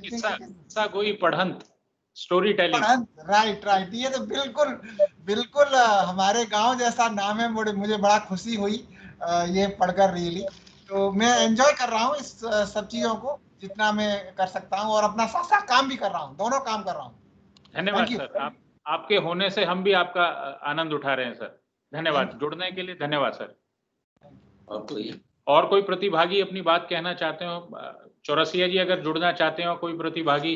किस्सा गोई पढ़ंत, स्टोरी टेलिंग। राइट। ये तो बिल्कुल हमारे गांव जैसा नाम है। मुझे बड़ा खुशी हुई ये पढ़कर रियली। तो मैं एंजॉय कर रहा हूँ इस सब चीजों को जितना मैं कर सकता हूँ, और अपना साथ काम भी कर रहा हूँ, दोनों काम कर रहा हूँ। धन्यवाद सर, आपके होने से हम भी आपका आनंद उठा रहे हैं सर। धन्यवाद जुड़ने के लिए। धन्यवाद सर। और कोई प्रतिभागी अपनी बात कहना चाहते हो? चौरसिया जी, अगर जुड़ना चाहते हो कोई प्रतिभागी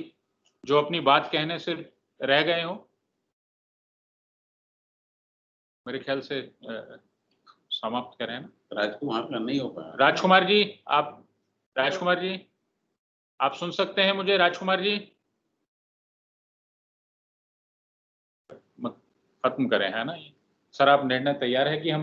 जो अपनी बात कहने से रह गए हो? मेरे ख्याल से समाप्त करें ना। राजकुमार का नहीं हो पाया। राजकुमार जी आप सुन सकते हैं मुझे? राजकुमार जी, खत्म करें है ना सर? आप निर्णय तैयार है कि हम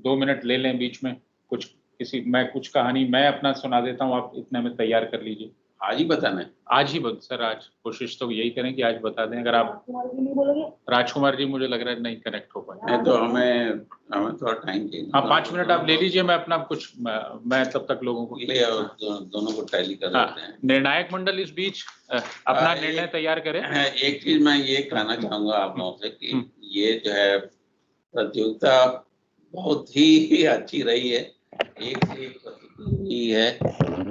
2 मिनट ले लें बीच में, कुछ मैं कुछ कहानी मैं अपना सुना देता हूँ, आप इतने में तैयार कर लीजिए। आज ही बताना है? आज ही सर आज कोशिश तो यही करें कि आज बता दें। अगर आप राजकुमार जी, मुझे लग रहा है नहीं कनेक्ट हो पाए। नहीं तो हमें थोड़ा टाइम चाहिए। हाँ 5 मिनट आप ले लीजिए, मैं अपना कुछ मैं तब तक लोगों को दोनों को टैली कर देते हैं। निर्णायक मंडल इस बीच अपना निर्णय तैयार करें। एक चीज मैं ये कहना चाहूंगा आप लोगों से कि ये जो है प्रतियोगिता बहुत ही अच्छी रही है, एक से एक प्रस्तुति है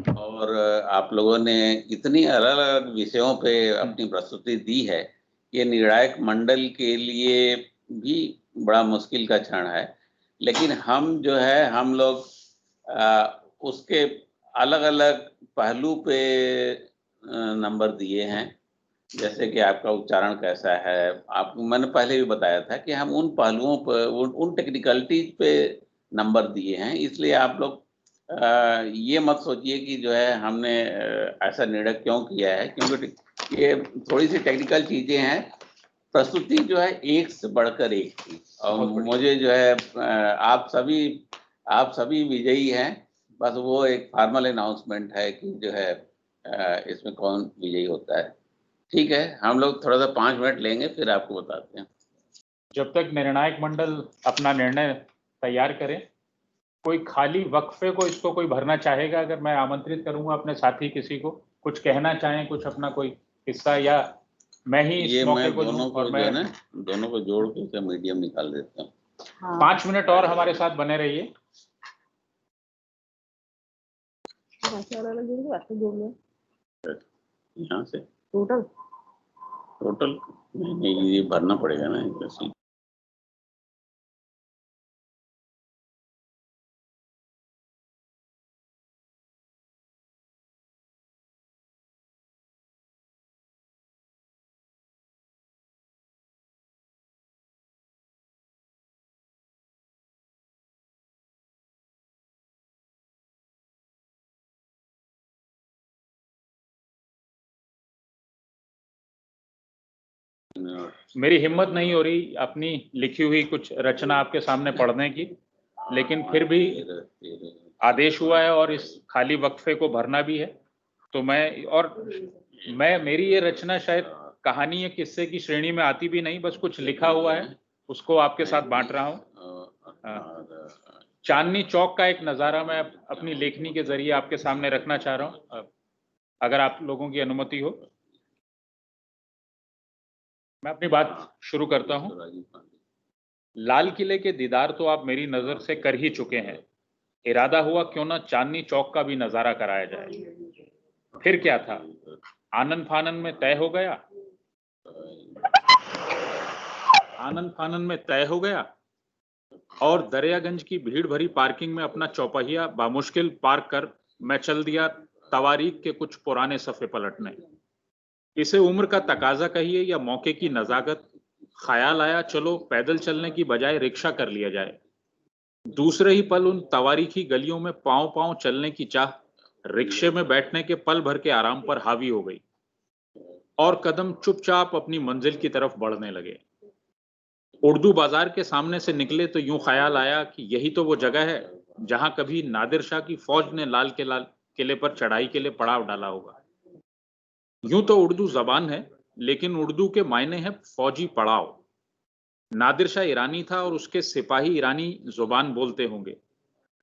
और आप लोगों ने इतनी अलग अलग विषयों पे अपनी प्रस्तुति दी है। ये निर्णायक मंडल के लिए भी बड़ा मुश्किल का क्षण है, लेकिन हम जो है हम लोग उसके अलग अलग पहलू पे नंबर दिए हैं। जैसे कि आपका उच्चारण कैसा है, आपको मैंने पहले भी बताया था कि हम उन पहलुओं पर उन टेक्निकलिटीज पे नंबर दिए हैं। इसलिए आप लोग ये मत सोचिए कि जो है हमने ऐसा निर्णय क्यों किया है, क्योंकि ये थोड़ी सी टेक्निकल चीजें हैं। प्रस्तुति जो है एक से बढ़कर एक थी और मुझे जो है आप सभी विजयी हैं। बस वो एक फॉर्मल अनाउंसमेंट है कि जो है इसमें कौन विजयी होता है। ठीक है, हम लोग थोड़ा सा 5 मिनट लेंगे, फिर आपको बताते हैं। जब तक निर्णायक मंडल अपना निर्णय तैयार करें, कोई खाली वक्फे को इसको कोई भरना चाहेगा? अगर मैं आमंत्रित करूंगा अपने साथी किसी को कुछ कहना चाहें, कुछ अपना कोई किस्सा, या मैं ही इस मौके को दोनों को जो है ना, दोनों को जोड़ के मीडियम निकाल देता हूँ। 5 मिनट और हमारे साथ बने रहिए। यहाँ से टोटल नहीं, ये भरना पड़ेगा ना सीट। मेरी हिम्मत नहीं हो रही अपनी लिखी हुई कुछ रचना आपके सामने पढ़ने की, लेकिन फिर भी आदेश हुआ है और इस खाली वक्फे को भरना भी है। तो मेरी ये रचना शायद कहानी या किस्से की श्रेणी में आती भी नहीं, बस कुछ लिखा हुआ है, उसको आपके साथ बांट रहा हूँ। चांदनी चौक का एक नज़ारा मैं अपनी लेखनी के जरिए आपके सामने रखना चाह रहा हूँ, अगर आप लोगों की अनुमति हो। मैं अपनी बात शुरू करता हूँ। लाल किले के दीदार तो आप मेरी नज़र से कर ही चुके हैं। इरादा हुआ क्यों ना चांदनी चौक का भी नज़ारा कराया जाए। फिर क्या था, आनन फानन में तय हो गया और दरियागंज की भीड़ भरी पार्किंग में अपना चौपहिया बामुश्किल पार्क कर मैं चल दिया तवारीख के कुछ पुराने सफ़े पलटने। इसे उम्र का तकाजा कहिए या मौके की नज़ाकत, ख्याल आया चलो पैदल चलने की बजाय रिक्शा कर लिया जाए। दूसरे ही पल उन तवारीखी गलियों में पांव पांव चलने की चाह रिक्शे में बैठने के पल भर के आराम पर हावी हो गई और कदम चुपचाप अपनी मंजिल की तरफ बढ़ने लगे। उर्दू बाजार के सामने से निकले तो यूं ख्याल आया कि यही तो वो जगह है जहां कभी नादिर शाह की फौज ने लाल किले पर चढ़ाई के लिए पड़ाव डाला होगा। यूं तो उर्दू जबान है, लेकिन उर्दू के मायने हैं फौजी पड़ाव। नादिर शाह ईरानी था और उसके सिपाही ईरानी जुबान बोलते होंगे।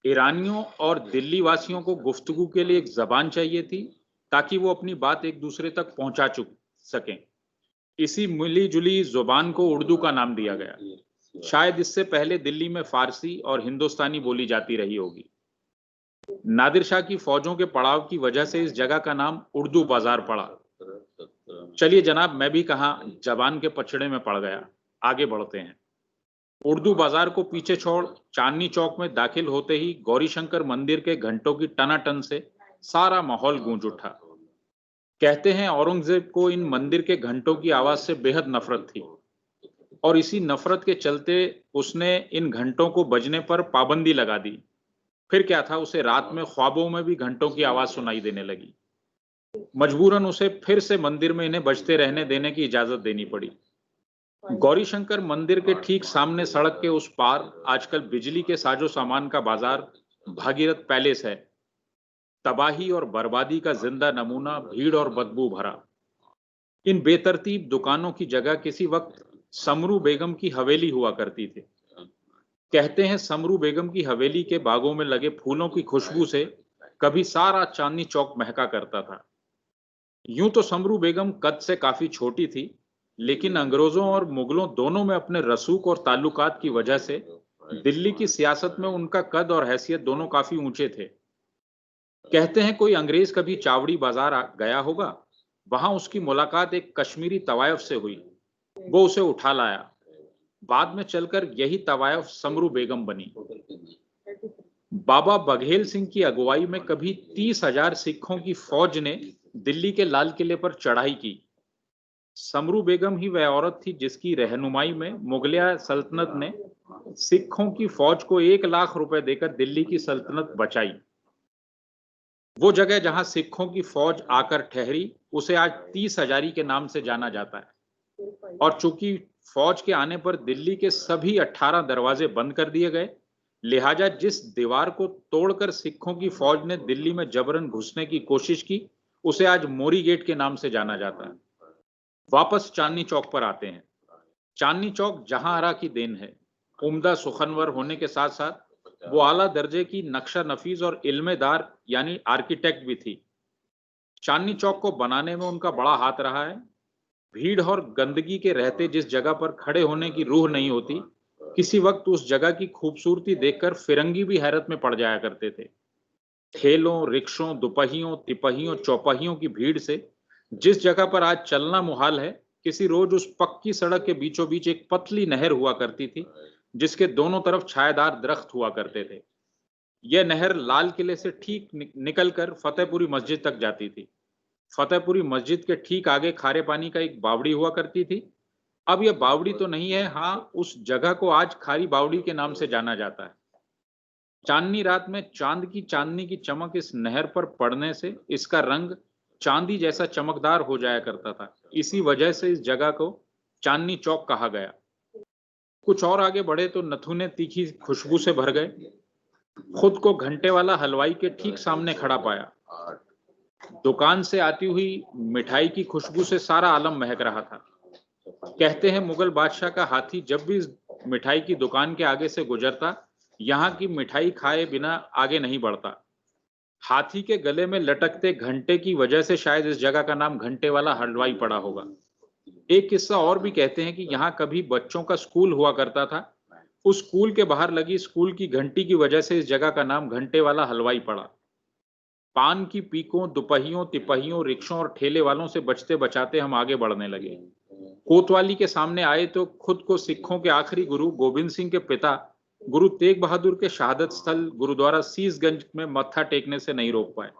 ईरानियों और दिल्ली वासियों को गुफ्तगू के लिए एक जबान चाहिए थी ताकि वो अपनी बात एक दूसरे तक पहुंचा सकें। इसी मिली जुली जुबान को उर्दू का नाम दिया गया। शायद इससे पहले दिल्ली में फारसी और हिंदुस्तानी बोली जाती रही होगी। नादिर शाह की फौजों के पड़ाव की वजह से इस जगह का नाम उर्दू बाजार पड़ा। चलिए जनाब, मैं भी कहाँ जबान के पछड़े में पड़ गया। आगे बढ़ते हैं। उर्दू बाजार को पीछे छोड़ चांदनी चौक में दाखिल होते ही गौरीशंकर मंदिर के घंटों की टनाटन से सारा माहौल गूंज उठा। कहते हैं औरंगजेब को इन मंदिर के घंटों की आवाज से बेहद नफरत थी और इसी नफरत के चलते उसने इन घंटों को बजने पर पाबंदी लगा दी। फिर क्या था, उसे रात में ख्वाबों में भी घंटों की आवाज सुनाई देने लगी। मजबूरन उसे फिर से मंदिर में इन्हें बजते रहने देने की इजाजत देनी पड़ी। गौरीशंकर मंदिर के ठीक सामने सड़क के उस पार आजकल बिजली के साजो सामान का बाजार भागीरथ पैलेस है, तबाही और बर्बादी का जिंदा नमूना, भीड़ और बदबू भरा। इन बेतरतीब दुकानों की जगह किसी वक्त समरू बेगम की हवेली हुआ करती थी। कहते हैं समरू बेगम की हवेली के बागों में लगे फूलों की खुशबू से कभी सारा चांदनी चौक महका करता था। यूं तो समरू बेगम कद से काफी छोटी थी, लेकिन अंग्रेजों और मुगलों दोनों में अपने रसूख और ताल्लुकात की वजह से दिल्ली की सियासत में उनका कद और हैसियत दोनों काफी ऊंचे थे। कहते हैं कोई अंग्रेज कभी चावड़ी बाजार गया होगा, वहां उसकी मुलाकात एक कश्मीरी तवायफ से हुई। वो उसे उठा लाया। बाद में चलकर यही तवायफ समरू बेगम बनी। बाबा बघेल सिंह की अगुवाई में कभी 30,000 सिखों की फौज ने दिल्ली के लाल किले पर चढ़ाई की। समरू बेगम ही वह औरत थी जिसकी रहनुमाई में मुगलिया सल्तनत ने सिखों की फौज को 1 लाख रुपए देकर दिल्ली की सल्तनत बचाई। वो जगह जहां सिखों की फौज आकर ठहरी उसे आज 30,000 के नाम से जाना जाता है। और चूंकि फौज के आने पर दिल्ली के सभी 18 दरवाजे बंद कर दिए गए, लिहाजा जिस दीवार को तोड़कर सिखों की फौज ने दिल्ली में जबरन घुसने की कोशिश की उसे आज मोरी गेट के नाम से जाना जाता है। वापस चांदनी चौक पर आते हैं। चांदनी चौक जहांआरा की देन है। उम्दा सुखनवर होने के साथ साथ वो आला दर्जे की नक्शा नफीस और इल्मेदार यानी आर्किटेक्ट भी थी। चांदनी चौक को बनाने में उनका बड़ा हाथ रहा है। भीड़ और गंदगी के रहते जिस जगह पर खड़े होने की रूह नहीं होती, किसी वक्त उस जगह की खूबसूरती देखकर फिरंगी भी हैरत में पड़ जाया करते थे। ठेलों, रिक्शों, दुपहियों, तिपहियों, चौपहियों की भीड़ से जिस जगह पर आज चलना मुहाल है, किसी रोज उस पक्की सड़क के बीचों बीच एक पतली नहर हुआ करती थी जिसके दोनों तरफ छायादार दरख्त हुआ करते थे। यह नहर लाल किले से ठीक निकलकर फतेहपुरी मस्जिद तक जाती थी। फतेहपुरी मस्जिद के ठीक आगे खारे पानी का एक बावड़ी हुआ करती थी। अब यह बावड़ी तो नहीं है, हाँ, उस जगह को आज खारी बावड़ी के नाम से जाना जाता है। चांदनी रात में चांदनी की चमक इस नहर पर पड़ने से इसका रंग चांदी जैसा चमकदार हो जाया करता था। इसी वजह से इस जगह को चांदनी चौक कहा गया। कुछ और आगे बढ़े तो नथुने तीखी खुशबू से भर गए। खुद को घंटे वाला हलवाई के ठीक सामने खड़ा पाया। दुकान से आती हुई मिठाई की खुशबू से सारा आलम महक रहा था। कहते हैं मुगल बादशाह का हाथी जब भी इस मिठाई की दुकान के आगे से गुजरता, यहाँ की मिठाई खाए बिना आगे नहीं बढ़ता। हाथी के गले में लटकते घंटे की वजह से शायद इस जगह का नाम घंटे वाला हलवाई पड़ा होगा। एक किस्सा और भी कहते हैं कि यहाँ कभी बच्चों का स्कूल हुआ करता था। उस स्कूल के बाहर लगी स्कूल की घंटी की वजह से इस जगह का नाम घंटे वाला हलवाई पड़ा। पान की पीकों, दुपहियों, तिपहियों, रिक्शों और ठेले वालों से बचते बचाते हम आगे बढ़ने लगे। कोतवाली के सामने आए तो खुद को सिखों के आखिरी गुरु गोविंद सिंह के पिता गुरु तेग बहादुर के शहादत स्थल गुरुद्वारा सीसगंज में मत्था टेकने से नहीं रोक पाए।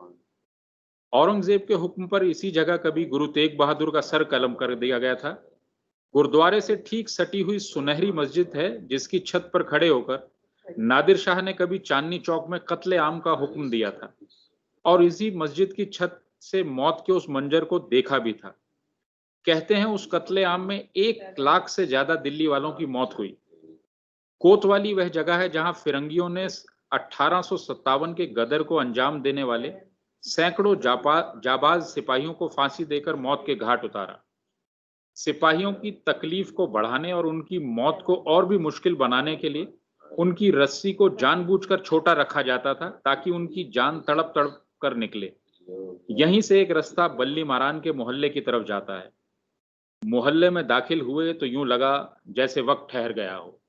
औरंगजेब के हुक्म पर इसी जगह कभी गुरु तेग बहादुर का सर कलम कर दिया गया था। गुरुद्वारे से ठीक सटी हुई सुनहरी मस्जिद है जिसकी छत पर खड़े होकर नादिर शाह ने कभी चांदनी चौक में कत्ले आम का हुक्म दिया था और इसी मस्जिद की छत से मौत के उस मंजर को देखा भी था। कहते हैं उस कत्ले आम में 1 लाख से ज्यादा दिल्ली वालों की मौत हुई। कोतवाली वह जगह है जहां फिरंगियों ने 1857 के गदर को अंजाम देने वाले सैकड़ों जाबाज सिपाहियों को फांसी देकर मौत के घाट उतारा। सिपाहियों की तकलीफ को बढ़ाने और उनकी मौत को और भी मुश्किल बनाने के लिए उनकी रस्सी को जानबूझकर छोटा रखा जाता था ताकि उनकी जान तड़प तड़प कर निकले। यहीं से एक रास्ता बल्ली मारान के मोहल्ले की तरफ जाता है। मोहल्ले में दाखिल हुए तो यूं लगा जैसे वक्त ठहर गया हो।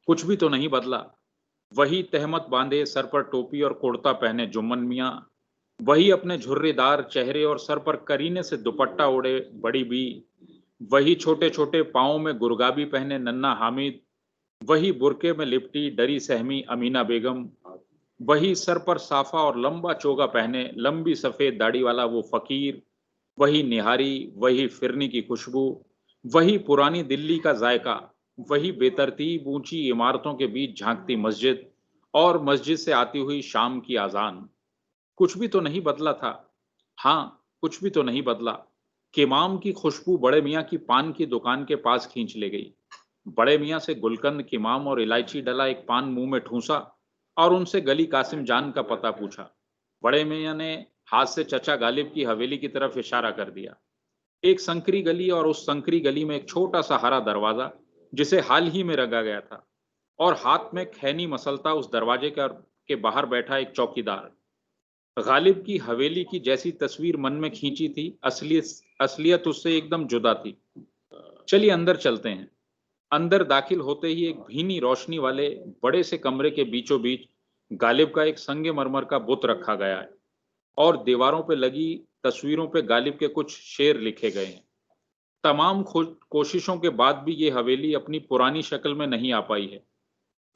कुछ भी तो नहीं बदला। वही तहमत बांधे, सर पर टोपी और कुर्ता पहने जुम्मन मियाँ, वही अपने झुर्रीदार चेहरे और सर पर करीने से दुपट्टा ओढ़े बड़ी बी, वही छोटे छोटे पाँव में गुरगाबी पहने नन्ना हामिद, वही बुरके में लिपटी डरी सहमी अमीना बेगम, वही सर पर साफा और लंबा चोगा पहने लंबी सफेद दाढ़ी वाला वो फकीर, वही निहारी, वही फिरनी की खुशबू, वही पुरानी दिल्ली का जायका, वही बेतरतीब ऊंची इमारतों के बीच झांकती मस्जिद और मस्जिद से आती हुई शाम की आजान। कुछ भी तो नहीं बदला था। हाँ, कुछ भी तो नहीं बदला। किमाम की खुशबू बड़े मियाँ की पान की दुकान के पास खींच ले गई। बड़े मियाँ से गुलकंद, किमाम और इलायची डला एक पान मुंह में ठूंसा और उनसे गली कासिम जान का पता पूछा। बड़े मियाँ ने हाथ से चचा गालिब की हवेली की तरफ इशारा कर दिया। एक संकरी गली और उस संकरी गली में एक छोटा सा हरा दरवाजा जिसे हाल ही में रंगा गया था, और हाथ में खैनी मसलता उस दरवाजे के बाहर बैठा एक चौकीदार। गालिब की हवेली की जैसी तस्वीर मन में खींची थी, असलियत उससे एकदम जुदा थी। चलिए अंदर चलते हैं। अंदर दाखिल होते ही एक भीनी रोशनी वाले बड़े से कमरे के बीचों बीच गालिब का एक संगमरमर का बुत रखा गया है और दीवारों पे लगी तस्वीरों पे गालिब के कुछ शेर लिखे गए हैं। तमाम कोशिशों के बाद भी ये हवेली अपनी पुरानी शक्ल में नहीं आ पाई है।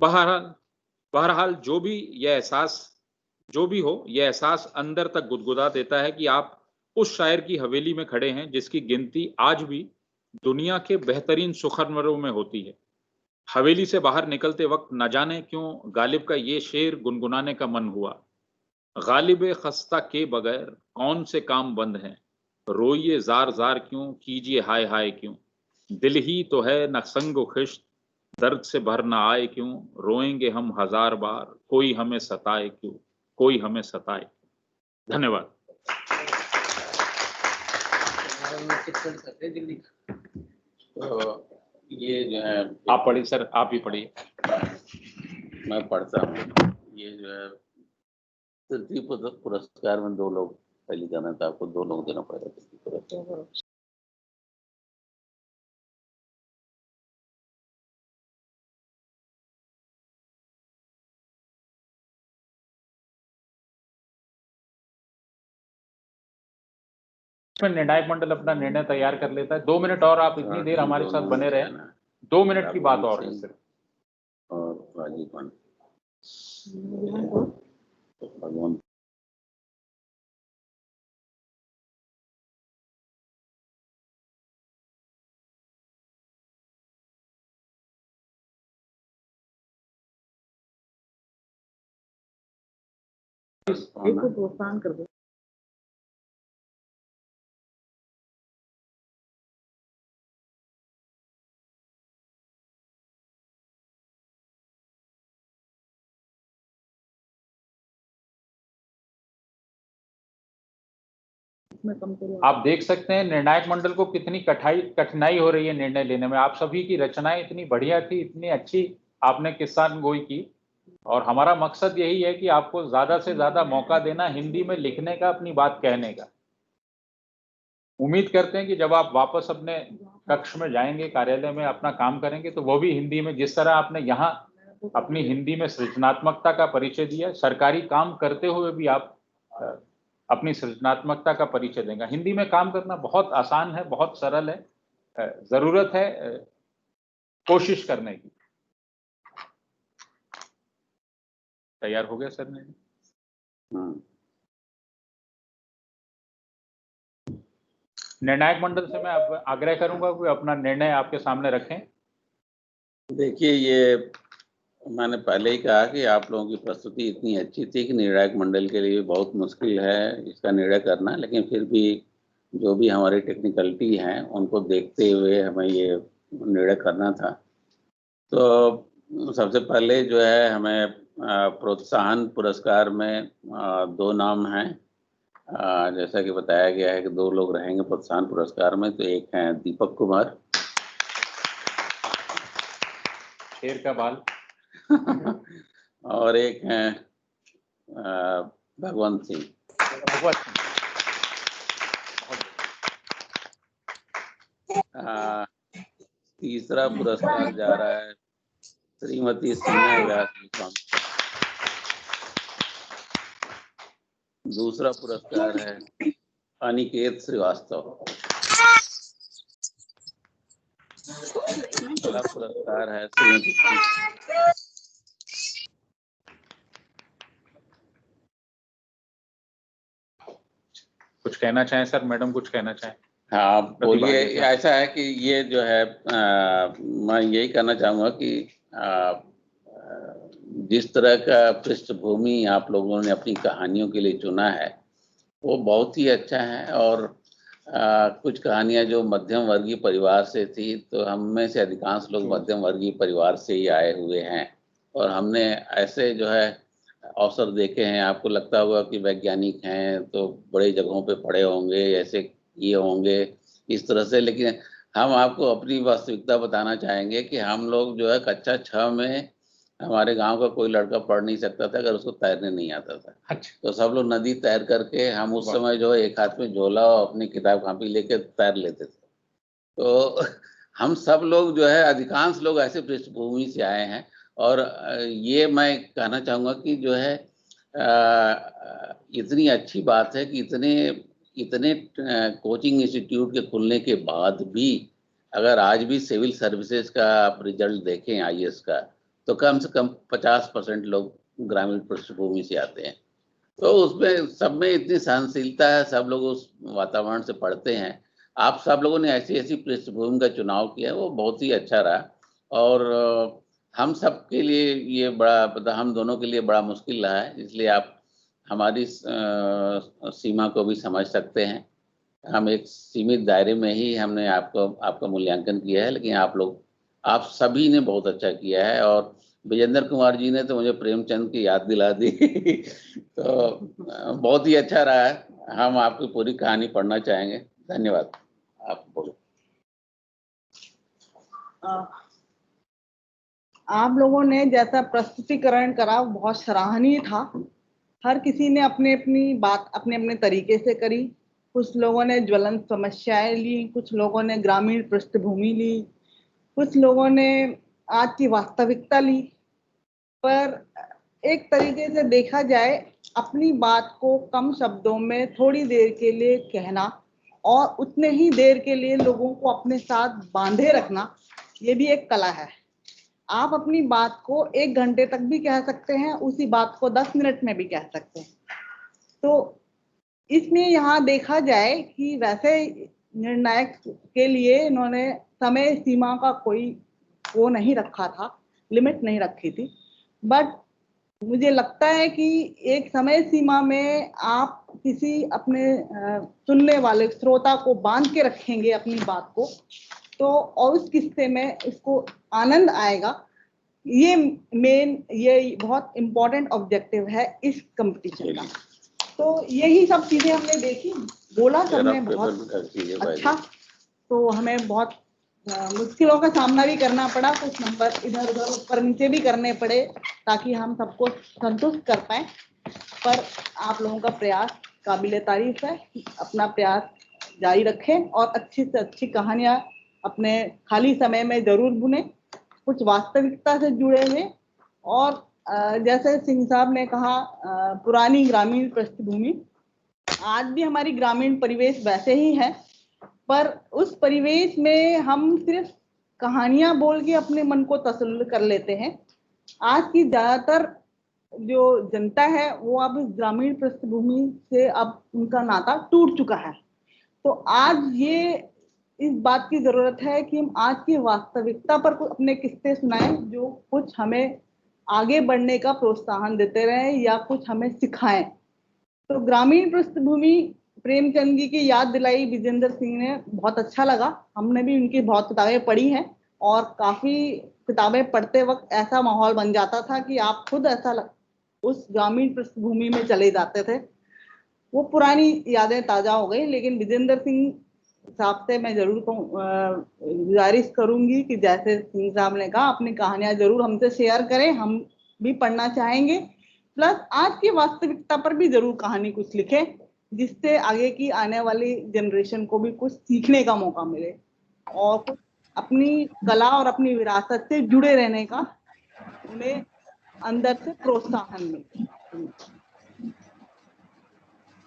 बहरहाल जो भी हो, यह एहसास अंदर तक गुदगुदा देता है कि आप उस शायर की हवेली में खड़े हैं जिसकी गिनती आज भी दुनिया के बेहतरीन सुखनवरों में होती है। हवेली से बाहर निकलते वक्त न जाने क्यों गालिब का ये शेर गुनगुनाने का मन हुआ। गालिब खस्ता के बगैर कौन से काम बंद हैं, रोइए जार जार क्यों, कीजिए हाय हाय क्यों, दिल ही तो है न संगो खिश्त, दर्द से भर न आए क्यों, रोएंगे हम हजार बार, कोई हमें सताए क्यों, कोई हमें सताए। धन्यवाद। तो ये जो है, आप पढ़िए सर, आप ही पढ़िए। मैं पढ़ता हूँ। ये जो है पृथ्वी पुरस्कार में 2 लोग पहले जाना था, आपको 2 लोग देना पड़ेगा पृथ्वी पुरस्कार। निर्णायक मंडल अपना निर्णय तैयार कर लेता है। 2 मिनट और आप इतनी देर हमारे साथ बने रहे। 2 मिनट की बात और है सिर्फ। और राजीव भगवान प्रोत्साहन कर दो। आप देख सकते हैं निर्णायक मंडल को कितनी कठिनाई हो रही है निर्णय लेने में। आप सभी की रचनाएं इतनी बढ़िया थी, इतनी अच्छी आपने किस्सा गोई की, और हमारा मकसद यही है कि आपको ज्यादा से ज्यादा मौका देना हिंदी में लिखने का, अपनी बात कहने का। उम्मीद करते हैं कि जब आप वापस अपने कक्ष में जाएंगे, कार्यालय में अपना काम करेंगे, तो वो भी हिंदी में, जिस तरह आपने यहाँ अपनी हिंदी में सृजनात्मकता का परिचय दिया, सरकारी काम करते हुए भी आप अपनी सृजनात्मकता का परिचय देंगे। हिंदी में काम करना बहुत आसान है, बहुत सरल है, जरूरत है कोशिश करने की। तैयार हो गया सर? निर्णायक मंडल से मैं आग्रह करूंगा कि अपना निर्णय आपके सामने रखें। देखिए, ये मैंने पहले ही कहा कि आप लोगों की प्रस्तुति इतनी अच्छी थी कि निर्णायक मंडल के लिए बहुत मुश्किल है इसका निर्णय करना, लेकिन फिर भी जो भी हमारी टेक्निकलिटी हैं उनको देखते हुए हमें ये निर्णय करना था। तो सबसे पहले जो है, हमें प्रोत्साहन पुरस्कार में 2 नाम हैं। जैसा कि बताया गया है कि 2 लोग रहेंगे प्रोत्साहन पुरस्कार में। तो एक हैं दीपक कुमार, शेर का बाल और एक हैं भगवंत सिंह। तीसरा पुरस्कार जा रहा है श्रीमती सिन्हा व्यास। दूसरा पुरस्कार है अनिकेत श्रीवास्तव। पहला पुरस्कार है श्रीमती कुछ कहना चाहें सर? मैडम कुछ कहना चाहें? हाँ बोलिए। ऐसा है कि ये जो है, मैं यही कहना चाहूँगा कि जिस तरह का पृष्ठभूमि आप लोगों ने अपनी कहानियों के लिए चुना है वो बहुत ही अच्छा है। और कुछ कहानियां जो मध्यम वर्गीय परिवार से थी, तो हम में से अधिकांश लोग मध्यम वर्गीय परिवार से ही आए हुए हैं, और हमने ऐसे जो है अवसर देखे हैं, आपको लगता होगा कि वैज्ञानिक हैं तो बड़े जगहों पे पढ़े होंगे, ऐसे ये होंगे इस तरह से, लेकिन हम आपको अपनी वास्तविकता बताना चाहेंगे कि हम लोग जो है कक्षा 6 में हमारे गांव का कोई लड़का पढ़ नहीं सकता था अगर उसको तैरने नहीं आता था। अच्छा। तो सब लोग नदी तैर करके, हम उस समय जो है एक हाथ में झोला और अपनी किताब कॉपी लेके तैर लेते थे। तो हम सब लोग जो है, अधिकांश लोग ऐसे पृष्ठभूमि से आए हैं। और ये मैं कहना चाहूँगा कि जो है इतनी अच्छी बात है कि इतने कोचिंग इंस्टीट्यूट के खुलने के बाद भी अगर आज भी सिविल सर्विसेज का आप रिजल्ट देखें IAS का, तो कम से कम 50% लोग ग्रामीण पृष्ठभूमि से आते हैं। तो उसमें सब में इतनी सहनशीलता है, सब लोग उस वातावरण से पढ़ते हैं। आप सब लोगों ने ऐसी ऐसी पृष्ठभूमि का चुनाव किया, वो बहुत ही अच्छा रहा। और हम सब के लिए ये बड़ा, हम दोनों के लिए बड़ा मुश्किल रहा है, इसलिए आप हमारी सीमा को भी समझ सकते हैं। हम एक सीमित दायरे में ही हमने आपका मूल्यांकन किया है, लेकिन आप सभी ने बहुत अच्छा किया है। और विजेंद्र कुमार जी ने तो मुझे प्रेमचंद की याद दिला दी तो बहुत ही अच्छा रहा है। हम आपकी पूरी कहानी पढ़ना चाहेंगे। धन्यवाद। आप बोलो। आप लोगों ने जैसा प्रस्तुतिकरण करा बहुत सराहनीय था। हर किसी ने अपनी अपनी बात अपने अपने तरीके से करी। कुछ लोगों ने ज्वलंत समस्याएं ली, कुछ लोगों ने ग्रामीण पृष्ठभूमि ली, कुछ लोगों ने आज की वास्तविकता ली। पर एक तरीके से देखा जाए, अपनी बात को कम शब्दों में थोड़ी देर के लिए कहना और उतने ही देर के लिए लोगों को अपने साथ बांधे रखना, ये भी एक कला है। आप अपनी बात को 1 घंटे तक भी कह सकते हैं, उसी बात को 10 मिनट में भी कह सकते हैं। तो इसमें यहाँ देखा जाए कि वैसे निर्णायक के लिए इन्होंने समय सीमा का कोई वो नहीं रखा था, लिमिट नहीं रखी थी। बट मुझे लगता है कि एक समय सीमा में आप किसी अपने सुनने वाले श्रोता को बांध के रखेंगे अपनी बात को, तो और उस किस्से में इसको आनंद आएगा। ये बहुत इम्पोर्टेंट ऑब्जेक्टिव है इस कंपटीशन का। तो यही सब चीजें हमने देखी, बोला सबने बहुत अच्छा। तो हमें बहुत मुश्किलों का सामना भी करना पड़ा, कुछ नंबर इधर उधर ऊपर नीचे भी करने पड़े ताकि हम सबको संतुष्ट कर पाए। पर आप लोगों का प्रयास काबिले तारीफ है। अपना प्रयास जारी रखें और अच्छी से अच्छी कहानियां अपने खाली समय में जरूर बुनें, कुछ वास्तविकता से जुड़े हुए। और जैसे सिंह साहब ने कहा, पुरानी ग्रामीण पृष्ठभूमि, आज भी हमारी ग्रामीण परिवेश वैसे ही है, पर उस परिवेश में हम सिर्फ कहानियां बोल के अपने मन को तसल्ली कर लेते हैं। आज की ज्यादातर जो जनता है वो अब इस ग्रामीण पृष्ठभूमि से अब उनका नाता टूट चुका है। तो आज ये इस बात की जरूरत है कि हम आज की वास्तविकता पर अपने किस्से सुनाएं, जो कुछ हमें आगे बढ़ने का प्रोत्साहन देते रहे या कुछ हमें सिखाएं। तो ग्रामीण पृष्ठभूमि प्रेमचंद जी की याद दिलाई विजेंद्र सिंह ने, बहुत अच्छा लगा। हमने भी उनकी बहुत किताबें पढ़ी हैं और काफी किताबें पढ़ते वक्त ऐसा माहौल बन जाता था कि आप खुद उस ग्रामीण पृष्ठभूमि में चले जाते थे। वो पुरानी यादें ताजा हो गई। लेकिन विजेंद्र सिंह साहब से मैं जरूर गुजारिश करूंगी कि जैसे सिंह साहब ने कहा, अपनी कहानियां जरूर हमसे शेयर करें, हम भी पढ़ना चाहेंगे। प्लस आज की वास्तविकता पर भी जरूर कहानी कुछ लिखें, जिससे आगे की आने वाली जनरेशन को भी कुछ सीखने का मौका मिले और कुछ अपनी कला और अपनी विरासत से जुड़े रहने का उन्हें अंदर से प्रोत्साहन मिले।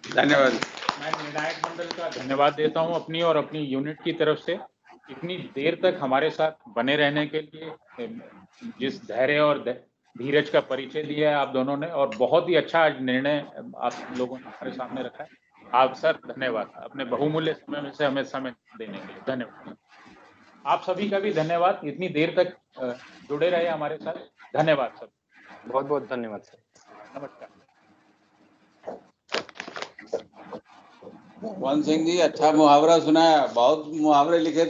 धन्यवाद। मैं निर्णायक मंडल का धन्यवाद देता हूं अपनी और अपनी यूनिट की तरफ से, इतनी देर तक हमारे साथ बने रहने के लिए, जिस धैर्य और धीरज का परिचय दिया है आप दोनों ने, और बहुत ही अच्छा आज निर्णय आप लोगों ने हमारे सामने रखा है। आप सर धन्यवाद, अपने बहुमूल्य समय में से हमें समय देने के लिए धन्यवाद। आप सभी का भी धन्यवाद, इतनी देर तक जुड़े रहे हमारे साथ। धन्यवाद सर, बहुत बहुत धन्यवाद सर। नमस्कार। भगवान सिंह जी, अच्छा मुहावरा सुनाया, बहुत मुहावरे लिखे।